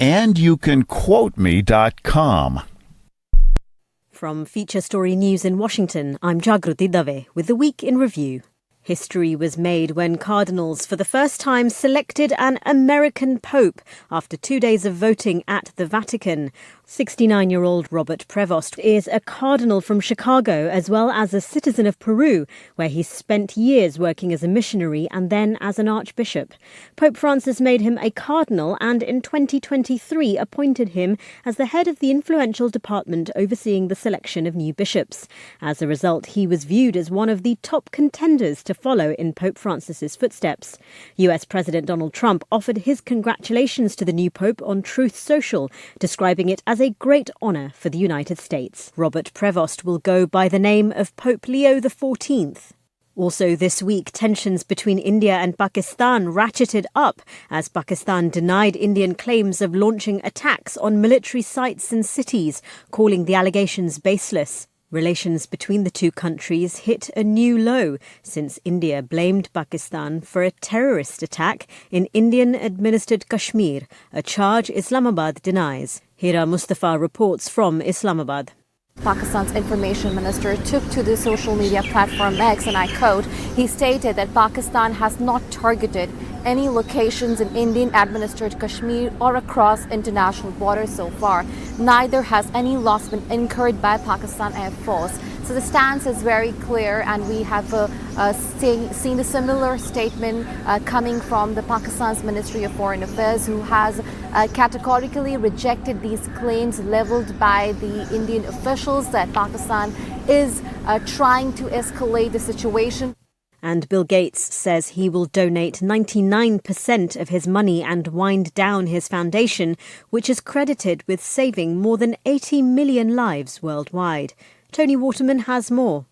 andyoucanquoteme.com. From Feature Story News in Washington, I'm Jagruti Dave with the Week in Review. History was made when cardinals for the first time selected an American pope after 2 days of voting at the Vatican. 69-year-old Robert Prevost is a cardinal from Chicago as well as a citizen of Peru, where he spent years working as a missionary and then as an archbishop. Pope Francis made him a cardinal and in 2023 appointed him as the head of the influential department overseeing the selection of new bishops. As a result, he was viewed as one of the top contenders to follow in Pope Francis's footsteps. US President Donald Trump offered his congratulations to the new pope on Truth Social, describing it as a great honour for the United States. Robert Prevost will go by the name of Pope Leo XIV. Also this week, tensions between India and Pakistan ratcheted up as Pakistan denied Indian claims of launching attacks on military sites and cities, calling the allegations baseless. Relations between the two countries hit a new low since India blamed Pakistan for a terrorist attack in Indian-administered Kashmir, a charge Islamabad denies. Hira Mustafa reports from Islamabad. Pakistan's information minister took to the social media platform X, and I quote, he stated that Pakistan has not targeted any locations in Indian-administered Kashmir or across international borders so far. Neither has any loss been incurred by Pakistan Air Force. So the stance is very clear, and we have seen a similar statement coming from the Pakistan's Ministry of Foreign Affairs, who has categorically rejected these claims leveled by the Indian officials that Pakistan is trying to escalate the situation. And Bill Gates says he will donate 99% of his money and wind down his foundation, which is credited with saving more than 80 million lives worldwide. Tony Waterman has more.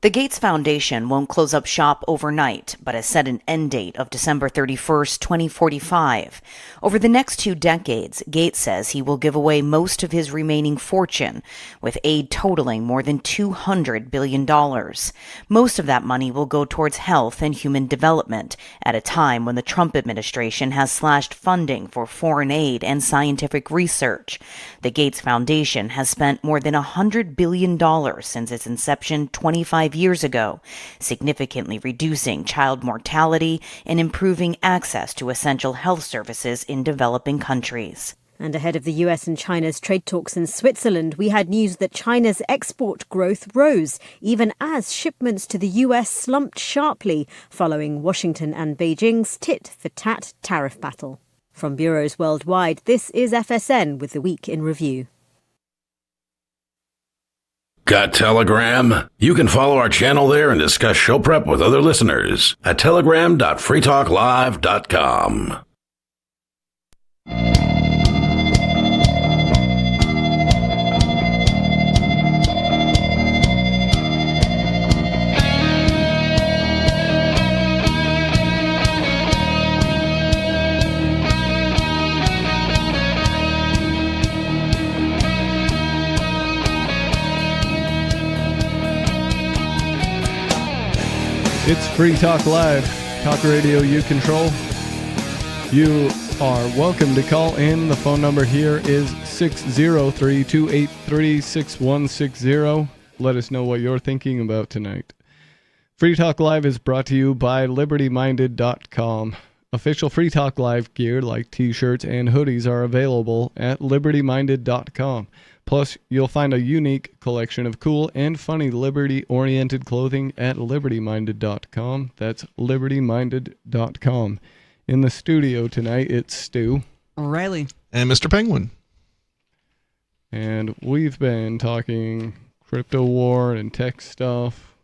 The Gates Foundation won't close up shop overnight, but has set an end date of December 31st, 2045. Over the next 2 decades, Gates says he will give away most of his remaining fortune, with aid totaling more than $200 billion. Most of that money will go towards health and human development at a time when the Trump administration has slashed funding for foreign aid and scientific research. The Gates Foundation has spent more than $100 billion since its inception 25 years ago, significantly reducing child mortality and improving access to essential health services in developing countries. And ahead of the US and China's trade talks in Switzerland, we had news that China's export growth rose, even as shipments to the US slumped sharply following Washington and Beijing's tit-for-tat tariff battle. From bureaus worldwide, this is FSN with the Week in Review. Got Telegram? You can follow our channel there and discuss show prep with other listeners at telegram.freetalklive.com. It's Free Talk Live, talk radio you control. You are welcome to call in. The phone number here is 603-283-6160. Let us know what you're thinking about tonight. Free Talk Live is brought to you by LibertyMinded.com. Official Free Talk Live gear like t-shirts and hoodies are available at LibertyMinded.com. Plus, you'll find a unique collection of cool and funny Liberty-oriented clothing at LibertyMinded.com. That's LibertyMinded.com. In the studio tonight, it's Stu. O'Reilly. And Mr. Penguin. And we've been talking crypto war and tech stuff.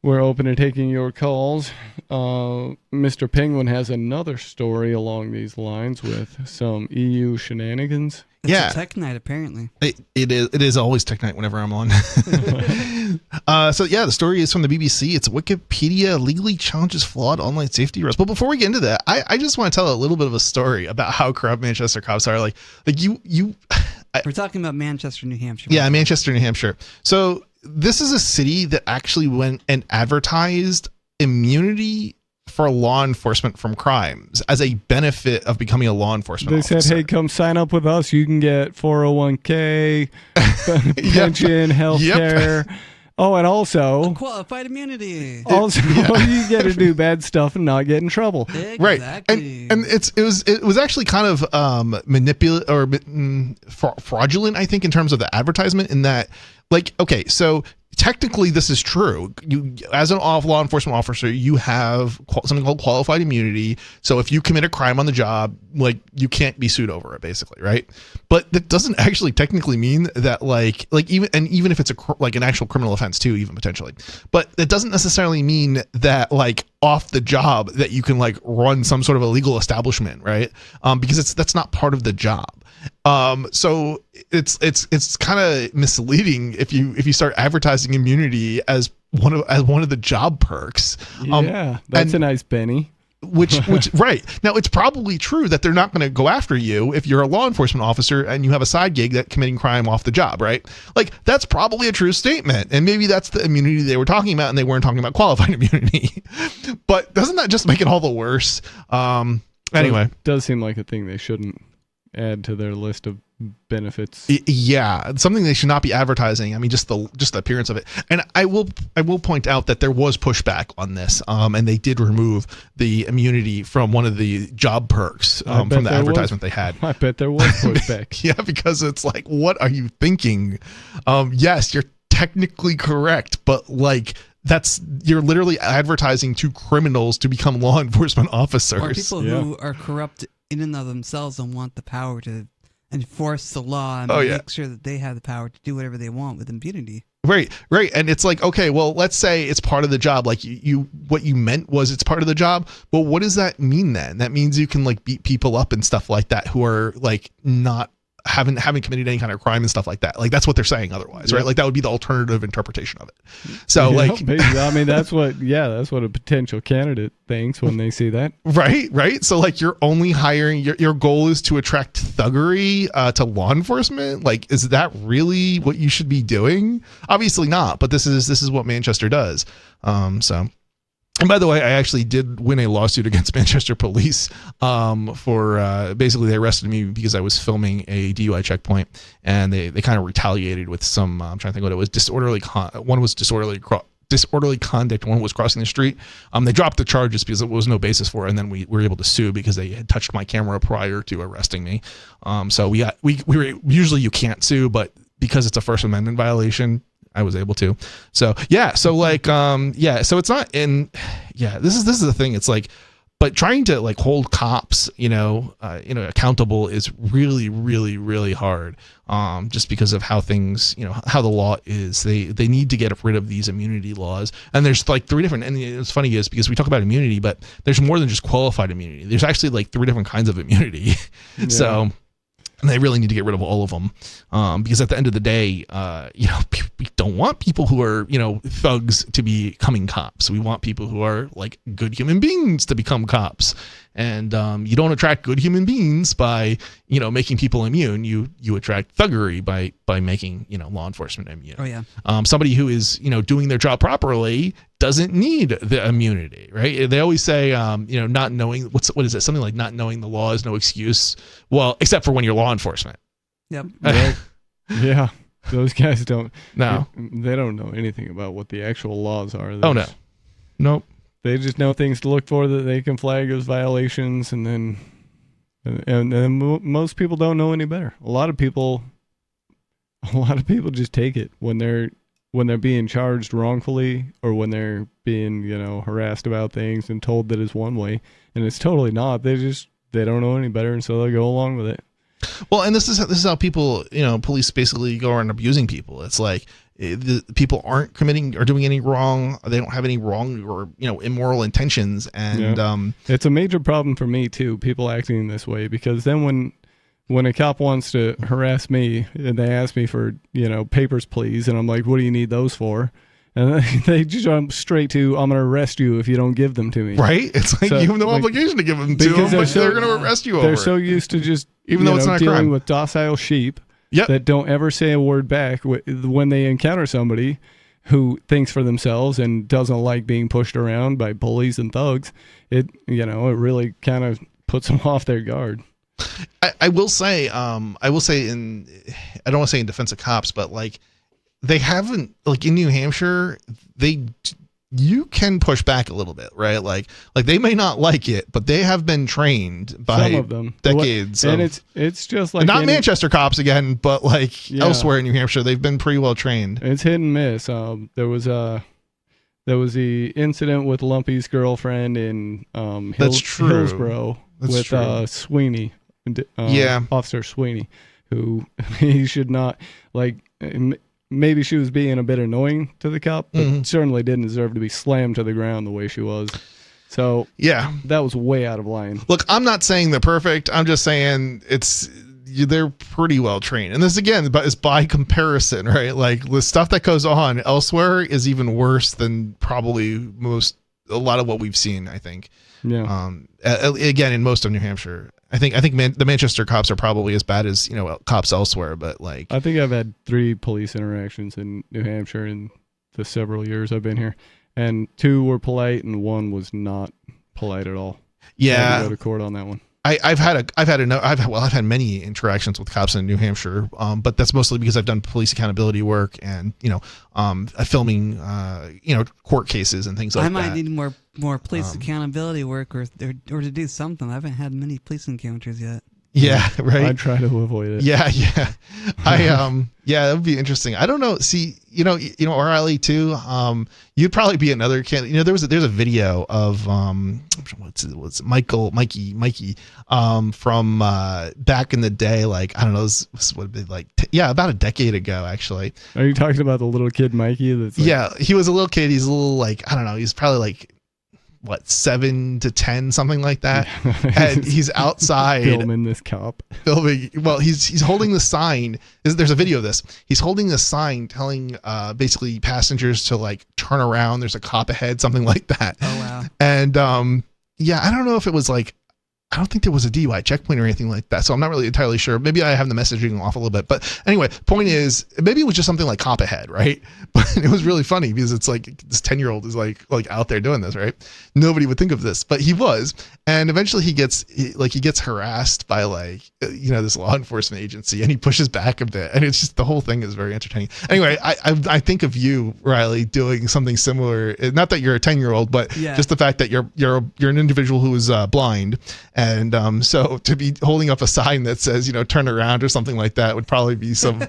We're open to taking your calls. Mr. Penguin has another story along these lines with some EU shenanigans. It's a tech night, apparently. It is always tech night whenever I'm on. So the story is from the BBC. It's Wikipedia legally challenges flawed online safety rules. But before we get into that, I just want to tell a little bit of a story about how corrupt Manchester cops are. We're talking about Manchester, New Hampshire. Yeah, Manchester, New Hampshire. So this is a city that actually went and advertised immunity for law enforcement from crimes as a benefit of becoming a law enforcement officer. They said, hey, come sign up with us. You can get 401k, pension, health care. Oh, and also qualified immunity. Also, you get to do bad stuff and not get in trouble. Right, and it was actually kind of manipulative or fraudulent, I think, in terms of the advertisement. In that, like, okay, so technically this is true. You, as an law enforcement officer, you have something called qualified immunity. So if you commit a crime on the job, like, you can't be sued over it, basically, right? But that doesn't actually technically mean that like even if it's like an actual criminal offense too, even potentially. But it doesn't necessarily mean that like off the job that you can like run some sort of illegal establishment, right? Because that's not part of the job. So it's kind of misleading if you start advertising immunity as one of the job perks. Yeah, that's a nice penny. Which right. Now, it's probably true that they're not going to go after you if you're a law enforcement officer and you have a side gig that committing crime off the job, right? Like, that's probably a true statement. And maybe that's the immunity they were talking about, and they weren't talking about qualified immunity. But doesn't that just make it all the worse? Anyway. It does seem like a thing they shouldn't add to their list of benefits. Yeah, it's something they should not be advertising. I mean, just the appearance of it. And I will point out that there was pushback on this, and they did remove the immunity from one of the job perks from the advertisement they had. I bet there was pushback. Yeah, because it's like, what are you thinking? Yes, you're technically correct, but like, you're literally advertising to criminals to become law enforcement officers. Or people who are corrupt in and of themselves and want the power to enforce the law and make sure that they have the power to do whatever they want with impunity. Right. And it's like, okay, well, let's say it's part of the job. Like what you meant was it's part of the job. Well, what does that mean then? That means you can like beat people up and stuff like that who are like not haven't committed any kind of crime and stuff like that. Like, that's what they're saying otherwise, right? Like, that would be the alternative interpretation of it. So I mean, that's what a potential candidate thinks when they see that. Right. So like, you're only hiring, your goal is to attract thuggery to law enforcement. Like, is that really what you should be doing? Obviously not, but this is what Manchester does. And by the way, I actually did win a lawsuit against Manchester Police for basically they arrested me because I was filming a DUI checkpoint, and they kind of retaliated with some, I'm trying to think what it was, one was disorderly conduct, one was crossing the street. They dropped the charges because there was no basis for it, and then we were able to sue because they had touched my camera prior to arresting me. So we were, usually you can't sue, but because it's a First Amendment violation, I was able to. So yeah, so like so it's not in this is the thing. It's like, but trying to like hold cops, accountable is really, really, really hard. Just because of how things, how the law is. They need to get rid of these immunity laws. And there's like 3 different, and it's funny is because we talk about immunity, but there's more than just qualified immunity. There's actually like 3 different kinds of immunity. Yeah. So, and they really need to get rid of all of them, because at the end of the day, we don't want people who are, thugs to be becoming cops. We want people who are like good human beings to become cops. And you don't attract good human beings by, making people immune. You attract thuggery by making, law enforcement immune. Oh yeah. Somebody who is, doing their job properly doesn't need the immunity, right? They always say, not knowing what is it? Something like not knowing the law is no excuse. Well, except for when you're law enforcement. Yep. Yeah. Those guys don't. No. They don't know anything about what the actual laws are. No. Nope. They just know things to look for that they can flag as violations, and then most people don't know any better. A lot of people just take it when they're being charged wrongfully, or when they're being, harassed about things and told that it's one way, and it's totally not. They don't know any better, and so they go along with it. Well, and this is how people, police basically go around abusing people. It's like the people aren't committing or doing any wrong. They don't have any wrong or immoral intentions, and it's a major problem for me too. People acting this way, because then when a cop wants to harass me and they ask me for papers, please, and I'm like, what do you need those for? And they jump straight to, I'm going to arrest you if you don't give them to me. Right? It's like, you have no obligation to give them to them, but they're going to arrest you over it. They're so used to just even though it's not dealing crime. with docile sheep that don't ever say a word back when they encounter somebody who thinks for themselves and doesn't like being pushed around by bullies and thugs. It really kind of puts them off their guard. I will say I don't want to say in defense of cops, but like, they haven't, like in New Hampshire, you can push back a little bit, right? Like they may not like it, but they have been trained by some of them decades. And it's just like not Manchester cops again, but like Yeah. elsewhere in New Hampshire, they've been pretty well trained. It's hit and miss. There was the incident with Lumpy's girlfriend in That's true. Hillsborough That's with true. Sweeney, Yeah. Officer Sweeney, who he should not like. Maybe she was being a bit annoying to the cop, but certainly didn't deserve to be slammed to the ground the way she was. So yeah, that was way out of line. Look, I'm not saying they're perfect. I'm just saying they're pretty well trained. And this again, but is by comparison, right? Like the stuff that goes on elsewhere is even worse than probably a lot of what we've seen, I think. Yeah. Again, in most of New Hampshire, I think the Manchester cops are probably as bad as cops elsewhere. But like, I think I've had 3 police interactions in New Hampshire in the several years I've been here, and 2 were polite and 1 was not polite at all. Yeah. I had to go to court on that one. I've had many interactions with cops in New Hampshire, but that's mostly because I've done police accountability work and filming court cases and things like that. I might need more police accountability work or to do something. I haven't had many police encounters yet. Yeah, right. I try to avoid it. Yeah. That would be interesting. I don't know. See, O'Reilly too. You'd probably be another candidate. There's a video of what's Mikey from back in the day. Like I don't know, this would be like about a decade ago actually. Are you talking about the little kid Mikey? That's like, he was a little kid. He's a little like I don't know. He's probably like 7 to 10, something like that. And he's outside filming this cop. Well, he's holding the sign. There's a video of this. He's holding the sign telling basically passengers to like turn around. There's a cop ahead, something like that. Oh wow. And I don't know if it was like, I don't think there was a DUI checkpoint or anything like that. So I'm not really entirely sure. Maybe I have the messaging off a little bit. But anyway, point is, maybe it was just something like cop ahead, right? But it was really funny because it's like this 10-year-old is like out there doing this, right? Nobody would think of this, but he was. And eventually he gets harassed by this law enforcement agency and he pushes back a bit. And it's just the whole thing is very entertaining. Anyway, I think of you, Riley, doing something similar. Not that you're a 10-year-old, but just the fact that you're an individual who is blind. And so to be holding up a sign that says, turn around or something like that would probably be some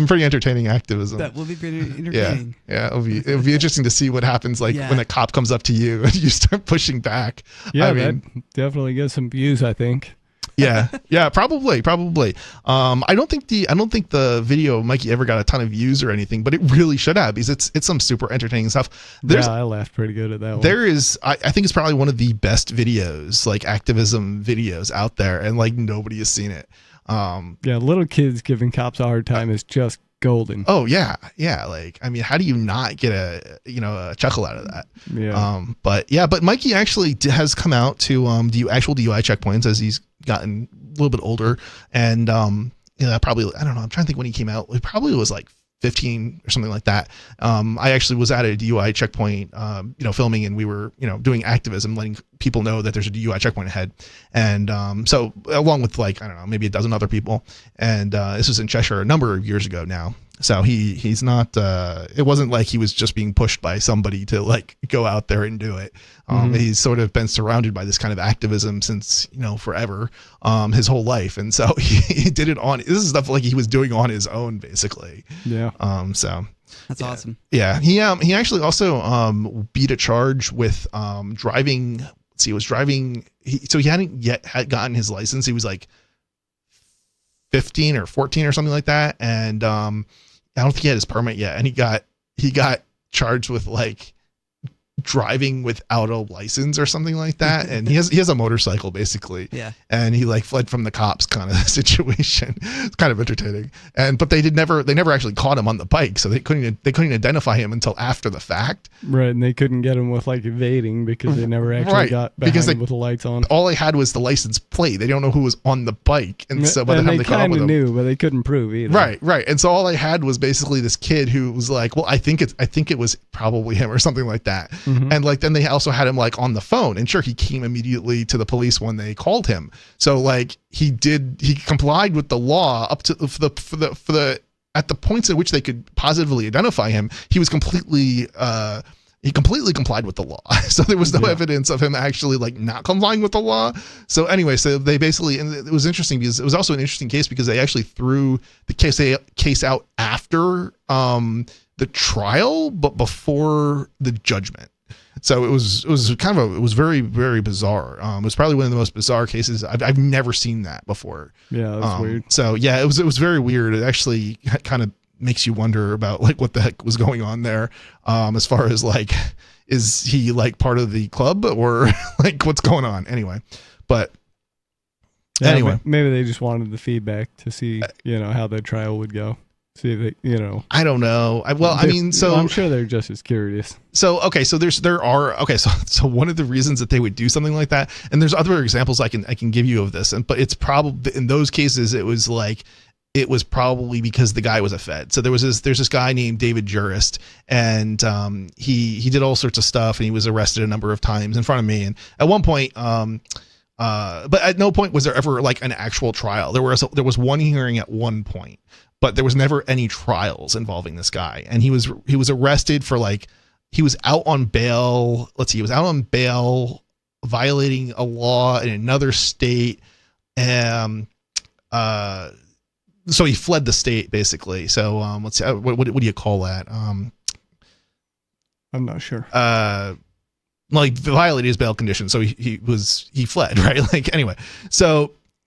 pretty entertaining activism. That will be pretty entertaining. Yeah. It would be interesting to see what happens when a cop comes up to you and you start pushing back. Yeah, that definitely gets some views, I think. Yeah, probably. I don't think the video of Mikey ever got a ton of views or anything, but it really should have because it's some super entertaining stuff. I laughed pretty good at that one. There is, I think it's probably one of the best videos, like activism videos out there, and like nobody has seen it. Little kids giving cops a hard time is just golden. Oh yeah. Like, I mean, how do you not get a chuckle out of that? Yeah. But Mikey actually has come out to actual DUI checkpoints as he's gotten a little bit older, and probably, I don't know, I'm trying to think when he came out. It probably was like 15 or something like that. I actually was at a DUI checkpoint, filming, and we were, doing activism, letting people know that there's a DUI checkpoint ahead. And so along with maybe a dozen other people. And this was in Cheshire a number of years ago now. So he's not, it wasn't like he was just being pushed by somebody to like go out there and do it. He's sort of been surrounded by this kind of activism since, forever, his whole life. And so he did it this is stuff like he was doing on his own, basically. Yeah. So that's awesome. Yeah. He actually also, beat a charge with, driving. He was driving. So he hadn't yet gotten his license. He was like 15 or 14 or something like that. And, I don't think he had his permit yet. And he got charged with like driving without a license or something like that. And he has a motorcycle basically. Yeah. And he like fled from the cops kind of situation. It's kind of entertaining. But they never actually caught him on the bike. So they couldn't identify him until after the fact. Right. And they couldn't get him with like evading because they never actually got behind him with the lights on. All they had was the license plate. They don't know who was on the bike. And so by the time they caught up with him, knew, but they couldn't prove either. Right. And so all they had was basically this kid who was like, well, I think it was probably him or something like that. Mm-hmm. And like then they also had him like on the phone, and sure, he came immediately to the police when they called him. So like he complied with the law up to for the at the points at which they could positively identify him, he was completely complied with the law. So there was no evidence of him actually like not complying with the law. So anyway, so they basically, and it was interesting because it was also an interesting case because they actually threw the case out after the trial, but before the judgment. So it was very, very bizarre. It was probably one of the most bizarre cases. I've never seen that before. Yeah, that's weird. So yeah, it was very weird. It actually kind of makes you wonder about like what the heck was going on there, as far as like, is he like part of the club or like what's going on anyway? But anyway, maybe they just wanted the feedback to see, how the trial would go. See if they, I don't know. I'm sure they're just as curious. So so one of the reasons that they would do something like that, and there's other examples I can give you of this, but it's probably in those cases it was probably because the guy was a Fed. So there's this guy named David Jurist, and he did all sorts of stuff, and he was arrested a number of times in front of me. And at one point, but at no point was there ever like an actual trial. There was one hearing at one point, but there was never any trials involving this guy. And he was arrested for he was out on bail. He was out on bail violating a law in another state. So he fled the state basically. So let's see, what do you call that? I'm not sure. Violated his bail conditions. So he fled, right?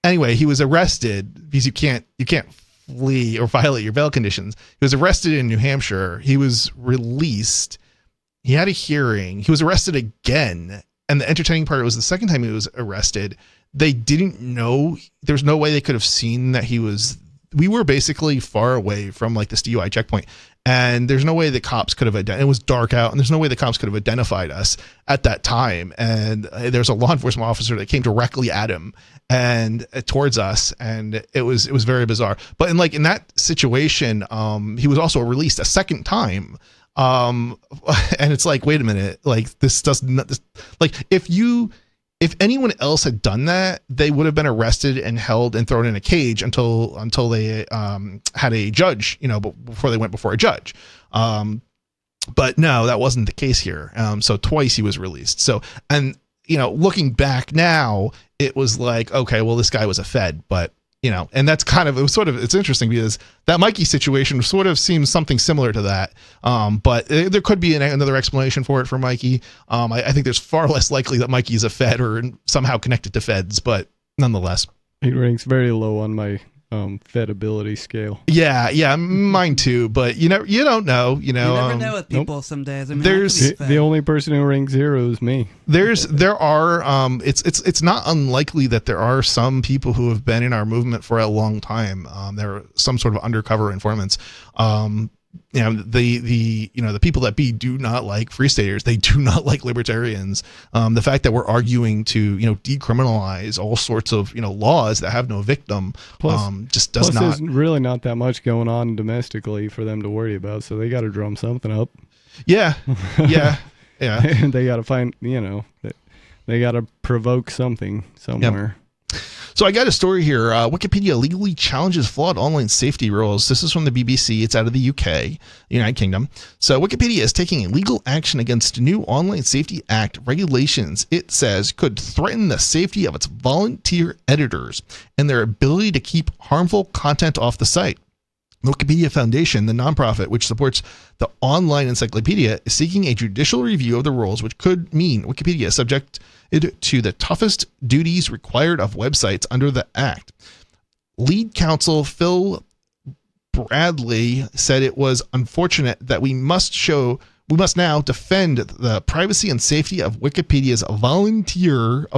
Anyway, he was arrested because you can't flee or violate your bail conditions. He was arrested in New Hampshire. He was released. He had a hearing. He was arrested again. And the entertaining part was the second time he was arrested, they didn't know. There's no way they could have seen that we were basically far away from like this DUI checkpoint, and there's no way the cops could have it was dark out, and there's no way the cops could have identified us at that time. And there's a law enforcement officer that came directly at him and towards us, and it was very bizarre. But in that situation, he was also released a second time. And it's like, wait a minute, like this doesn't, like if anyone else had done that, they would have been arrested and held and thrown in a cage until they had a judge, before they went before a judge. But no, that wasn't the case here. So twice he was released. So, and looking back now, it was like, okay, well, this guy was a Fed, but and that's it's interesting because that Mikey situation sort of seems something similar to that. But there could be another explanation for it for Mikey. I think there's far less likely that Mikey is a Fed or somehow connected to Feds, but nonetheless. He ranks very low on my Fed ability scale. Yeah, mine too. But you don't know. You never know with people some days. I mean, there's the only person who ranks 0 is me. There are it's not unlikely that there are some people who have been in our movement for a long time. There are some sort of undercover informants. The people that do not like free staters. They do not like libertarians. The fact that we're arguing to decriminalize all sorts of laws that have no victim just does not. There's really not that much going on domestically for them to worry about, so they got to drum something up. Yeah. And they got to find they got to provoke something somewhere. Yep. So I got a story here. Wikipedia legally challenges flawed online safety rules. This is from the BBC. It's out of the UK, the United Kingdom. So Wikipedia is taking legal action against new Online Safety Act regulations it says could threaten the safety of its volunteer editors and their ability to keep harmful content off the site. The Wikipedia Foundation, the nonprofit which supports the online encyclopedia, is seeking a judicial review of the rules, which could mean Wikipedia is subjected to the toughest duties required of websites under the Act. Lead counsel Phil Bradley said it was unfortunate that we must now defend the privacy and safety of Wikipedia's volunteer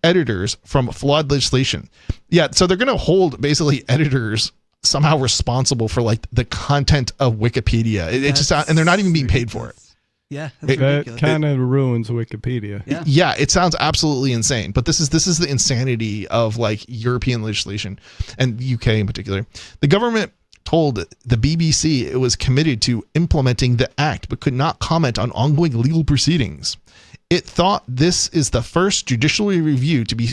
editors from flawed legislation. Yeah, so they're going to hold basically editors somehow responsible for the content of Wikipedia. It just and they're not even being paid for it. Yeah, that kind of ruins Wikipedia. Yeah, it sounds absolutely insane. But this is the insanity of European legislation and UK in particular. The government told the BBC it was committed to implementing the act, but could not comment on ongoing legal proceedings. It thought this is the first judicial review to be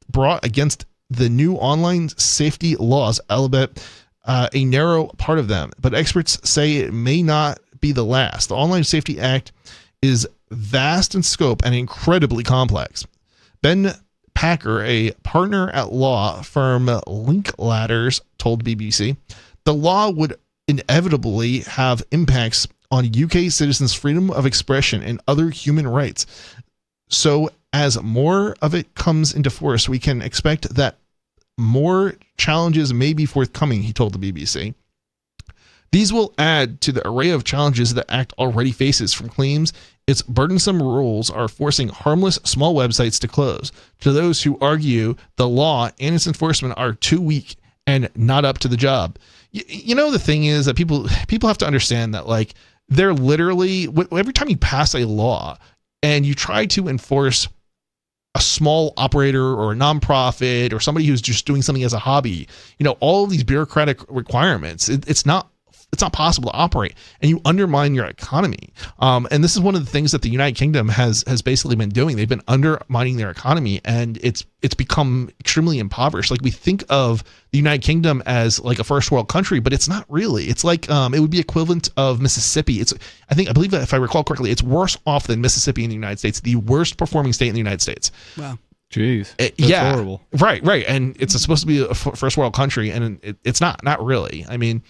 brought against the new online safety laws, albeit a narrow part of them, but experts say it may not be the last. The Online Safety Act is vast in scope and incredibly complex. Ben Packer, a partner at law firm Linkladders, told BBC, the law would inevitably have impacts on UK citizens' freedom of expression and other human rights. So as more of it comes into force, we can expect that more challenges may be forthcoming, he told the BBC. These will add to the array of challenges the Act already faces, from claims its burdensome rules are forcing harmless small websites to close, to those who argue the law and its enforcement are too weak and not up to the job. You know, the thing is that people have to understand that, like, they're literally, every time you pass a law and you try to enforce a small operator or a nonprofit or somebody who's just doing something as a hobby, you know, all of these bureaucratic requirements, it's not possible to operate, and you undermine your economy. And this is one of the things that the United Kingdom has basically been doing. They've been undermining their economy, and it's become extremely impoverished. Like, we think of the United Kingdom as like a first world country, but it's not really. It's like it would be equivalent of Mississippi. I believe that if I recall correctly, it's worse off than Mississippi in the United States, the worst performing state in the United States. Wow. Jeez, that's yeah, horrible. Right, and it's supposed to be a first world country, and it's not really. I mean,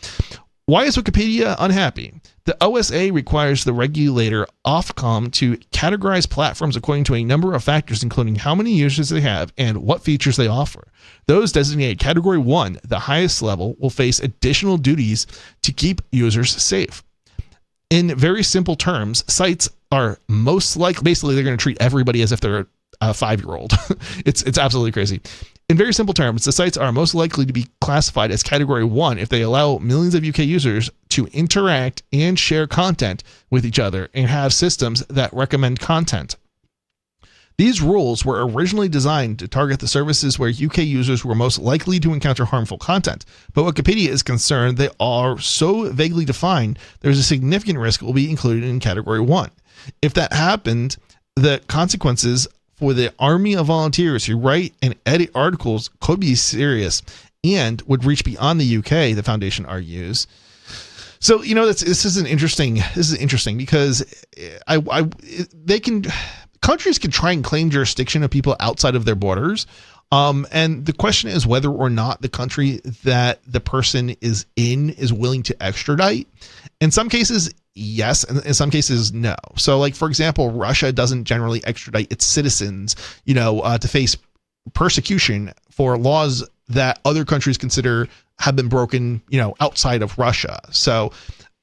why is Wikipedia unhappy? The OSA requires the regulator Ofcom to categorize platforms according to a number of factors, including how many users they have and what features they offer. Those designated Category 1, the highest level, will face additional duties to keep users safe. In very simple terms, sites are most likely, basically they're going to treat everybody as if they're a 5-year-old. It's absolutely crazy. In very simple terms, the sites are most likely to be classified as Category 1 if they allow millions of UK users to interact and share content with each other and have systems that recommend content. These rules were originally designed to target the services where UK users were most likely to encounter harmful content, but Wikipedia is concerned they are so vaguely defined, there's a significant risk it will be included in Category 1. If that happened, the consequences for the army of volunteers who write and edit articles could be serious and would reach beyond the UK, the foundation argues. So, you know, this is interesting because countries can try and claim jurisdiction of people outside of their borders. And the question is whether or not the country that the person is in is willing to extradite. In some cases, yes, and in some cases, no. So, like, for example, Russia doesn't generally extradite its citizens, to face persecution for laws that other countries consider have been broken, outside of Russia. So,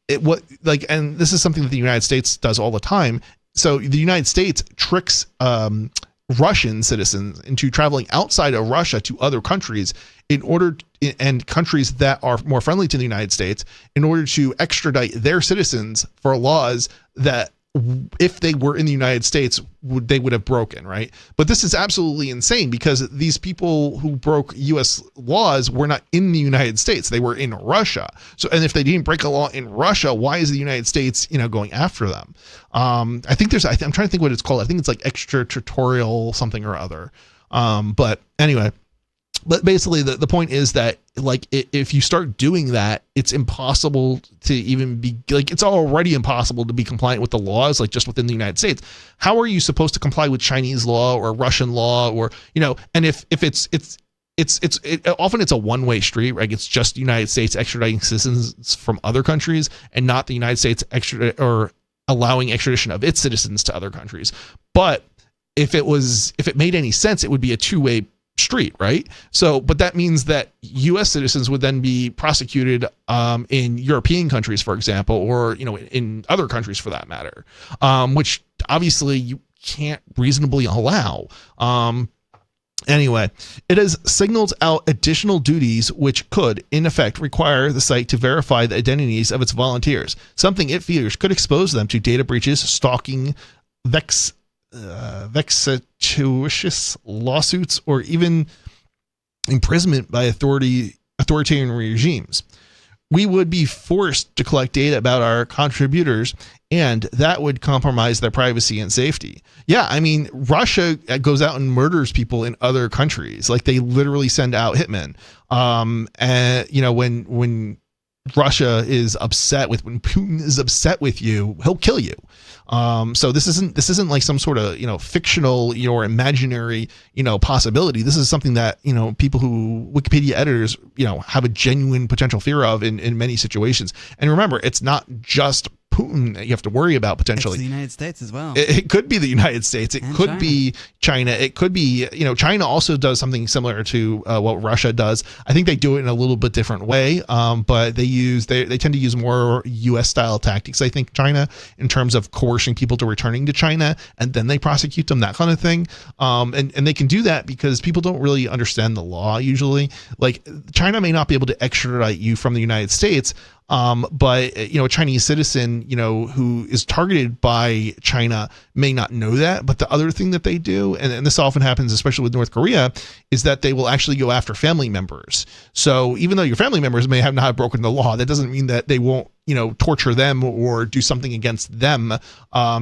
and this is something that the United States does all the time. So, the United States tricks Russian citizens into traveling outside of Russia to other countries and countries that are more friendly to the United States in order to extradite their citizens for laws that, if they were in the United States, they would have broken, right? But this is absolutely insane because these people who broke U.S. laws were not in the United States. They were in Russia. So, and if they didn't break a law in Russia, why is the United States, going after them? I'm trying to think what it's called. I think it's like extraterritorial something or other. But anyway. But basically, the point is that, like, if you start doing that, it's impossible to even be, like, it's already impossible to be compliant with the laws, like, just within the United States. How are you supposed to comply with Chinese law or Russian law or, and if it's often it's a one-way street, right? It's just the United States extraditing citizens from other countries and not the United States allowing extradition of its citizens to other countries. But if it made any sense, it would be a two-way street, right? So, but that means that U.S. citizens would then be prosecuted in European countries, for example, or in other countries for that matter, which obviously you can't reasonably allow. Anyway, it has signaled out additional duties which could, in effect, require the site to verify the identities of its volunteers, something it fears could expose them to data breaches, stalking, vexatious lawsuits, or even imprisonment by authoritarian regimes. we would be forced to collect data about our contributors, and that would compromise their privacy and safety. Yeah, I mean, Russia goes out and murders people in other countries. Like, they literally send out hitmen. And you know, when Russia is upset with, when Putin is upset with you, he'll kill you. So this isn't like some sort of, you know, fictional or imaginary, you know, possibility. This is something that, you know, people who Wikipedia editors, you know, have a genuine potential fear of in many situations. And remember, it's not just Putin that you have to worry about potentially. It's the United States as well. It could be the United States. It could be China. It could be, you know, China also does something similar to what Russia does. I think they do it in a little bit different way, but they tend to use more U.S. style tactics, I think, China, in terms of coercing people to returning to China, and then they prosecute them, that kind of thing. And they can do that because people don't really understand the law usually. Like, China may not be able to extradite you from the United States, but, you know, a Chinese citizen, you know, who is targeted by China may not know that. But the other thing that they do, and this often happens, especially with North Korea, is that they will actually go after family members. So even though your family members may have not broken the law, that doesn't mean that they won't, you know, torture them or do something against them,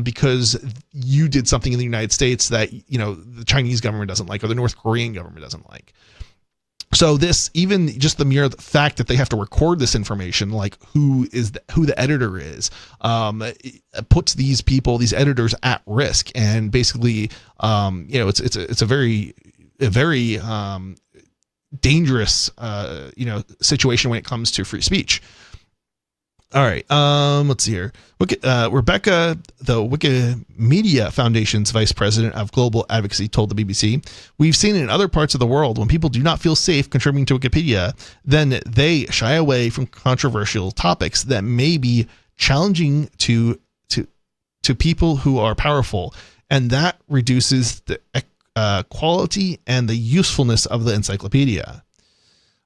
because you did something in the United States that, you know, the Chinese government doesn't like, or the North Korean government doesn't like. So this, even just the mere fact that they have to record this information, like who the editor is, puts these people, these editors, at risk. And basically, you know, it's a very dangerous, you know, situation when it comes to free speech. All right, let's see here. Rebecca, the Wikimedia Foundation's vice president of global advocacy, told the BBC, "We've seen in other parts of the world when people do not feel safe contributing to Wikipedia, then they shy away from controversial topics that may be challenging to people who are powerful, and that reduces the quality and the usefulness of the encyclopedia."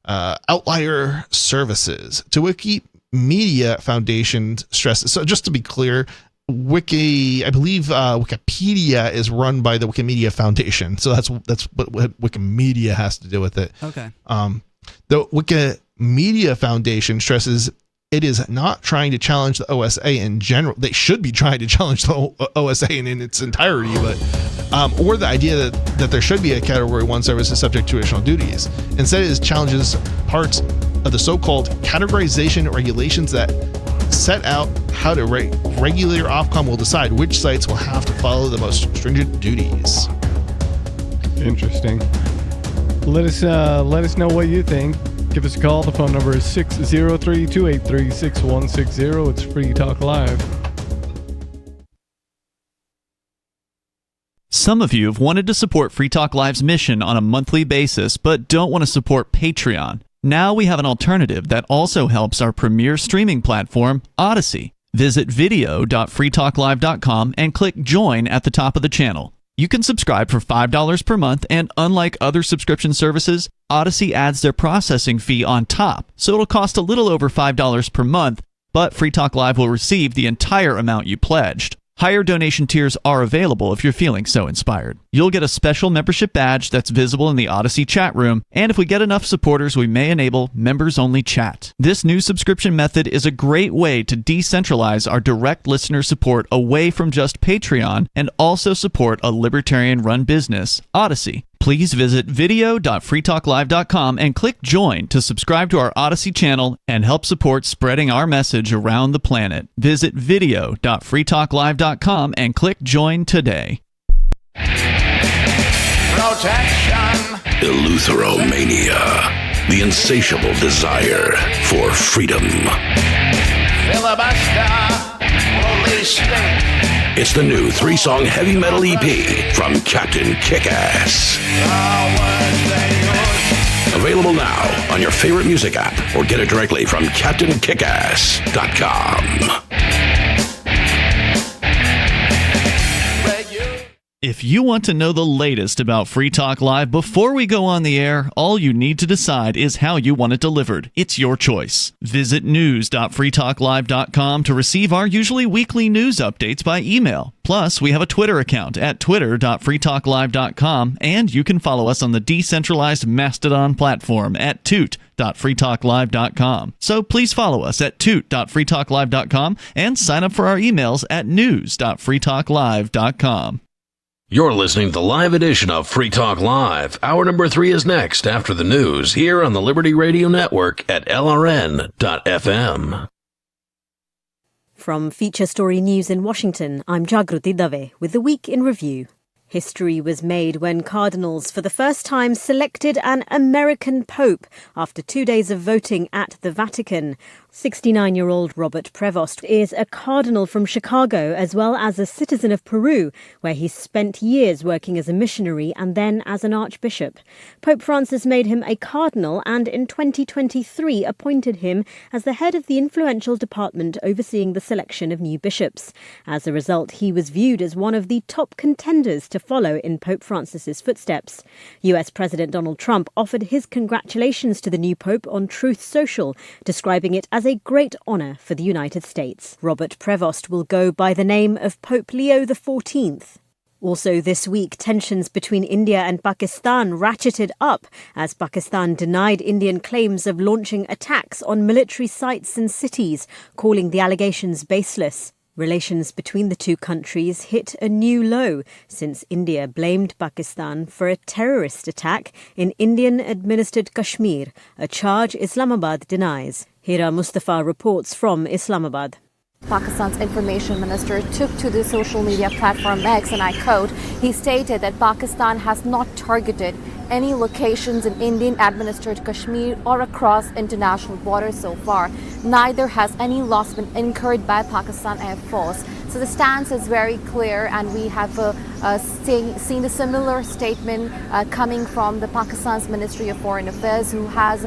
Outlier services to Wikimedia Foundation stresses. So just to be clear, I believe Wikipedia is run by the Wikimedia Foundation. So that's what Wikimedia has to do with it. Okay. The Wikimedia Foundation stresses it is not trying to challenge the OSA in general. They should be trying to challenge the OSA in its entirety, but or the idea that there should be a Category 1 service subject to additional duties. Instead, it challenges parts of the so-called categorization regulations that set out how to regulator Ofcom will decide which sites will have to follow the most stringent duties. Interesting. Let us know what you think. Give us a call. The phone number is 603-283-6160. It's Free Talk Live. Some of you have wanted to support Free Talk Live's mission on a monthly basis, but don't want to support Patreon. Now we have an alternative that also helps our premier streaming platform, Odyssey. Visit video.freetalklive.com and click Join at the top of the channel. You can subscribe for $5 per month, and unlike other subscription services, Odyssey adds their processing fee on top, so it'll cost a little over $5 per month, but Free Talk Live will receive the entire amount you pledged. Higher donation tiers are available if you're feeling so inspired. You'll get a special membership badge that's visible in the Odyssey chat room, and if we get enough supporters, we may enable members-only chat. This new subscription method is a great way to decentralize our direct listener support away from just Patreon and also support a libertarian-run business, Odyssey. Please visit video.freetalklive.com and click Join to subscribe to our Odyssey channel and help support spreading our message around the planet. Visit video.freetalklive.com and click Join today. Protection. Eleutheromania. The insatiable desire for freedom. Filibuster. Police state. It's the new 3-song heavy metal EP from Captain Kickass. Available now on your favorite music app or get it directly from CaptainKickass.com. If you want to know the latest about Free Talk Live before we go on the air, all you need to decide is how you want it delivered. It's your choice. Visit news.freetalklive.com to receive our usually weekly news updates by email. Plus, we have a Twitter account at twitter.freetalklive.com, and you can follow us on the decentralized Mastodon platform at toot.freetalklive.com. So please follow us at toot.freetalklive.com and sign up for our emails at news.freetalklive.com. You're listening to the live edition of Free Talk Live. Hour number 3 is next after the news here on the Liberty Radio Network at LRN.FM. From Feature Story News in Washington, I'm Jagruti Dave with the Week in Review. History was made when cardinals for the first time selected an American pope after 2 days of voting at the Vatican. 69-year-old Robert Prevost is a cardinal from Chicago as well as a citizen of Peru, where he spent years working as a missionary and then as an archbishop. Pope Francis made him a cardinal and in 2023 appointed him as the head of the influential department overseeing the selection of new bishops. As a result, he was viewed as one of the top contenders to follow in Pope Francis's footsteps. US President Donald Trump offered his congratulations to the new pope on Truth Social, describing it as a great honour for the United States. Robert Prevost will go by the name of Pope Leo XIV. Also this week, tensions between India and Pakistan ratcheted up as Pakistan denied Indian claims of launching attacks on military sites and cities, calling the allegations baseless. Relations between the two countries hit a new low since India blamed Pakistan for a terrorist attack in Indian-administered Kashmir, a charge Islamabad denies. Hira Mustafa reports from Islamabad. Pakistan's information minister took to the social media platform X, and I quote, he stated that Pakistan has not targeted any locations in Indian-administered Kashmir or across international borders so far. Neither has any loss been incurred by Pakistan Air Force. So the stance is very clear, and we have seen a similar statement coming from the Pakistan's Ministry of Foreign Affairs, who has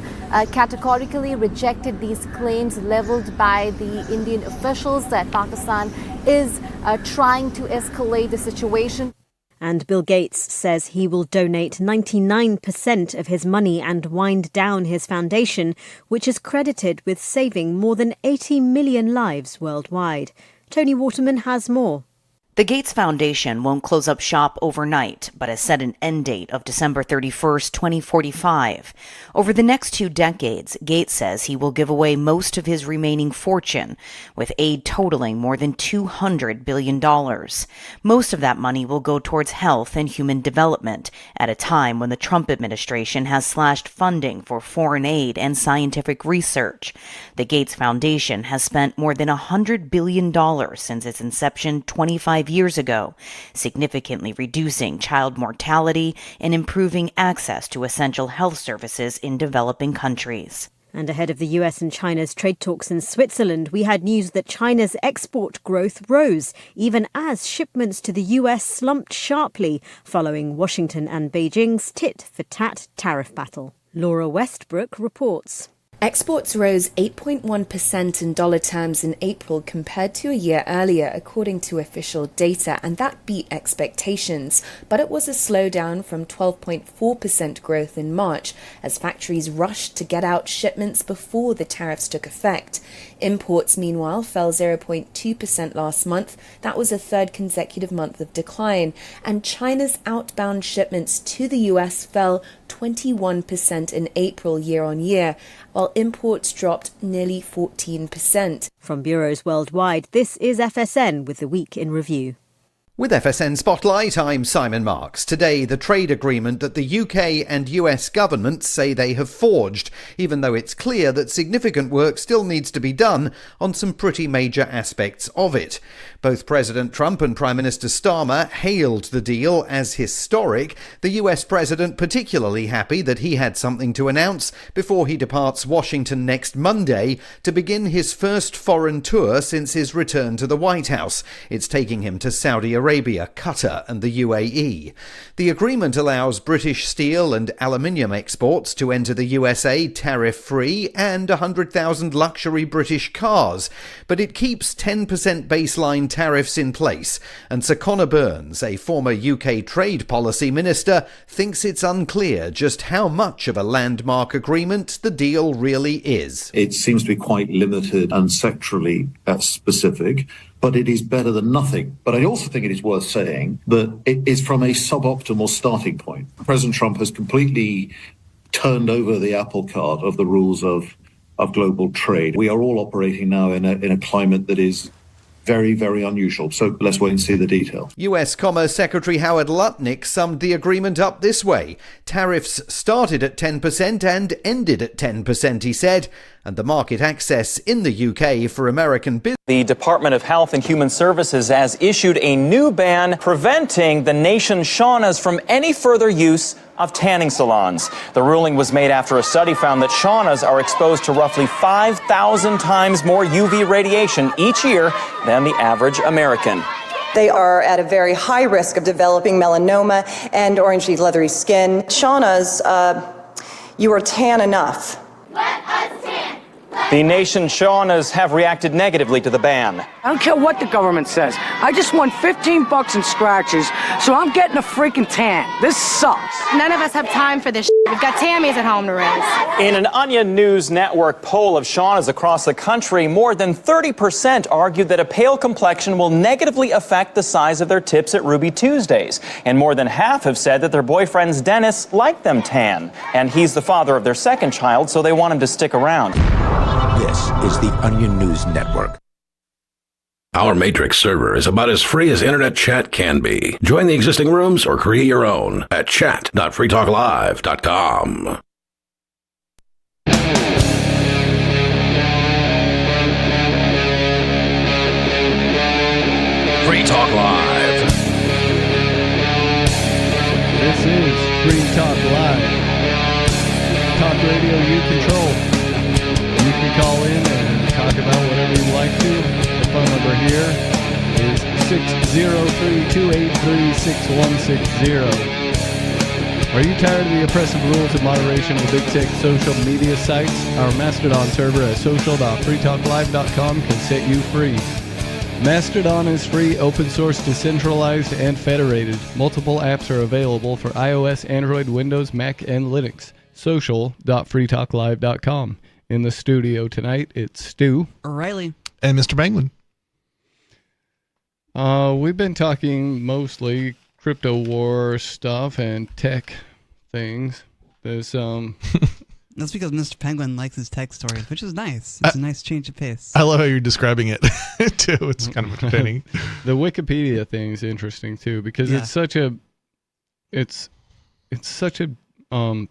categorically rejected these claims leveled by the Indian officials that Pakistan is trying to escalate the situation. And Bill Gates says he will donate 99% of his money and wind down his foundation, which is credited with saving more than 80 million lives worldwide. Tony Waterman has more. The Gates Foundation won't close up shop overnight, but has set an end date of December 31st, 2045. Over the next 2 decades, Gates says he will give away most of his remaining fortune, with aid totaling more than $200 billion. Most of that money will go towards health and human development, at a time when the Trump administration has slashed funding for foreign aid and scientific research. The Gates Foundation has spent more than $100 billion since its inception 25 years ago, significantly reducing child mortality and improving access to essential health services in developing countries. And ahead of the US and China's trade talks in Switzerland, we had news that China's export growth rose, even as shipments to the US slumped sharply following Washington and Beijing's tit-for-tat tariff battle. Laura Westbrook reports. Exports rose 8.1% in dollar terms in April compared to a year earlier, according to official data, and that beat expectations. But it was a slowdown from 12.4% growth in March, as factories rushed to get out shipments before the tariffs took effect. Imports, meanwhile, fell 0.2% last month. That was a third consecutive month of decline. And China's outbound shipments to the US fell 21% in April year on year, while imports dropped nearly 14%. From bureaus worldwide, this is FSN with the Week in Review. With FSN Spotlight, I'm Simon Marks. Today, the trade agreement that the UK and US governments say they have forged, even though it's clear that significant work still needs to be done on some pretty major aspects of it. Both President Trump and Prime Minister Starmer hailed the deal as historic, the US president particularly happy that he had something to announce before he departs Washington next Monday to begin his first foreign tour since his return to the White House. It's taking him to Saudi Arabia Arabia, Qatar and the UAE. The agreement allows British steel and aluminium exports to enter the USA tariff-free and 100,000 luxury British cars, but it keeps 10% baseline tariffs in place, and Sir Conor Burns, a former UK trade policy minister, thinks it's unclear just how much of a landmark agreement the deal really is. It seems to be quite limited and sectorally specific, but it is better than nothing. But I also think it is worth saying that it is from a suboptimal starting point. President Trump has completely turned over the apple cart of the rules of global trade. We are all operating now in a climate that is very, very unusual. So let's wait and see the detail. US Commerce Secretary Howard Lutnick summed the agreement up this way. Tariffs started at 10% and ended at 10%, he said, and the market access in the UK for American business. The Department of Health and Human Services has issued a new ban preventing the nation's saunas from any further use of tanning salons. The ruling was made after a study found that saunas are exposed to roughly 5,000 times more UV radiation each year than the average American. They are at a very high risk of developing melanoma and orangey leathery skin. Saunas, you are tan enough. The nation's saunas have reacted negatively to the ban. I don't care what the government says. I just won $15 in scratches, so I'm getting a freaking tan. This sucks. None of us have time for this shit. We've got Tammys at home to raise. In an Onion News Network poll of saunas across the country, more than 30% argued that a pale complexion will negatively affect the size of their tips at Ruby Tuesdays. And more than half have said that their boyfriend's dentist liked them tan. And he's the father of their second child, so they want him to stick around. This is the Onion News Network. Our Matrix server is about as free as internet chat can be. Join the existing rooms or create your own at chat.freetalklive.com. Free Talk Live. This is Free Talk Live. Talk radio you control. You can call in and talk about whatever you'd like to. The phone number here is 603-283-6160. Are you tired of the oppressive rules and moderation of the big tech social media sites? Our Mastodon server at social.freetalklive.com can set you free. Mastodon is free, open source, decentralized, and federated. Multiple apps are available for iOS, Android, Windows, Mac, and Linux. Social.freetalklive.com. In the studio tonight, it's Stu. O'Reilly. And Mr. Penguin. We've been talking mostly crypto war stuff and tech things. There's That's because Mr. Penguin likes his tech stories, which is nice. It's a nice change of pace. I love how you're describing it too. It's kind of entertaining. The Wikipedia thing is interesting too because it's such a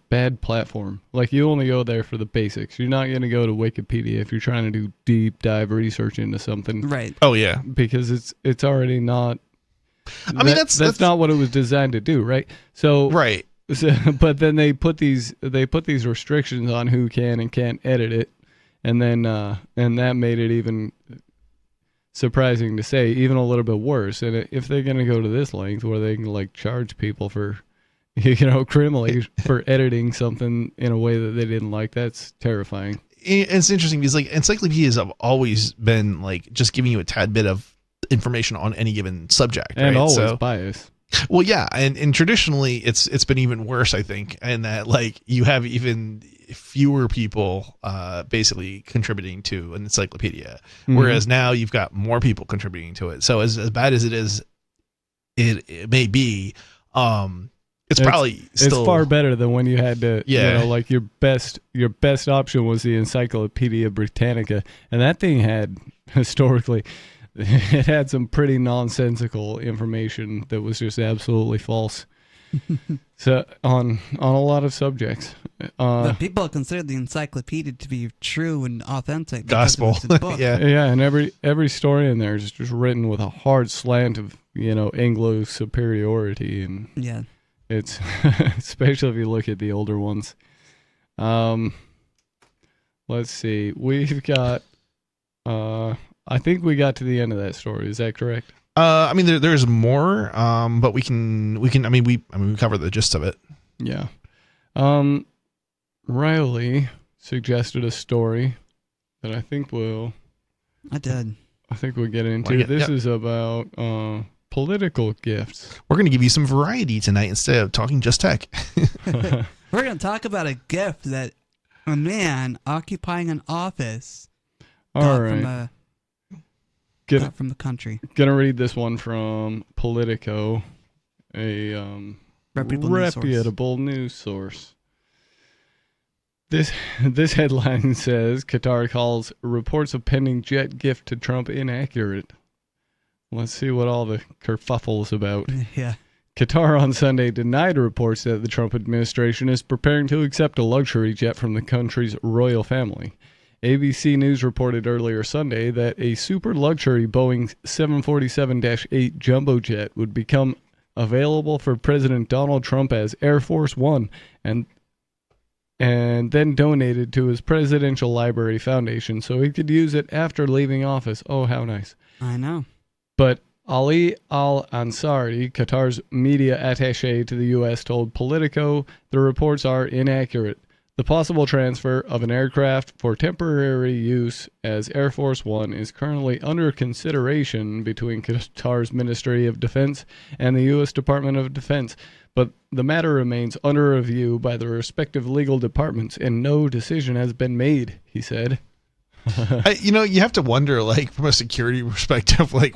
bad platform. Like, you only go there for the basics. You're not going to go to Wikipedia if you're trying to do deep dive research into something. Right. Oh yeah. Because it's already not. I mean, that's not what it was designed to do, right? So right. So, but then they put these restrictions on who can and can't edit it, and then and that made it even, surprising to say, even a little bit worse. And if they're going to go to this length where they can like charge people for, criminally for editing something in a way that they didn't like, that's terrifying. It's interesting because like encyclopedias have always been like just giving you a tad bit of information on any given subject, and right? always bias. Well, yeah, and traditionally it's been even worse, I think, and that like you have even fewer people basically contributing to an encyclopedia, whereas now you've got more people contributing to it. So as bad as it is, it may be. It's probably still, it's far better than when you had to, like your best option was the Encyclopedia Britannica, and that thing had historically, it had some pretty nonsensical information that was just absolutely false. So on a lot of subjects, but people consider the encyclopedia to be true and authentic. Gospel, yeah, and every story in there is just written with a hard slant of Anglo superiority, and yeah. It's especially if you look at the older ones. Let's see. We've got I think we got to the end of that story. Is that correct? I mean, there's more, but we cover the gist of it. Yeah. Riley suggested a story that I think we'll get into. This is about political gifts. We're going to give you some variety tonight instead of talking just tech. We're going to talk about a gift that a man occupying an office got from the country. Gonna read this one from Politico, a reputable news source. This headline says Qatar calls reports of pending jet gift to Trump inaccurate. Let's see what all the kerfuffle's about. Yeah. Qatar on Sunday denied reports that the Trump administration is preparing to accept a luxury jet from the country's royal family. ABC News reported earlier Sunday that a super luxury Boeing 747-8 jumbo jet would become available for President Donald Trump as Air Force One and then donated to his Presidential Library Foundation so he could use it after leaving office. Oh, how nice. I know. But Ali Al-Ansari, Qatar's media attaché to the U.S., told Politico the reports are inaccurate. The possible transfer of an aircraft for temporary use as Air Force One is currently under consideration between Qatar's Ministry of Defense and the U.S. Department of Defense, but the matter remains under review by the respective legal departments, and no decision has been made, he said. You have to wonder, like, from a security perspective, like,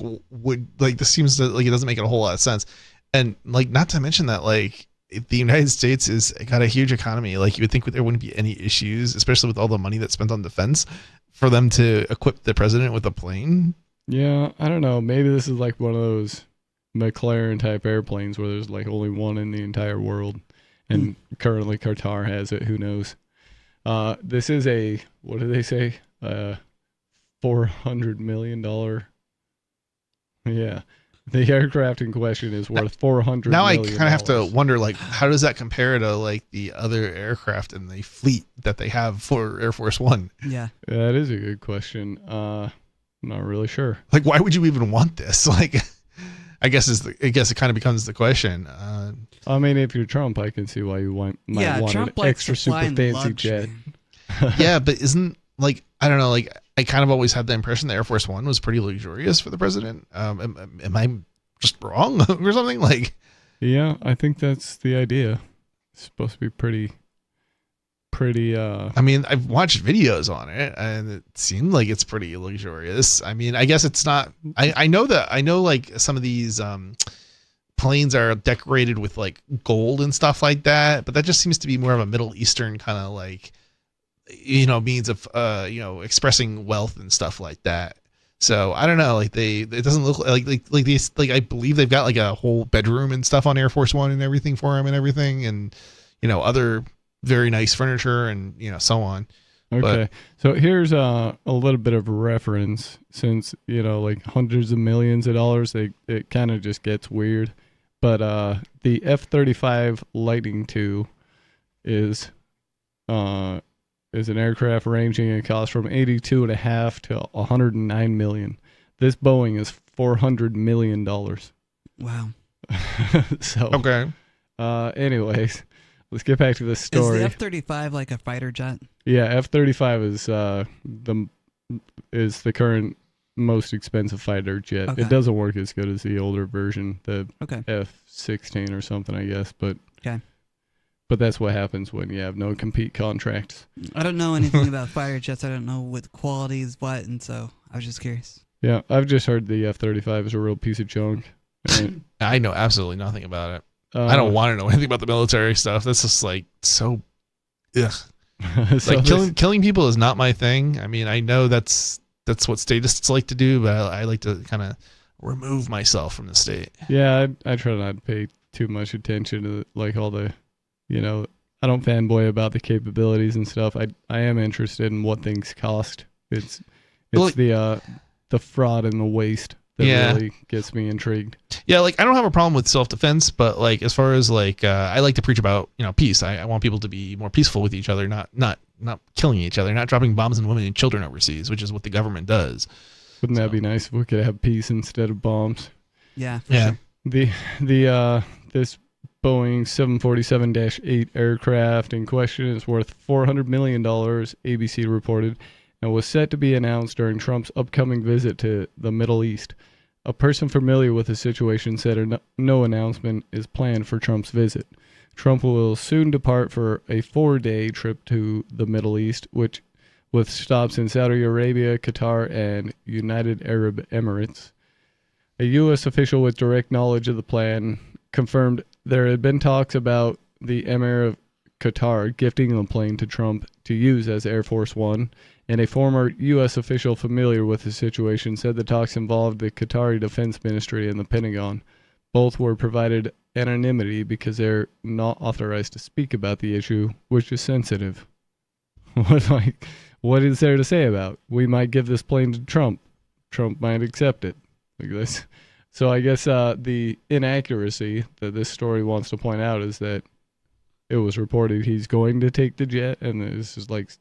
this seems to, like, it doesn't make a whole lot of sense. And, like, not to mention that, like, the United States is got a huge economy. Like, you would think there wouldn't be any issues, especially with all the money that's spent on defense, for them to equip the president with a plane. Yeah, I don't know. Maybe this is like one of those McLaren type airplanes where there's like only one in the entire world, and currently Qatar has it. Who knows? This is a, what do they say? $400 million. Yeah. The aircraft in question is worth $400 now million. I kind of have to wonder, like, how does that compare to, like, the other aircraft in the fleet that they have for Air Force One? Yeah. That is a good question. I'm not really sure. Like, why would you even want this? Like, I guess it kind of becomes the question. I mean, if you're Trump, I can see why you might want Trump an extra super fancy jet. Yeah, but isn't, like, I don't know, like, I kind of always had the impression the Air Force One was pretty luxurious for the president. Am I just wrong or something? Like, yeah, I think that's the idea. It's supposed to be pretty. I mean, I've watched videos on it, and it seemed like it's pretty luxurious. I mean, I guess it's not. I know like some of these planes are decorated with like gold and stuff like that, but that just seems to be more of a Middle Eastern kind of like, means of expressing wealth and stuff like that. So I don't know, like it doesn't look like these, like, I believe they've got like a whole bedroom and stuff on Air Force One and everything for him and everything, and other very nice furniture and so on. Okay, so here's a little bit of a reference, since like hundreds of millions of dollars, it kind of just gets weird. But the F-35 Lightning II is an aircraft ranging in cost from $82.5 to $109 million. This Boeing is $400 million. Wow. So okay. Anyways, let's get back to this story. Is the F-35 like a fighter jet? Yeah, F-35 is the current most expensive fighter jet. Okay. It doesn't work as good as the older version, the Okay. F-16 or something, I guess. But Okay. But that's what happens when you have no compete contracts. I don't know anything about fighter jets. I don't know what quality is what, and so I was just curious. Yeah, I've just heard the F-35 is a real piece of junk. I know absolutely nothing about it. I don't want to know anything about the military stuff. That's just like so. Ugh. So like killing people is not my thing. I mean, I know that's what statists like to do, but I like to kind of remove myself from the state. Yeah, I try not to pay too much attention to like all the, I don't fanboy about the capabilities and stuff. I am interested in what things cost. It's the fraud and the waste that really gets me intrigued. Yeah, like, I don't have a problem with self-defense, but like, as far as like, I like to preach about, peace. I want people to be more peaceful with each other, not killing each other, not dropping bombs on women and children overseas, which is what the government does. Wouldn't that be nice if we could have peace instead of bombs? Yeah. Sure. This Boeing 747-8 aircraft in question is worth $400 million, ABC reported, and was set to be announced during Trump's upcoming visit to the Middle East. A person familiar with the situation said no announcement is planned for Trump's visit. Trump will soon depart for a 4-day trip to the Middle East, with stops in Saudi Arabia, Qatar, and United Arab Emirates. A U.S. official with direct knowledge of the plan confirmed there had been talks about the Emir of Qatar gifting the plane to Trump to use as Air Force One, and a former U.S. official familiar with the situation said the talks involved the Qatari Defense Ministry and the Pentagon. Both were provided anonymity because they're not authorized to speak about the issue, which is sensitive. What is there to say about? We might give this plane to Trump. Trump might accept it. Like this. So I guess the inaccuracy that this story wants to point out is that it was reported he's going to take the jet, and this is like,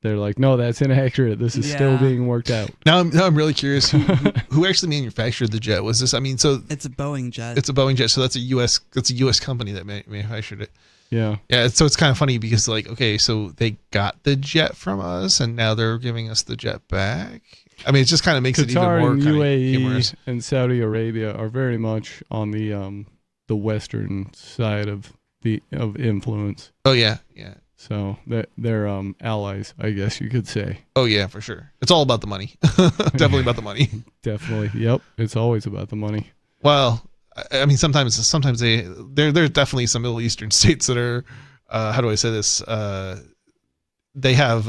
they're like, no, that's inaccurate. This is still being worked out. Now I'm really curious who actually manufactured the jet. Was this? I mean, so it's a Boeing jet. It's a Boeing jet, so that's a U.S. company that manufactured it. Yeah. Yeah. So it's kind of funny because, like, okay, so they got the jet from us, and now they're giving us the jet back. I mean, it just kind of makes it even more and kind UAE of humorous. And Saudi Arabia are very much on the western side of influence. Oh yeah, yeah. So they're allies, I guess you could say. Oh yeah, for sure. It's all about the money. Definitely about the money. Definitely. Yep. It's always about the money. Well, I mean, sometimes there's definitely some Middle Eastern states that are, how do I say this? They have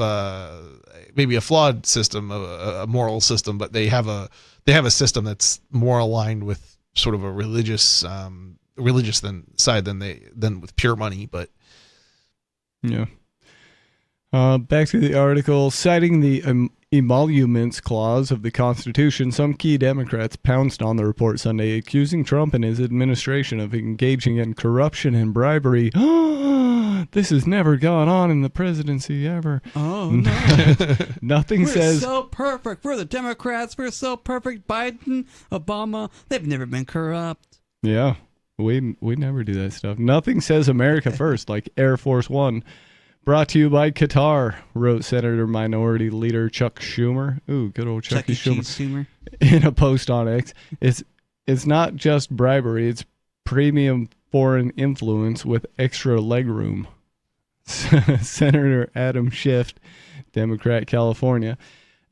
maybe a flawed system, a moral system, but they have a system that's more aligned with sort of a religious side than with pure money. But yeah. Back to the article. Citing the emoluments clause of the Constitution, some key Democrats pounced on the report Sunday, accusing Trump and his administration of engaging in corruption and bribery. This has never gone on in the presidency ever. Oh, no. Nothing says... We're so perfect. We're the Democrats. We're so perfect. Biden, Obama, they've never been corrupt. Yeah, we never do that stuff. Nothing says America first, like Air Force One. Brought to you by Qatar, wrote Senator Minority Leader Chuck Schumer. Ooh, good old Chucky Schumer. In a post on X. It's not just bribery, it's premium foreign influence with extra legroom. Senator Adam Schiff, Democrat, California,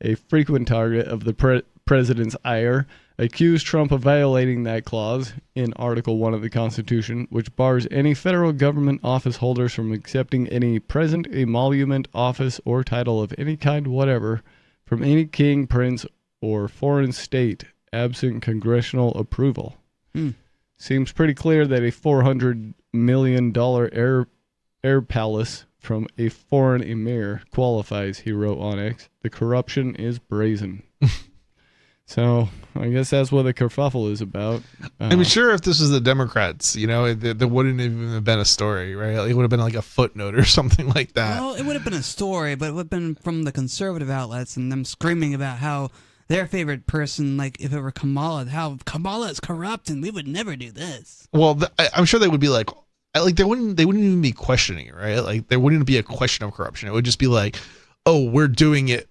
a frequent target of the president's ire, accused Trump of violating that clause in Article 1 of the Constitution, which bars any federal government office holders from accepting any present emolument, office, or title of any kind whatever from any king, prince, or foreign state absent congressional approval. Seems pretty clear that a $400 million air palace from a foreign emir qualifies, he wrote on X. The corruption is brazen. So I guess that's what the kerfuffle is about. I mean, sure, if this was the Democrats, there wouldn't even have been a story, right? It would have been like a footnote or something like that. Well, it would have been a story, but it would have been from the conservative outlets and them screaming about how their favorite person, like if it were Kamala, how Kamala is corrupt and we would never do this. Well, I'm sure they would be like they wouldn't even be questioning it, right? Like there wouldn't be a question of corruption. It would just be like, oh, we're doing it.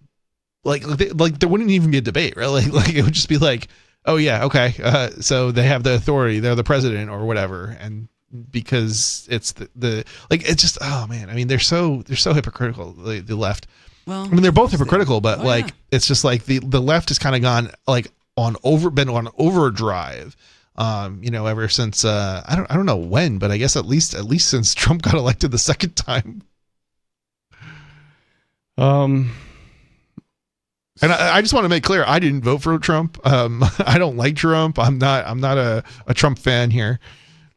Like there wouldn't even be a debate, right? Like it would just be like, oh yeah, okay. So they have the authority, they're the president or whatever, and because it's the it's just, oh man, I mean they're so hypocritical, the left. Well, I mean they're both hypocritical, but it's just like the left has kind of gone like on overdrive. Ever since I don't know when, but I guess at least since Trump got elected the second time. And I just want to make clear, I didn't vote for Trump. I don't like Trump. I'm not a Trump fan here.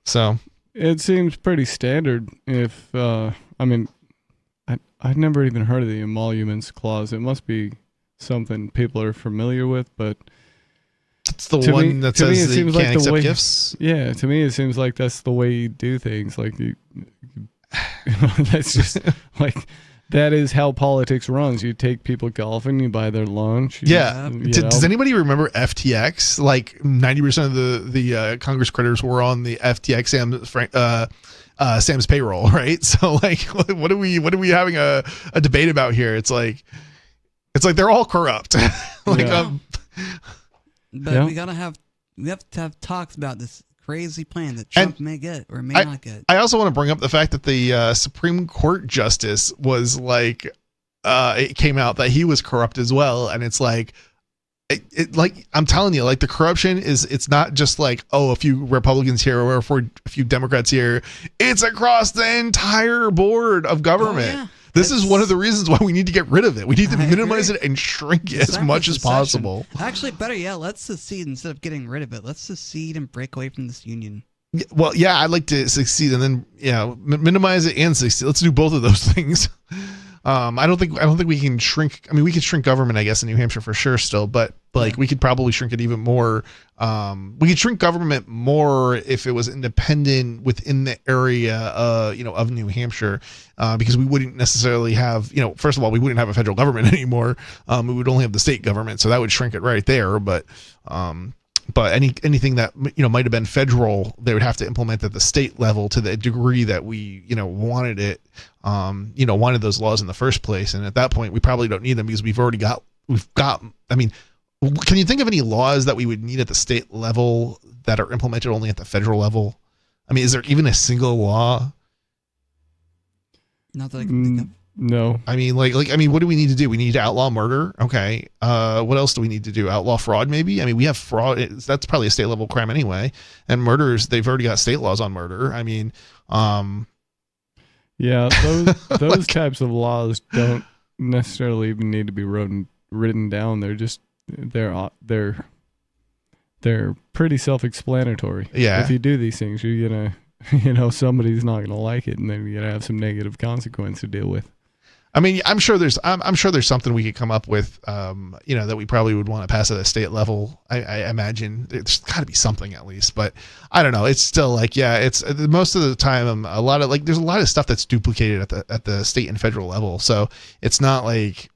So it seems pretty standard. If I'd never even heard of the emoluments clause. It must be something people are familiar with, but it's the one that says that you can't accept gifts. Yeah, to me it seems like that's the way you do things. Like that's just like that is how politics runs. You take people golfing, you buy their lunch. Does anybody remember FTX? Like 90% of the Congress critters were on the FTX Sam's payroll, right? So like, what are we having a debate about here? It's like they're all corrupt. But we have to have talks about this crazy plan that Trump may get or may not get. I also want to bring up the fact that the Supreme Court justice was like, it came out that he was corrupt as well, and it's like, like I'm telling you, like the corruption it's not just like, oh, a few Republicans here or a few Democrats here. It's across the entire board of government. Oh, yeah. This is one of the reasons why we need to get rid of it. We need to minimize it and shrink it as much as possible. Actually, better yet, let's secede instead of getting rid of it. Let's secede and break away from this union. Well, yeah, I'd like to succeed and then minimize it and succeed. Let's do both of those things. I don't think we can shrink. I mean, we could shrink government, I guess, in New Hampshire for sure still, but like we could probably shrink it even more. We could shrink government more if it was independent within the area, of New Hampshire, because we wouldn't necessarily have, first of all, we wouldn't have a federal government anymore. We would only have the state government, so that would shrink it right there. But anything that might have been federal, they would have to implement at the state level to the degree that we wanted it, wanted those laws in the first place. And at that point, we probably don't need them because we've got. I mean, can you think of any laws that we would need at the state level that are implemented only at the federal level? I mean, is there even a single law? Not that I can think of. No. I mean, what do we need to do? We need to outlaw murder. Okay. What else do we need to do? Outlaw fraud, maybe? I mean, we have fraud. That's probably a state level crime anyway. And murders, they've already got state laws on murder. I mean, yeah, those types of laws don't necessarily even need to be written down. They're just, they're pretty self-explanatory. Yeah. If you do these things, you're gonna, somebody's not gonna like it, and then you're gonna have some negative consequence to deal with. I mean, I'm sure there's something we could come up with, that we probably would want to pass at a state level. I imagine there's got to be something at least, but I don't know. It's still like, it's most of the time there's a lot of stuff that's duplicated at the state and federal level. So it's not like,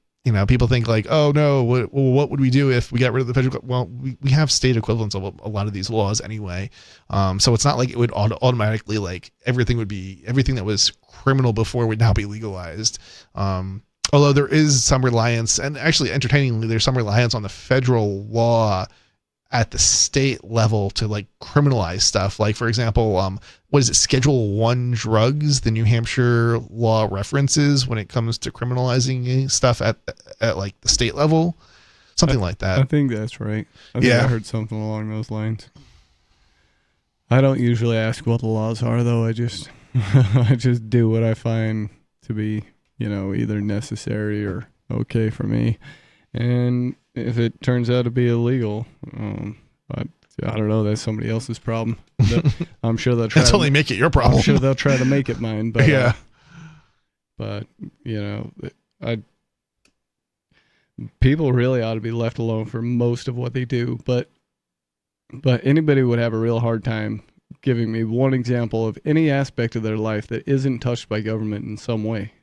people think like, oh no, what would we do if we got rid of the federal? Well, we have state equivalents of a lot of these laws anyway. So it's not like it would automatically, like everything that was criminal before would now be legalized. Although there is some reliance, and actually entertainingly, there's some reliance on the federal law at the state level to like criminalize stuff. Like, for example, what is it? Schedule 1 drugs, the New Hampshire law references when it comes to criminalizing stuff at like the state level, something like that. I think that's right. I heard something along those lines. I don't usually ask what the laws are, though. I just do what I find to be, either necessary or okay for me. And if it turns out to be illegal, I don't know, that's somebody else's problem. I'm sure they'll try. That's only make it your problem. I'm sure they'll try to make it mine. But yeah. People really ought to be left alone for most of what they do. But anybody would have a real hard time giving me one example of any aspect of their life that isn't touched by government in some way.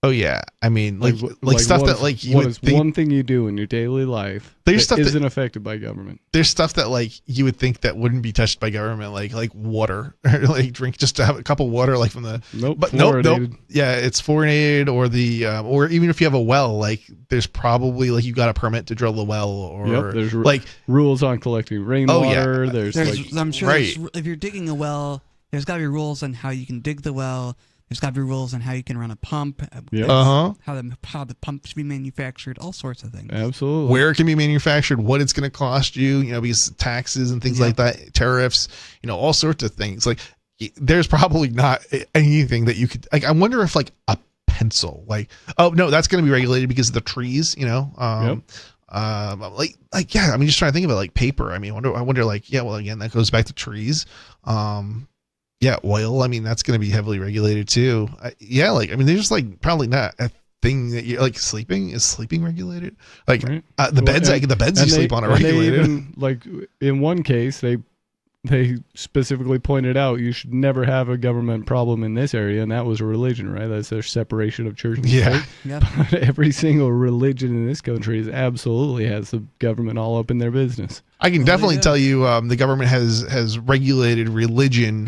Oh yeah, I mean, like stuff that like you would think, one thing you do in your daily life that isn't affected by government. There's stuff that like you would think that wouldn't be touched by government, like water, or like drink, just to have a cup of water, like from the nope. Yeah, it's fluoridated, or the or even if you have a well, like there's probably like you got a permit to drill the well, or there's like rules on collecting rainwater. I'm sure if you're digging a well, there's got to be rules on how you can dig the well. There's got to be rules on how you can run a pump, how the pump should be manufactured, all sorts of things. Absolutely. Where it can be manufactured, what it's going to cost you, because taxes and things like that, tariffs, all sorts of things. Like there's probably not anything that you could, like, I wonder if like a pencil, like, oh no, that's going to be regulated because of the trees, yeah, I mean, just trying to think of it like paper. I mean, I wonder like, yeah, well, again, that goes back to trees. Yeah, oil. I mean, that's going to be heavily regulated too. There's just like probably not a thing that you like. Is sleeping regulated? Like the beds you sleep on are regulated. Even, like in one case, they they specifically pointed out you should never have a government problem in this area, and that was religion, right? That's their separation of church and state. Yeah. But every single religion in this country absolutely has the government all up in their business. I can definitely tell you the government has regulated religion.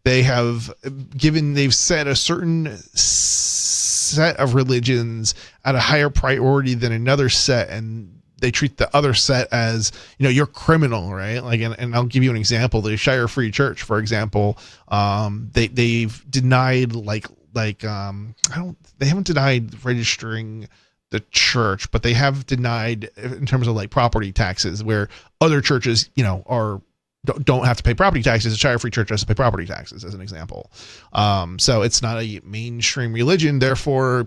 They've set a certain set of religions at a higher priority than another set, and they treat the other set as, you're criminal, right? Like, and I'll give you an example. The Shire Free Church, for example, they've denied they haven't denied registering the church, but they have denied in terms of like property taxes, where other churches, don't have to pay property taxes. The Shire Free Church has to pay property taxes, as an example. So it's not a mainstream religion, therefore,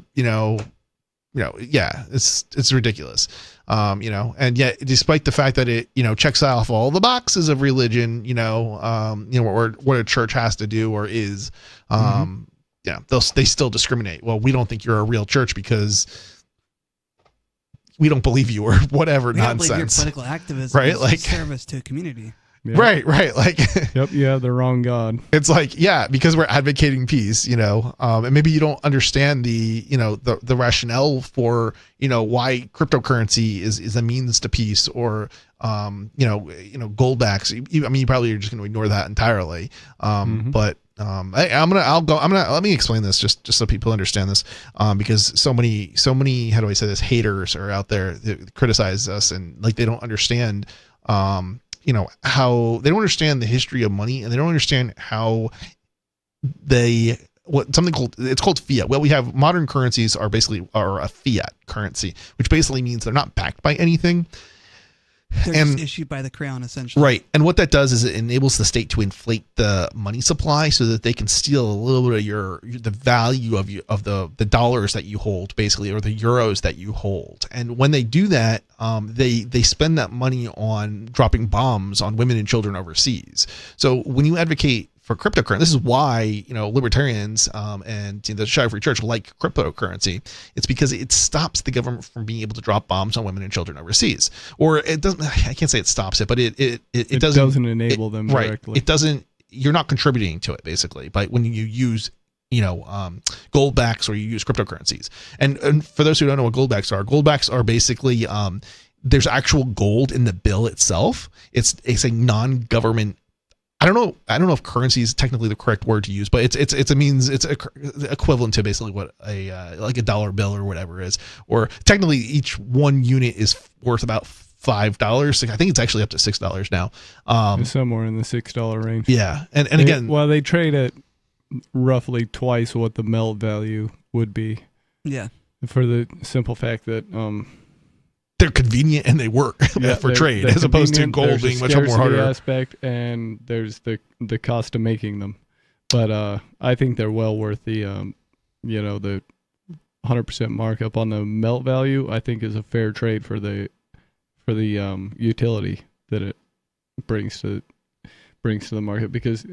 it's ridiculous. And yet, despite the fact that it, checks off all the boxes of religion, what a church has to do or is, they still discriminate. Well, we don't think you're a real church because we don't believe you, or whatever nonsense. Your political activism, right? Is like service to a community. Yeah. Right. Like, yep. Yeah. The wrong God. It's like, because we're advocating peace, and maybe you don't understand the rationale for, why cryptocurrency is a means to peace, or, gold backs. You probably are just going to ignore that entirely. But, let me explain this just so people understand this. Because so many, how do I say this? Haters are out there that criticize us, and like, they don't understand, how they don't understand the history of money, and they don't understand how it's called fiat. Well, we have modern currencies are a fiat currency, which basically means they're not backed by anything. They're just issued by the crown, essentially. Right. And what that does is it enables the state to inflate the money supply so that they can steal a little bit of the value of the dollars that you hold, basically, or the euros that you hold. And when they do that, they spend that money on dropping bombs on women and children overseas. So when you advocate for cryptocurrency, this is why libertarians and the Shire Free Church like cryptocurrency. It's because it stops the government from being able to drop bombs on women and children overseas. Or it doesn't. I can't say it stops it, but it doesn't enable them directly. Right. It doesn't. You're not contributing to it, basically, by when you use gold backs or you use cryptocurrencies. And for those who don't know what gold backs are basically there's actual gold in the bill itself. It's a non-government. I don't know if currency is technically the correct word to use, but it's equivalent to basically what a dollar bill or whatever is, or technically each one unit is worth about $5. I think it's actually up to $6 now. It's somewhere in the $6 range. Yeah, and again, they trade at roughly twice what the melt value would be. Yeah, for the simple fact that they're convenient and they work for trade, as opposed to gold being much more harder. Aspect, and there's the cost of making them, but I think they're well worth the the 100% markup on the melt value. I think is a fair trade for the utility that it brings to the market, because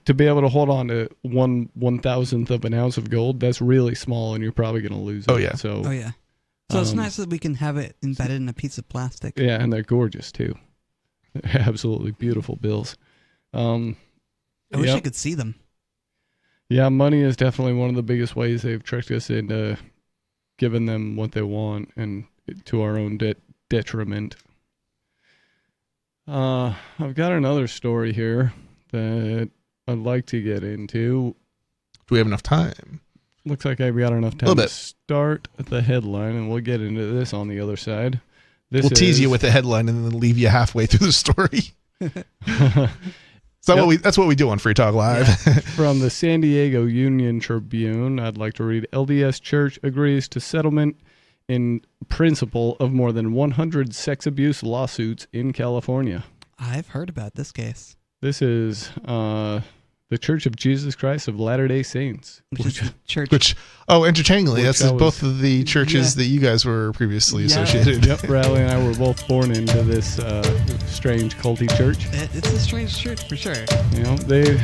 to be able to hold on to 1/1000th of an ounce of gold, that's really small, and you're probably going to lose it. Oh yeah. So it's nice that we can have it embedded in a piece of plastic. Yeah, and they're gorgeous too. They're absolutely beautiful bills. I wish I could see them. Yeah, money is definitely one of the biggest ways they've tricked us into giving them what they want, and to our own detriment. I've got another story here that I'd like to get into. Do we have enough time? Looks like I've got enough time to start at the headline, and we'll get into this on the other side. We'll tease you with the headline and then leave you halfway through the story. That's what we do on Free Talk Live. Yeah. From the San Diego Union Tribune, I'd like to read: LDS Church agrees to settlement in principle of more than 100 sex abuse lawsuits in California. I've heard about this case. This is the Church of Jesus Christ of Latter-day Saints. Entertainingly, that's both of the churches that you guys were previously associated. Yep, Riley and I were both born into this strange culty church. It's a strange church for sure. They've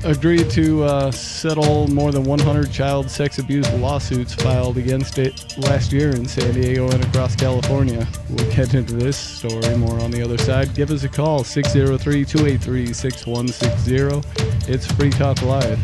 agreed to settle more than 100 child sex abuse lawsuits filed against it last year in San Diego and across California. We'll get into this story more on the other side. Give us a call, 603-283-6160. It's Free Talk Live.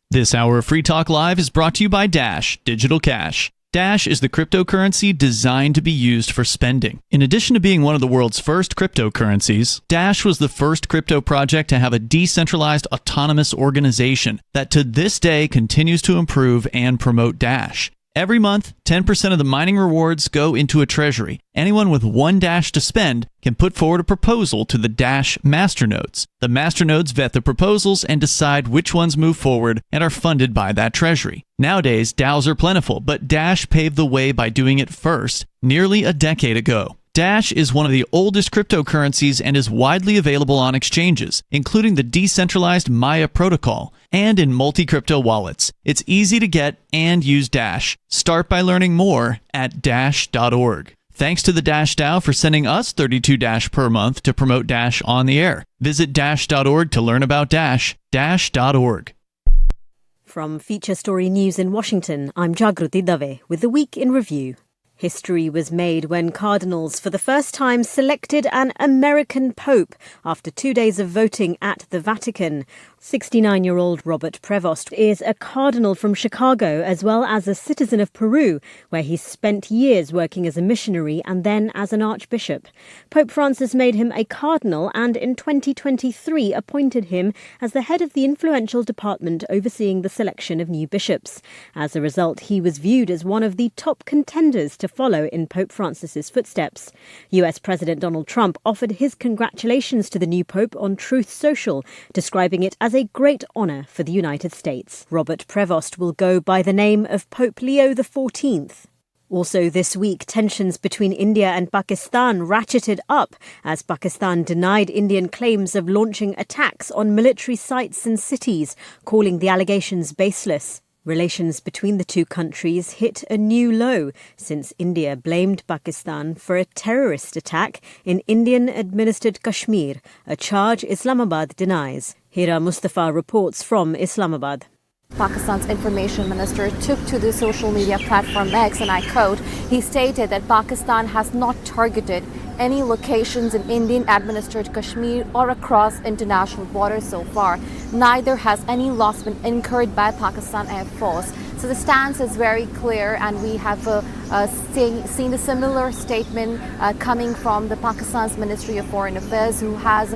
This hour of Free Talk Live is brought to you by Dash Digital Cash. Dash is the cryptocurrency designed to be used for spending. In addition to being one of the world's first cryptocurrencies, Dash was the first crypto project to have a decentralized autonomous organization that to this day continues to improve and promote Dash. Every month, 10% of the mining rewards go into a treasury. Anyone with one Dash to spend can put forward a proposal to the Dash masternodes. The masternodes vet the proposals and decide which ones move forward and are funded by that treasury. Nowadays, DAOs are plentiful, but Dash paved the way by doing it first, nearly a decade ago. Dash is one of the oldest cryptocurrencies and is widely available on exchanges, including the decentralized Maya protocol, and in multi-crypto wallets. It's easy to get and use Dash. Start by learning more at dash.org. Thanks to the Dash DAO for sending us 32 Dash per month to promote Dash on the air. Visit dash.org to learn about Dash. Dash.org. From Feature Story News in Washington, I'm Jagruti Dave with the Week in Review. History was made when cardinals for the first time selected an American pope after 2 days of voting at the Vatican. 69-year-old Robert Prevost is a cardinal from Chicago as well as a citizen of Peru, where he spent years working as a missionary and then as an archbishop. Pope Francis made him a cardinal and in 2023 appointed him as the head of the influential department overseeing the selection of new bishops. As a result, he was viewed as one of the top contenders to follow in Pope Francis's footsteps. US President Donald Trump offered his congratulations to the new pope on Truth Social, describing it as a great honour for the United States. Robert Prevost will go by the name of Pope Leo XIV. Also this week, tensions between India and Pakistan ratcheted up as Pakistan denied Indian claims of launching attacks on military sites and cities, calling the allegations baseless. Relations between the two countries hit a new low since India blamed Pakistan for a terrorist attack in Indian-administered Kashmir, a charge Islamabad denies. Hira Mustafa reports from Islamabad. Pakistan's information minister took to the social media platform X, and I quote, he stated that Pakistan has not targeted any locations in Indian-administered Kashmir or across international borders so far. Neither has any loss been incurred by Pakistan Air Force. So the stance is very clear, and we have seen a similar statement coming from the Pakistan's Ministry of Foreign Affairs, who has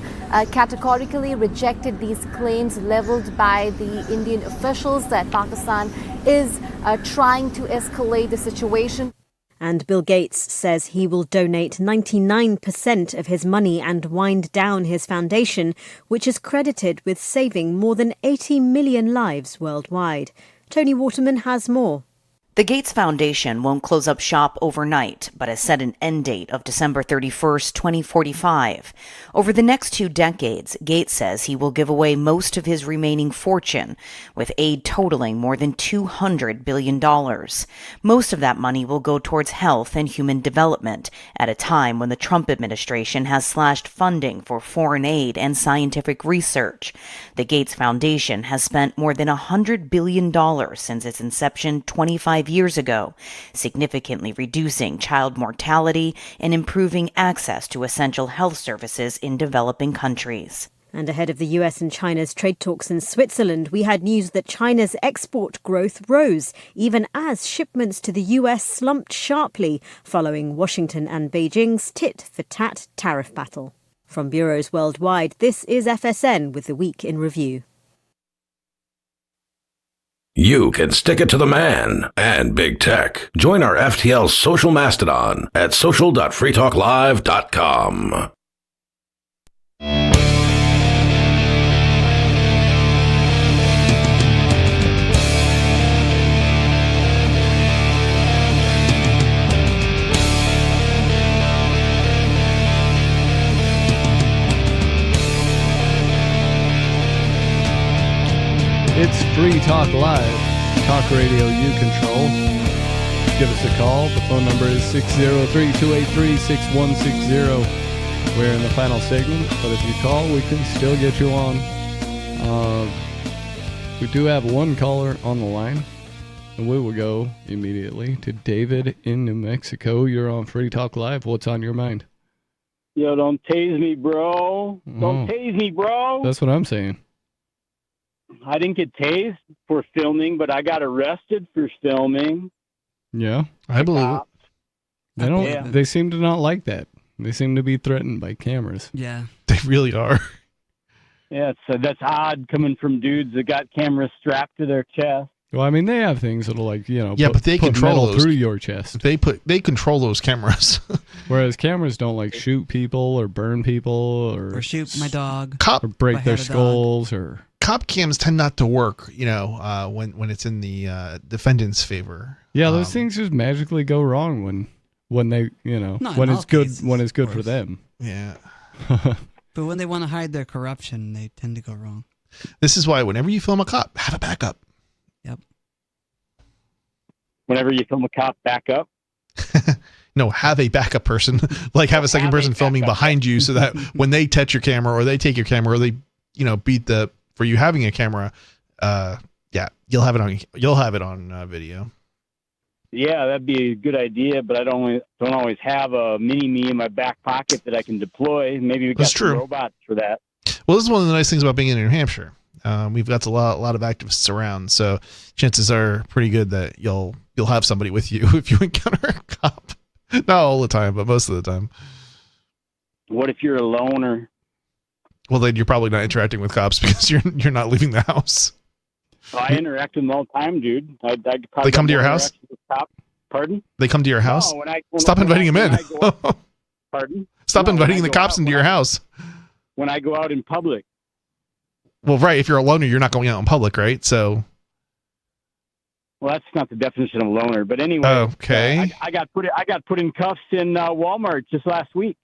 categorically rejected these claims leveled by the Indian officials that Pakistan is trying to escalate the situation. And Bill Gates says he will donate 99% of his money and wind down his foundation, which is credited with saving more than 80 million lives worldwide. Tony Waterman has more. The Gates Foundation won't close up shop overnight, but has set an end date of December 31st, 2045. Over the next 2 decades, Gates says he will give away most of his remaining fortune, with aid totaling more than $200 billion. Most of that money will go towards health and human development, at a time when the Trump administration has slashed funding for foreign aid and scientific research. The Gates Foundation has spent more than $100 billion since its inception 25 years ago, significantly reducing child mortality and improving access to essential health services in developing countries. And ahead of the US and China's trade talks in Switzerland, we had news that China's export growth rose, even as shipments to the US slumped sharply following Washington and Beijing's tit-for-tat tariff battle. From bureaus worldwide, this is FSN with the Week in Review. You can stick it to the man and big tech. Join our FTL social mastodon at social.freetalklive.com. It's Free Talk Live, talk radio you control. give us a call. The phone number is 603-283-6160. We're in the final segment, but if you call, we can still get you on. We do have one caller on the line, and we will go immediately to David in New Mexico. You're on Free Talk Live. What's on your mind? Yo, don't tase me, bro. Don't tase me, bro. That's what I'm saying. I didn't get tased for filming, but I got arrested for filming. Yeah, I believe it. They don't. Yeah. They seem to not like that. They seem to be threatened by cameras. Yeah. They really are. Yeah, that's odd coming from dudes that got cameras strapped to their chest. Well, I mean, they have things that'll but they put control metal those through your chest. They control those cameras. Whereas cameras don't shoot people or burn people or shoot my dog or break their skulls or. Cop cams tend not to work, when it's in the defendant's favor. Yeah, those things just magically go wrong when they, when it's good for them. Yeah. But when they want to hide their corruption, they tend to go wrong. This is why whenever you film a cop, have a backup. Yep. Whenever you film a cop, back up? No, have a backup person. Have a second person filming behind you so that when they touch your camera or they take your camera or they, beat for you having a camera, you'll have it on video. Yeah, that'd be a good idea, but I don't always have a mini-me in my back pocket that I can deploy. Maybe we got some robots for that. Well, this is one of the nice things about being in New Hampshire. We've got a lot of activists around, so chances are pretty good that you'll have somebody with you if you encounter a cop. Not all the time, but most of the time. What if you're a loner? Well, then you're probably not interacting with cops because you're not leaving the house. I interact with them all the time, dude. They come to your house? Pardon? They come to your house? No, Stop inviting them in. Pardon? Stop inviting the cops into your house. When I go out in public. Well, right. If you're a loner, you're not going out in public, right? So. Well, that's not the definition of loner, but anyway. Okay. I got put in cuffs in Walmart just last week.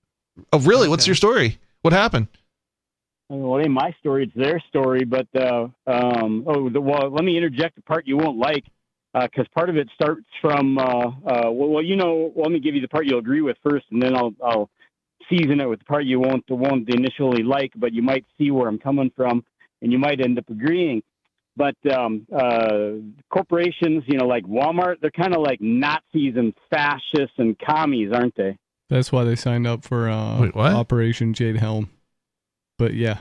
Oh, really? Okay. What's your story? What happened? Well, it ain't my story; it's their story. But let me interject the part you won't like, because part of it starts from. Let me give you the part you'll agree with first, and then I'll season it with the part you won't initially like, but you might see where I'm coming from, and you might end up agreeing. But corporations, like Walmart, they're kind of like Nazis and fascists and commies, aren't they? That's why they signed up for Operation Jade Helm. But yeah.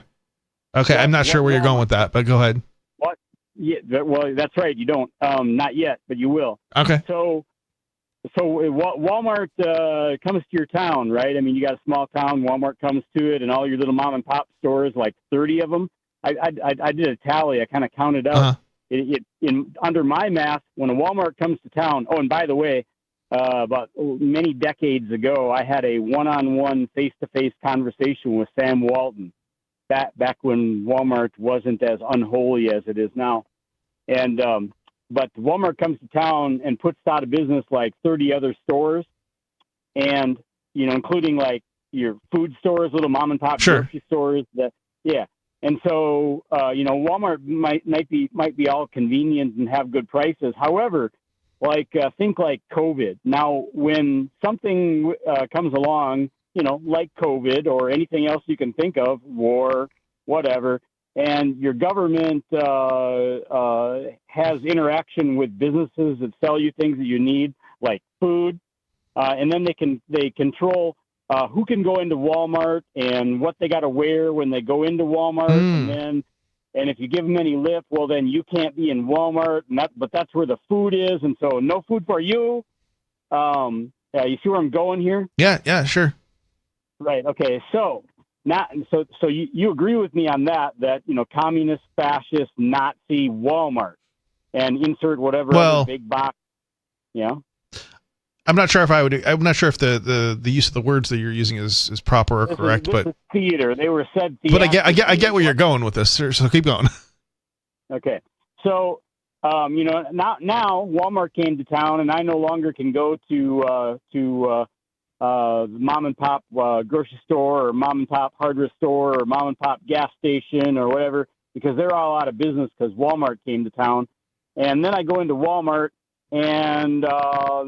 Okay, I'm not sure where you're going with that, but go ahead. What? Yeah, well, that's right. You don't. Not yet, but you will. Okay. So Walmart comes to your town, right? I mean, you got a small town. Walmart comes to it, and all your little mom and pop stores, like 30 of them. I did a tally. I kind of counted out. Under my math, when a Walmart comes to town. Oh, and by the way, about many decades ago, I had a one-on-one, face-to-face conversation with Sam Walton. Back when Walmart wasn't as unholy as it is now, and but Walmart comes to town and puts out of business like 30 other stores, and including like your food stores, little mom and pop grocery stores. And so, Walmart might be all convenient and have good prices. However, think like COVID. Now, when something comes along, like COVID or anything else you can think of, war, whatever, and your government has interaction with businesses that sell you things that you need, like food, and then they control who can go into Walmart and what they got to wear when they go into Walmart, and if you give them any lip, well, then you can't be in Walmart, but that's where the food is, and so no food for you. You see where I'm going here? Yeah, sure. Right. Okay. So you agree with me on that, communist, fascist, Nazi, Walmart, and insert whatever other big box. Yeah. I'm not sure if I'm not sure if the use of the words that you're using is proper or correct, but is theater. They were said theater. But I get where you're going with this, so keep going. Okay. So, now Walmart came to town, and I no longer can go to mom and pop grocery store or mom and pop hardware store or mom and pop gas station or whatever, because they're all out of business because Walmart came to town. And then I go into Walmart and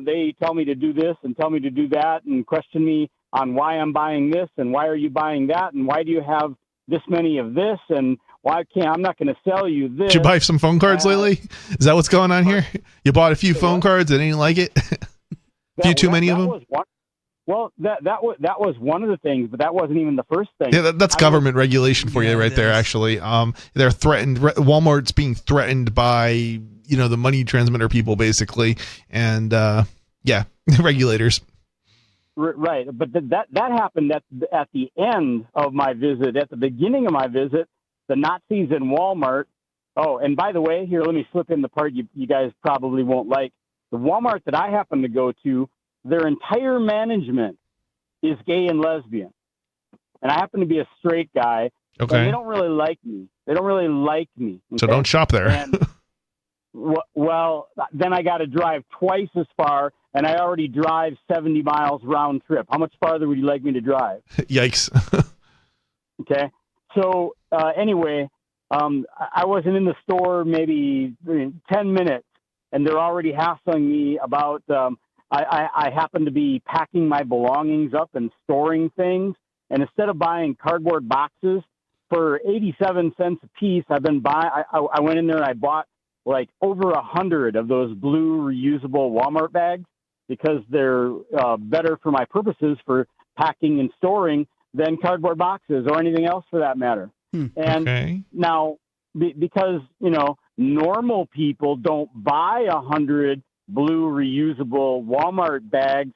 they tell me to do this and tell me to do that and question me on why I'm buying this and why are you buying that and why do you have this many of this and why I'm not going to sell you this. Did you buy some phone cards lately? Is that what's going on here? You bought a few phone cards and didn't like it? A few too many of them? Well, that was one of the things, but that wasn't even the first thing. Yeah, that's government regulation for you right there, actually. They're threatened. Walmart's being threatened by, the money transmitter people, basically. And, regulators. Right. But that happened at the end of my visit. At the beginning of my visit, the Nazis in Walmart. Oh, and by the way, here, let me slip in the part you guys probably won't like. The Walmart that I happen to go to, their entire management is gay and lesbian. And I happen to be a straight guy. Okay. And they don't really like me. Okay? So don't shop there. And, well, then I got to drive twice as far, and I already drive 70 miles round trip. How much farther would you like me to drive? Yikes. Okay. So anyway, I wasn't in the store maybe 10 minutes, and they're already hassling me about I happen to be packing my belongings up and storing things. And instead of buying cardboard boxes for 87 cents a piece, I went in there and I bought like over 100 of those blue reusable Walmart bags because they're better for my purposes for packing and storing than cardboard boxes or anything else for that matter. And now, because, normal people don't buy 100 blue reusable Walmart bags,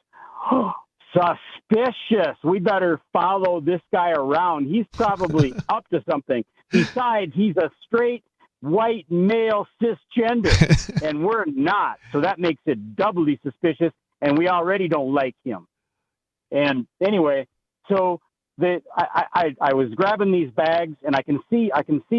suspicious. We better follow this guy around. He's probably up to something. Besides, he's a straight white male cisgender, and we're not. So that makes it doubly suspicious, and we already don't like him. And anyway, so I was grabbing these bags, and I can see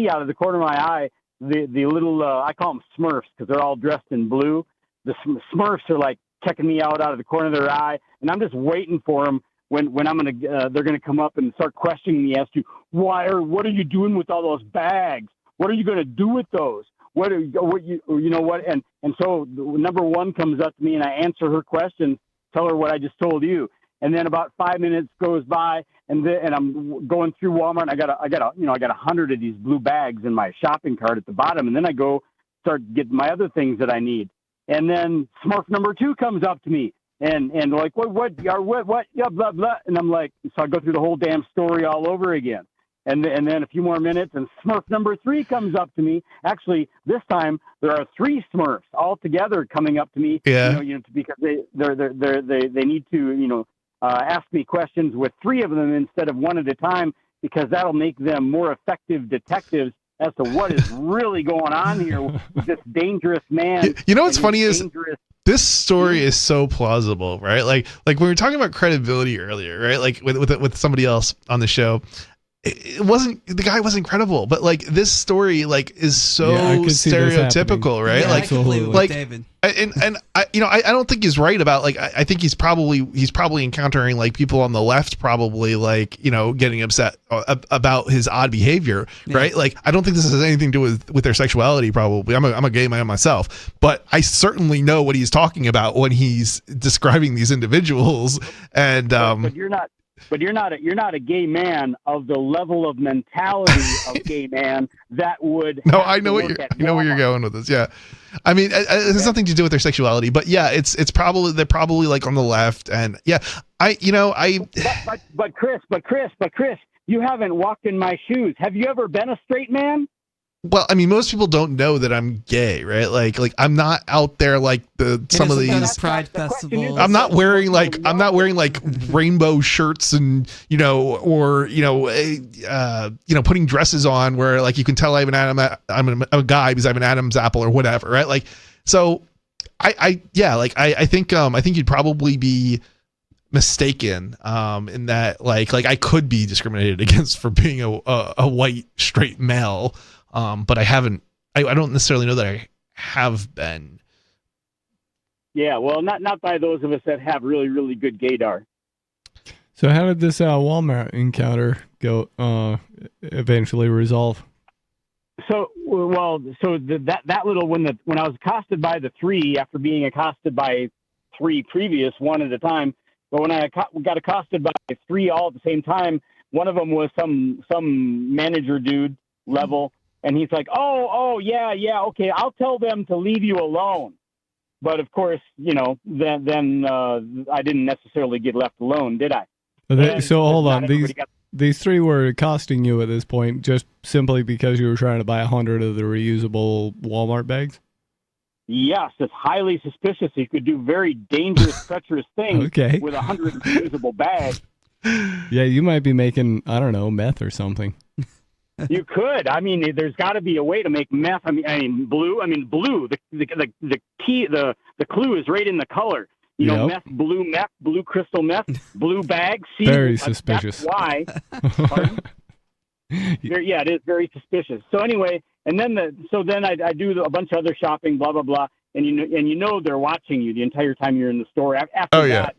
out of the corner of my eye the little I call them Smurfs because they're all dressed in blue. The Smurfs are like checking me out of the corner of their eye, and I'm just waiting for them when they're gonna come up and start questioning me as to what are you doing with all those bags? What are you gonna do with those? And so number one comes up to me, and I answer her question, tell her what I just told you. And then about 5 minutes goes by, and I'm going through Walmart. And I got 100 of these blue bags in my shopping cart at the bottom, and then I go start getting my other things that I need. And then Smurf number 2 comes up to me, and like what, yeah, blah blah. And I'm like, so I go through the whole damn story all over again. And then a few more minutes, and Smurf number 3 comes up to me. Actually, this time there are 3 Smurfs all together coming up to me. Yeah. Because they need to ask me questions with 3 of them instead of 1 at a time, because that'll make them more effective detectives as to what is really going on here with this dangerous man. You know what's funny is this story is so plausible, right? Like when we were talking about credibility earlier, right? Like with somebody else on the show. The guy wasn't credible, but like this story like is so stereotypical, right? Yeah, like David. And I don't think he's right about like I think he's probably encountering like people on the left probably like getting upset about his odd behavior, right? Like I don't think this has anything to do with their sexuality. Probably I'm a gay man myself, but I certainly know what he's talking about when he's describing these individuals. And But you're not a gay man of the level of mentality of gay man that would. No, I know where you're going with this. Yeah, I mean, it has nothing to do with their sexuality, but yeah, they're probably like on the left, and yeah, But Chris, you haven't walked in my shoes. Have you ever been a straight man? Well, I mean, most people don't know that I'm gay, right? Like I'm not out there like some of these Pride festivals. I'm not wearing like rainbow shirts and or putting dresses on where like you can tell I'm a guy because I'm an Adam's apple or whatever, right? Like so I think you'd probably be mistaken in that like I could be discriminated against for being a white straight male. But I don't necessarily know that I have been. Yeah, well, not by those of us that have really, really good gaydar. So how did this Walmart encounter go? Eventually resolve? So that little when I was accosted by the three after being accosted by three previous one at a time, but when I got accosted by three all at the same time, one of them was some manager dude level, and he's like, oh yeah, okay, I'll tell them to leave you alone. But of course, then I didn't necessarily get left alone, did I? So hold on, these three were accosting you at this point just simply because you were trying to buy 100 of the reusable Walmart bags? Yes, it's highly suspicious. You could do very dangerous, treacherous things with 100 reusable bags. Yeah, you might be making, I don't know, meth or something. You could. I mean, there's got to be a way to make meth. I mean, blue. The key, the clue is right in the color. Meth, blue crystal meth, blue bags. See, very suspicious. That's why. Yeah, it is very suspicious. So anyway, and then I do a bunch of other shopping, blah blah blah, and they're watching you the entire time you're in the store. After that,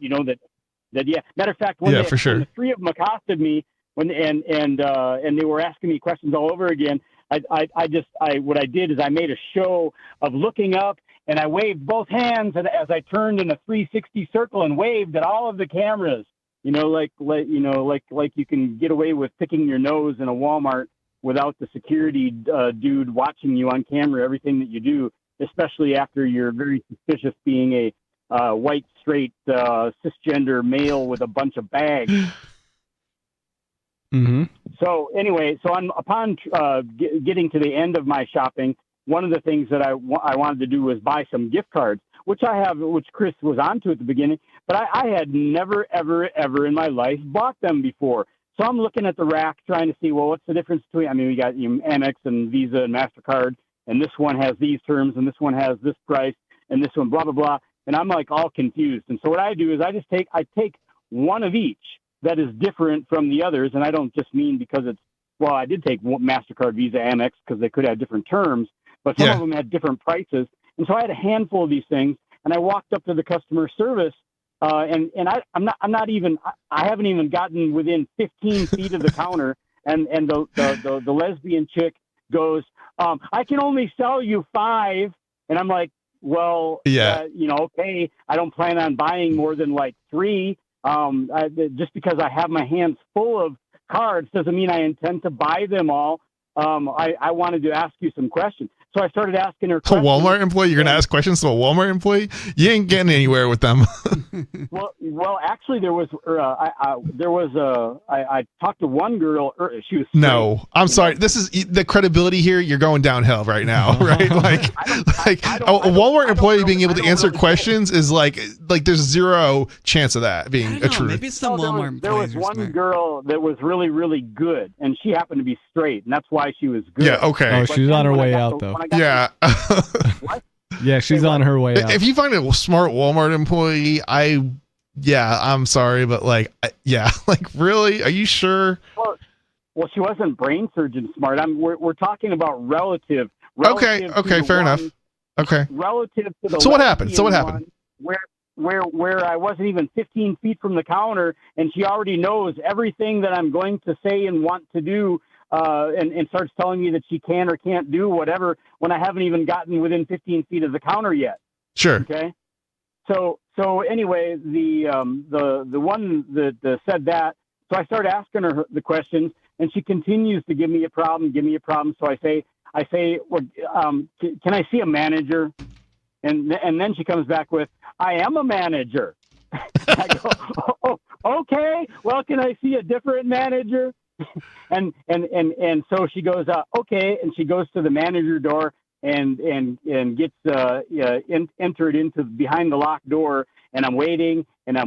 that yeah. Matter of fact, when the three of them accosted me and they were asking me questions all over again, what I did is I made a show of looking up. And I waved both hands as I turned in a 360 circle and waved at all of the cameras. Like you can get away with picking your nose in a Walmart without the security dude watching you on camera, everything that you do, especially after you're very suspicious being a white, straight, cisgender male with a bunch of bags. Mm-hmm. So anyway, upon getting to the end of my shopping, one of the things that I wanted to do was buy some gift cards, which Chris was onto at the beginning, but I had never, ever, ever in my life bought them before. So I'm looking at the rack trying to see, well, what's the difference between, we got Amex and Visa and MasterCard, and this one has these terms, and this one has this price, and this one blah, blah, blah. And I'm like all confused. And so what I do is I take one of each that is different from the others. And I don't just mean because I did take MasterCard, Visa, Amex, because they could have different terms. But some of them had different prices. And so I had a handful of these things, and I walked up to the customer service, and I haven't even gotten within 15 feet of the counter, and the lesbian chick goes, I can only sell you 5. And I'm like, well, okay, I don't plan on buying more than like 3. Just because I have my hands full of cards doesn't mean I intend to buy them all. I wanted to ask you some questions. So I started asking her questions. A Walmart employee? You're going to ask questions to a Walmart employee? You ain't getting anywhere with them. well, actually, I talked to one girl. She was straight. No, I'm sorry. This is the credibility here. You're going downhill right now, right? A Walmart employee being able to answer questions is like there's zero chance of that being a truth. Maybe some Walmart there was one girl that was really, really good, and she happened to be straight, and that's why she was good. Yeah, okay. Oh, she's on her way out, though. Yeah. Yeah, she's on her way out. If you find a smart Walmart employee, I'm sorry, but really? Are you sure? Well, she wasn't brain surgeon smart. We're talking about relative okay, fair enough. Okay. Relative to the. So what happened? Where I wasn't even 15 feet from the counter, and she already knows everything that I'm going to say and want to do. And starts telling me that she can or can't do whatever when I haven't even gotten within 15 feet of the counter yet. Sure. Okay. So anyway, the one that said that, so I started asking her the questions, and she continues to give me a problem. So I say, well, can I see a manager? And then she comes back with, I am a manager. I go, oh, okay. Well, can I see a different manager? and so she goes, okay, and she goes to the manager door and gets entered into behind the locked door, and I'm waiting, and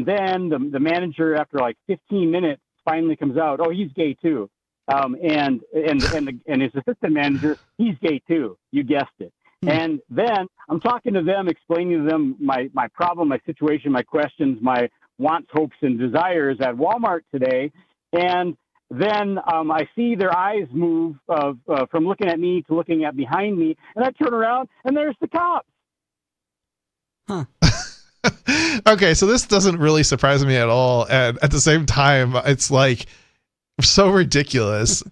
then the manager, after like 15 minutes, finally comes out. Oh, he's gay too, and his assistant manager, he's gay too. You guessed it. And then I'm talking to them, explaining to them my problem, my situation, my questions, my wants, hopes, and desires at Walmart today. And then I see their eyes move from looking at me to looking at behind me. And I turn around, and there's the cops. Huh. Okay, so this doesn't really surprise me at all. And at the same time, it's like, so ridiculous.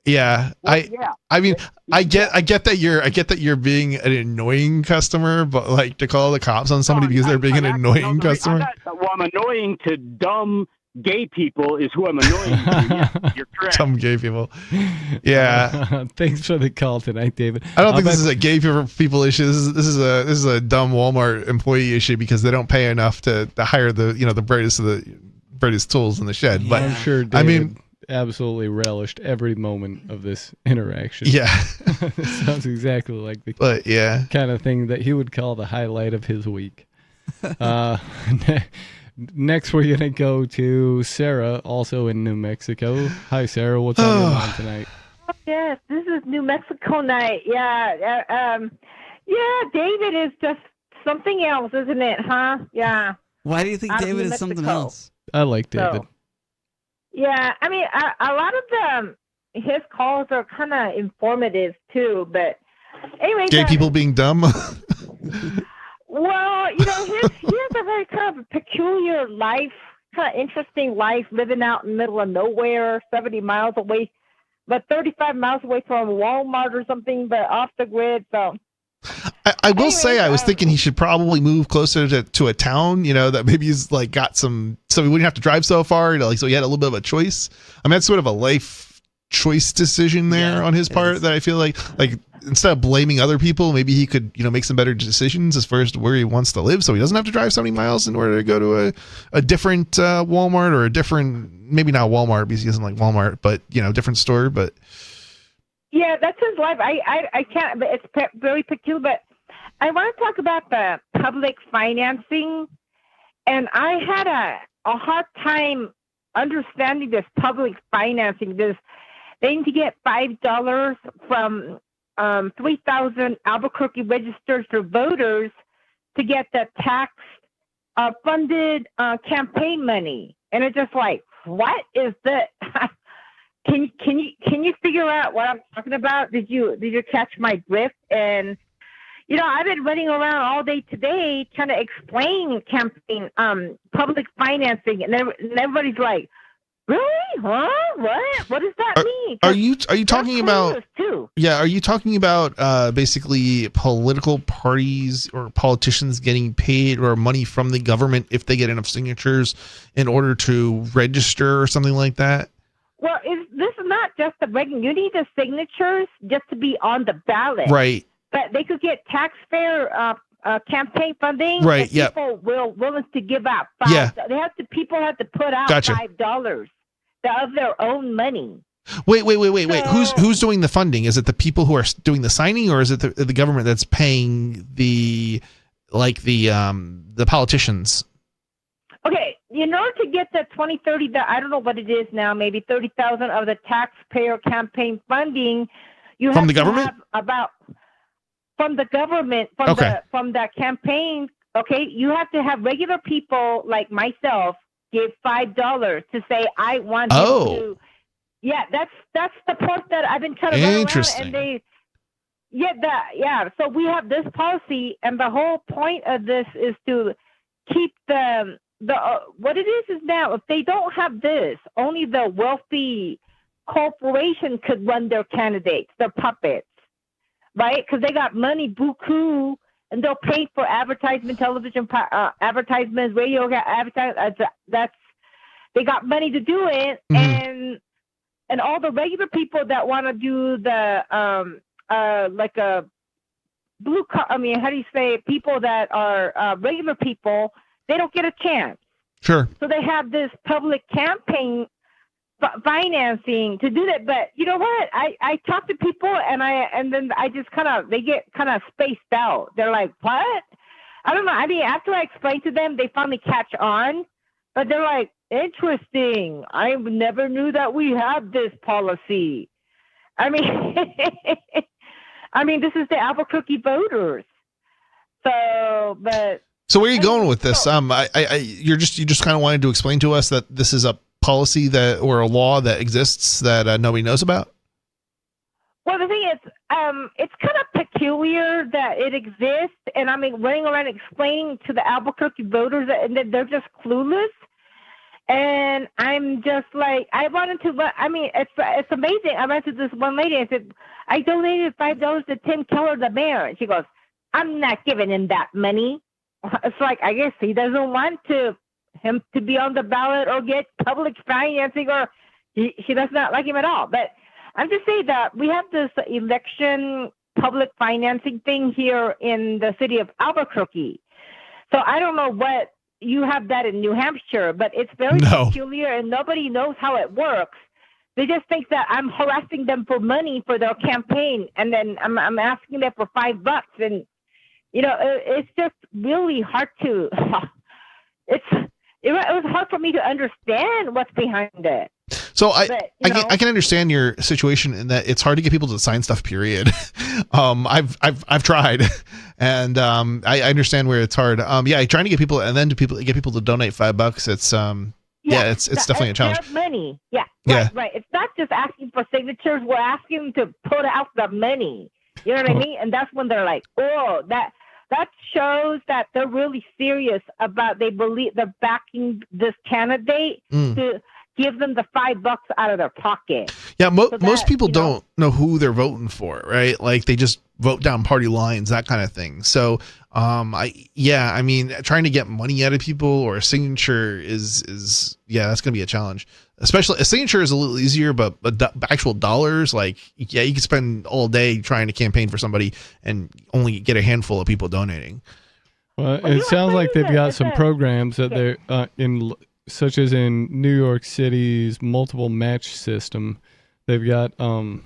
Yeah, well, I mean, I get that you're being an annoying customer, but like to call the cops on somebody because they're being an annoying customer. I'm annoying to dumb gay people is who I'm annoying to. Yes, you're correct. Dumb gay people. Yeah. Thanks for the call tonight, David. I don't think this is a gay people issue. This is a dumb Walmart employee issue because they don't pay enough to hire the brightest tools in the shed. But I'm sure David absolutely relished every moment of this interaction. Yeah. Sounds exactly like the kind of thing that he would call the highlight of his week. Next, we're going to go to Sarah, also in New Mexico. Hi, Sarah. What's on your mind tonight? Yes, this is New Mexico night. Yeah. David is just something else, isn't it, huh? Yeah. Why do you think David is something else? I like David. Yeah, I mean, a lot of his calls are kind of informative too, but anyway. Gay people being dumb? Well, he has a very kind of peculiar life, kind of interesting life, living out in the middle of nowhere, 70 miles away, but 35 miles away from Walmart or something, but off the grid, so. I will say I was thinking he should probably move closer to a town, that maybe he's like got so he wouldn't have to drive so far, so he had a little bit of a choice. I mean, that's sort of a life choice decision there on his part that I feel like instead of blaming other people, maybe he could, make some better decisions as far as to where he wants to live so he doesn't have to drive 70 miles in order to go to a different Walmart or a different, maybe not Walmart because he doesn't like Walmart, but, different store, but. Yeah, that's his life. I can't, but it's very peculiar. But I want to talk about the public financing, and I had a hard time understanding this public financing. They need to get $5 from 3,000 Albuquerque registered voters to get the tax funded campaign money, and it's just like, what is that? Can you figure out what I'm talking about? Did you catch my drift? And I've been running around all day today trying to explain campaign public financing, and everybody's like, really? Huh? What does that mean? Are you talking about? Yeah, are you talking about basically political parties or politicians getting paid or money from the government if they get enough signatures in order to register or something like that? Well, this is not just the regular. You need the signatures just to be on the ballot, right? But they could get taxpayer campaign funding, right? Yeah, people willing to give out $5. Yeah, people have to put out $5 of their own money. Wait. Who's doing the funding? Is it the people who are doing the signing, or is it the government that's paying the politicians? Okay, in order to get the 2030, I don't know what it is now, maybe 30,000 of the taxpayer campaign funding, you from have the to government have from the government from that campaign. Okay, you have to have regular people like myself give $5 to say I want to. Yeah, that's the part that I've been trying to run around, and so we have this policy, and the whole point of this is to keep the what it is now, if they don't have this, only the wealthy corporation could run their candidates, their puppets, right? Because they got money, buku, and they'll pay for advertisement, television advertisements, radio advertisements. They got money to do it, and all the regular people that want to do the like a blue collar. I mean, how do you say people that are regular people? They don't get a chance. Sure. So they have this public campaign financing to do that. But you know what? I talk to people and then I just they get kind of spaced out. They're like, what? I don't know. I mean, after I explain to them, they finally catch on. But they're like, interesting. I never knew that we had this policy. I mean, this is the Albuquerque voters. So where are you going with this? You just kind of wanted to explain to us that this is a policy or a law that exists that nobody knows about? Well, the thing is, it's kind of peculiar that it exists, and running around explaining to the Albuquerque voters, and they're just clueless. And I'm just like, I wanted to, I mean, it's amazing. I went to this one lady. I said, I donated $5 to Tim Keller, the mayor. And she goes, I'm not giving him that money. It's like, I guess he doesn't want him to be on the ballot or get public financing, or she does not like him at all. But I'm just saying that we have this election public financing thing here in the city of Albuquerque. So I don't know what you have that in New Hampshire, but it's very peculiar and nobody knows how it works. They just think that I'm harassing them for money for their campaign, and then I'm asking them for $5, and it's just really hard to. It was hard for me to understand what's behind it. So I can understand your situation in that it's hard to get people to sign stuff. Period. I've tried, and I understand where it's hard. Trying to get people and then get people to donate $5. It's it's definitely a challenge. Money, yeah. Right. It's not just asking for signatures. We're asking to put out the money. You know what I mean? And that's when they're like, oh, that shows that they're really serious about. They believe they're backing this candidate to give them the $5 out of their pocket. Yeah, most people don't know who they're voting for, right? Like they just vote down party lines, that kind of thing. So, I mean, trying to get money out of people or a signature is that's going to be a challenge. Especially a signature is a little easier, but actual dollars, like, you can spend all day trying to campaign for somebody and only get a handful of people donating. Well, it sounds like they've got some programs that they're in. Such as in New York City's multiple match system, they've got. No,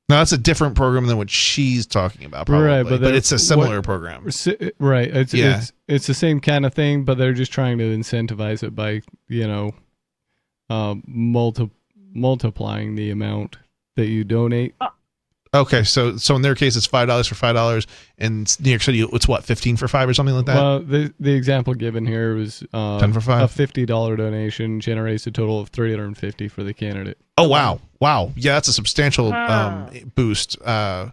that's a different program than what she's talking about, probably. Right, but it's a similar program. Right, it's the same kind of thing, but they're just trying to incentivize it by multiplying the amount that you donate. Okay, so in their case, it's $5 for $5. In New York City, it's what, 15 for $5 or something like that? Well, the example given here was 10 for $5. A $50 donation generates a total of $350 for the candidate. Oh wow! Yeah, that's a substantial boost. How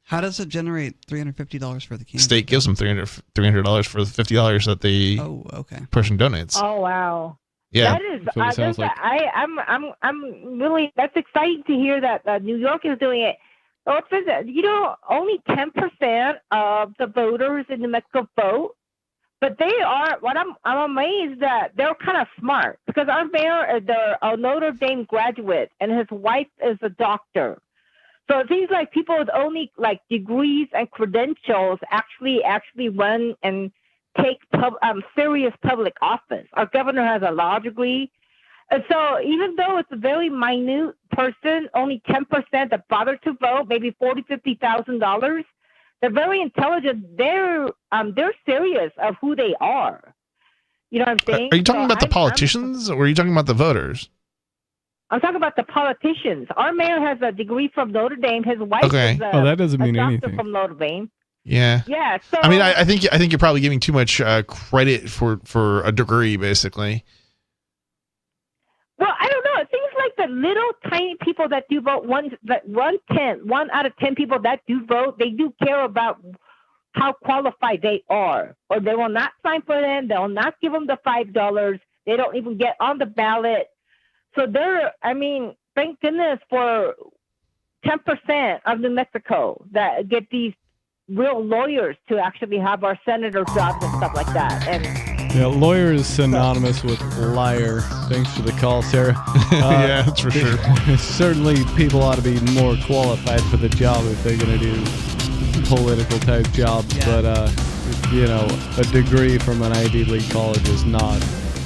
does it generate $350 for the candidate? State gives them $300 for the $50 that the person donates. Oh wow! Yeah, that is. I'm really. That's exciting to hear that New York is doing it. Oh, it says that, only 10% of the voters in New Mexico vote, but they are. What I'm amazed that they're kind of smart, because our mayor is a Notre Dame graduate and his wife is a doctor. So it seems like people with only like degrees and credentials actually run and take serious public office. Our governor has a law degree. And so even though it's a very minute person, only 10% that bother to vote, maybe $40,000, $50,000, they're very intelligent. They're serious of who they are. You know what I'm saying? Are you talking about the politicians or are you talking about the voters? I'm talking about the politicians. Our mayor has a degree from Notre Dame. His wife is that doesn't mean anything. From Notre Dame. Yeah. Yeah. So, I mean, I think you're probably giving too much credit for a degree, basically. Well, I don't know. It seems like the little tiny people that do vote, one out of 10 people that do vote, they do care about how qualified they are, or they will not sign for them. They will not give them the $5. They don't even get on the ballot. So thank goodness for 10% of New Mexico that get these real lawyers to actually have our senator jobs and stuff like that. And lawyer is synonymous with liar. Thanks for the call, Sarah. Yeah, that's for sure. Certainly, people ought to be more qualified for the job if they're going to do political type jobs. Yeah. But a degree from an Ivy League college is not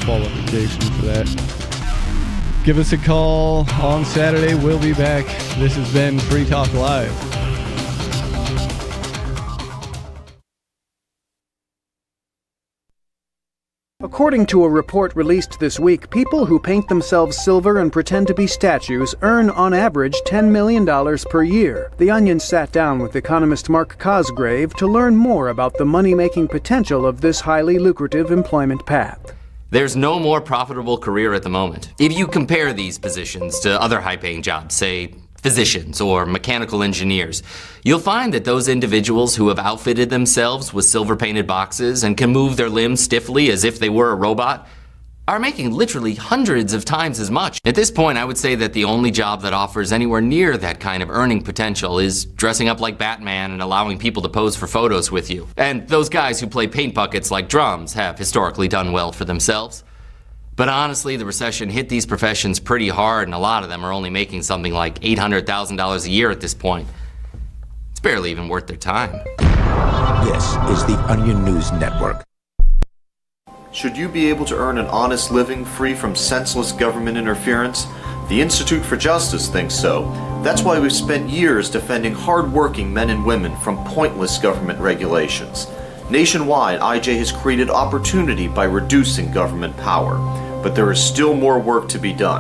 qualification for that. Give us a call on Saturday. We'll be back. This has been Free Talk Live. According to a report released this week, people who paint themselves silver and pretend to be statues earn, on average, $10 million per year. The Onion sat down with economist Mark Cosgrave to learn more about the money-making potential of this highly lucrative employment path. There's no more profitable career at the moment. If you compare these positions to other high-paying jobs, say physicians or mechanical engineers, you'll find that those individuals who have outfitted themselves with silver-painted boxes and can move their limbs stiffly as if they were a robot, are making literally hundreds of times as much. At this point, I would say that the only job that offers anywhere near that kind of earning potential is dressing up like Batman and allowing people to pose for photos with you. And those guys who play paint buckets like drums have historically done well for themselves. But honestly, the recession hit these professions pretty hard, and a lot of them are only making something like $800,000 a year at this point. It's barely even worth their time. This is the Onion News Network. Should you be able to earn an honest living free from senseless government interference? The Institute for Justice thinks so. That's why we've spent years defending hard-working men and women from pointless government regulations. Nationwide, IJ has created opportunity by reducing government power. But there is still more work to be done.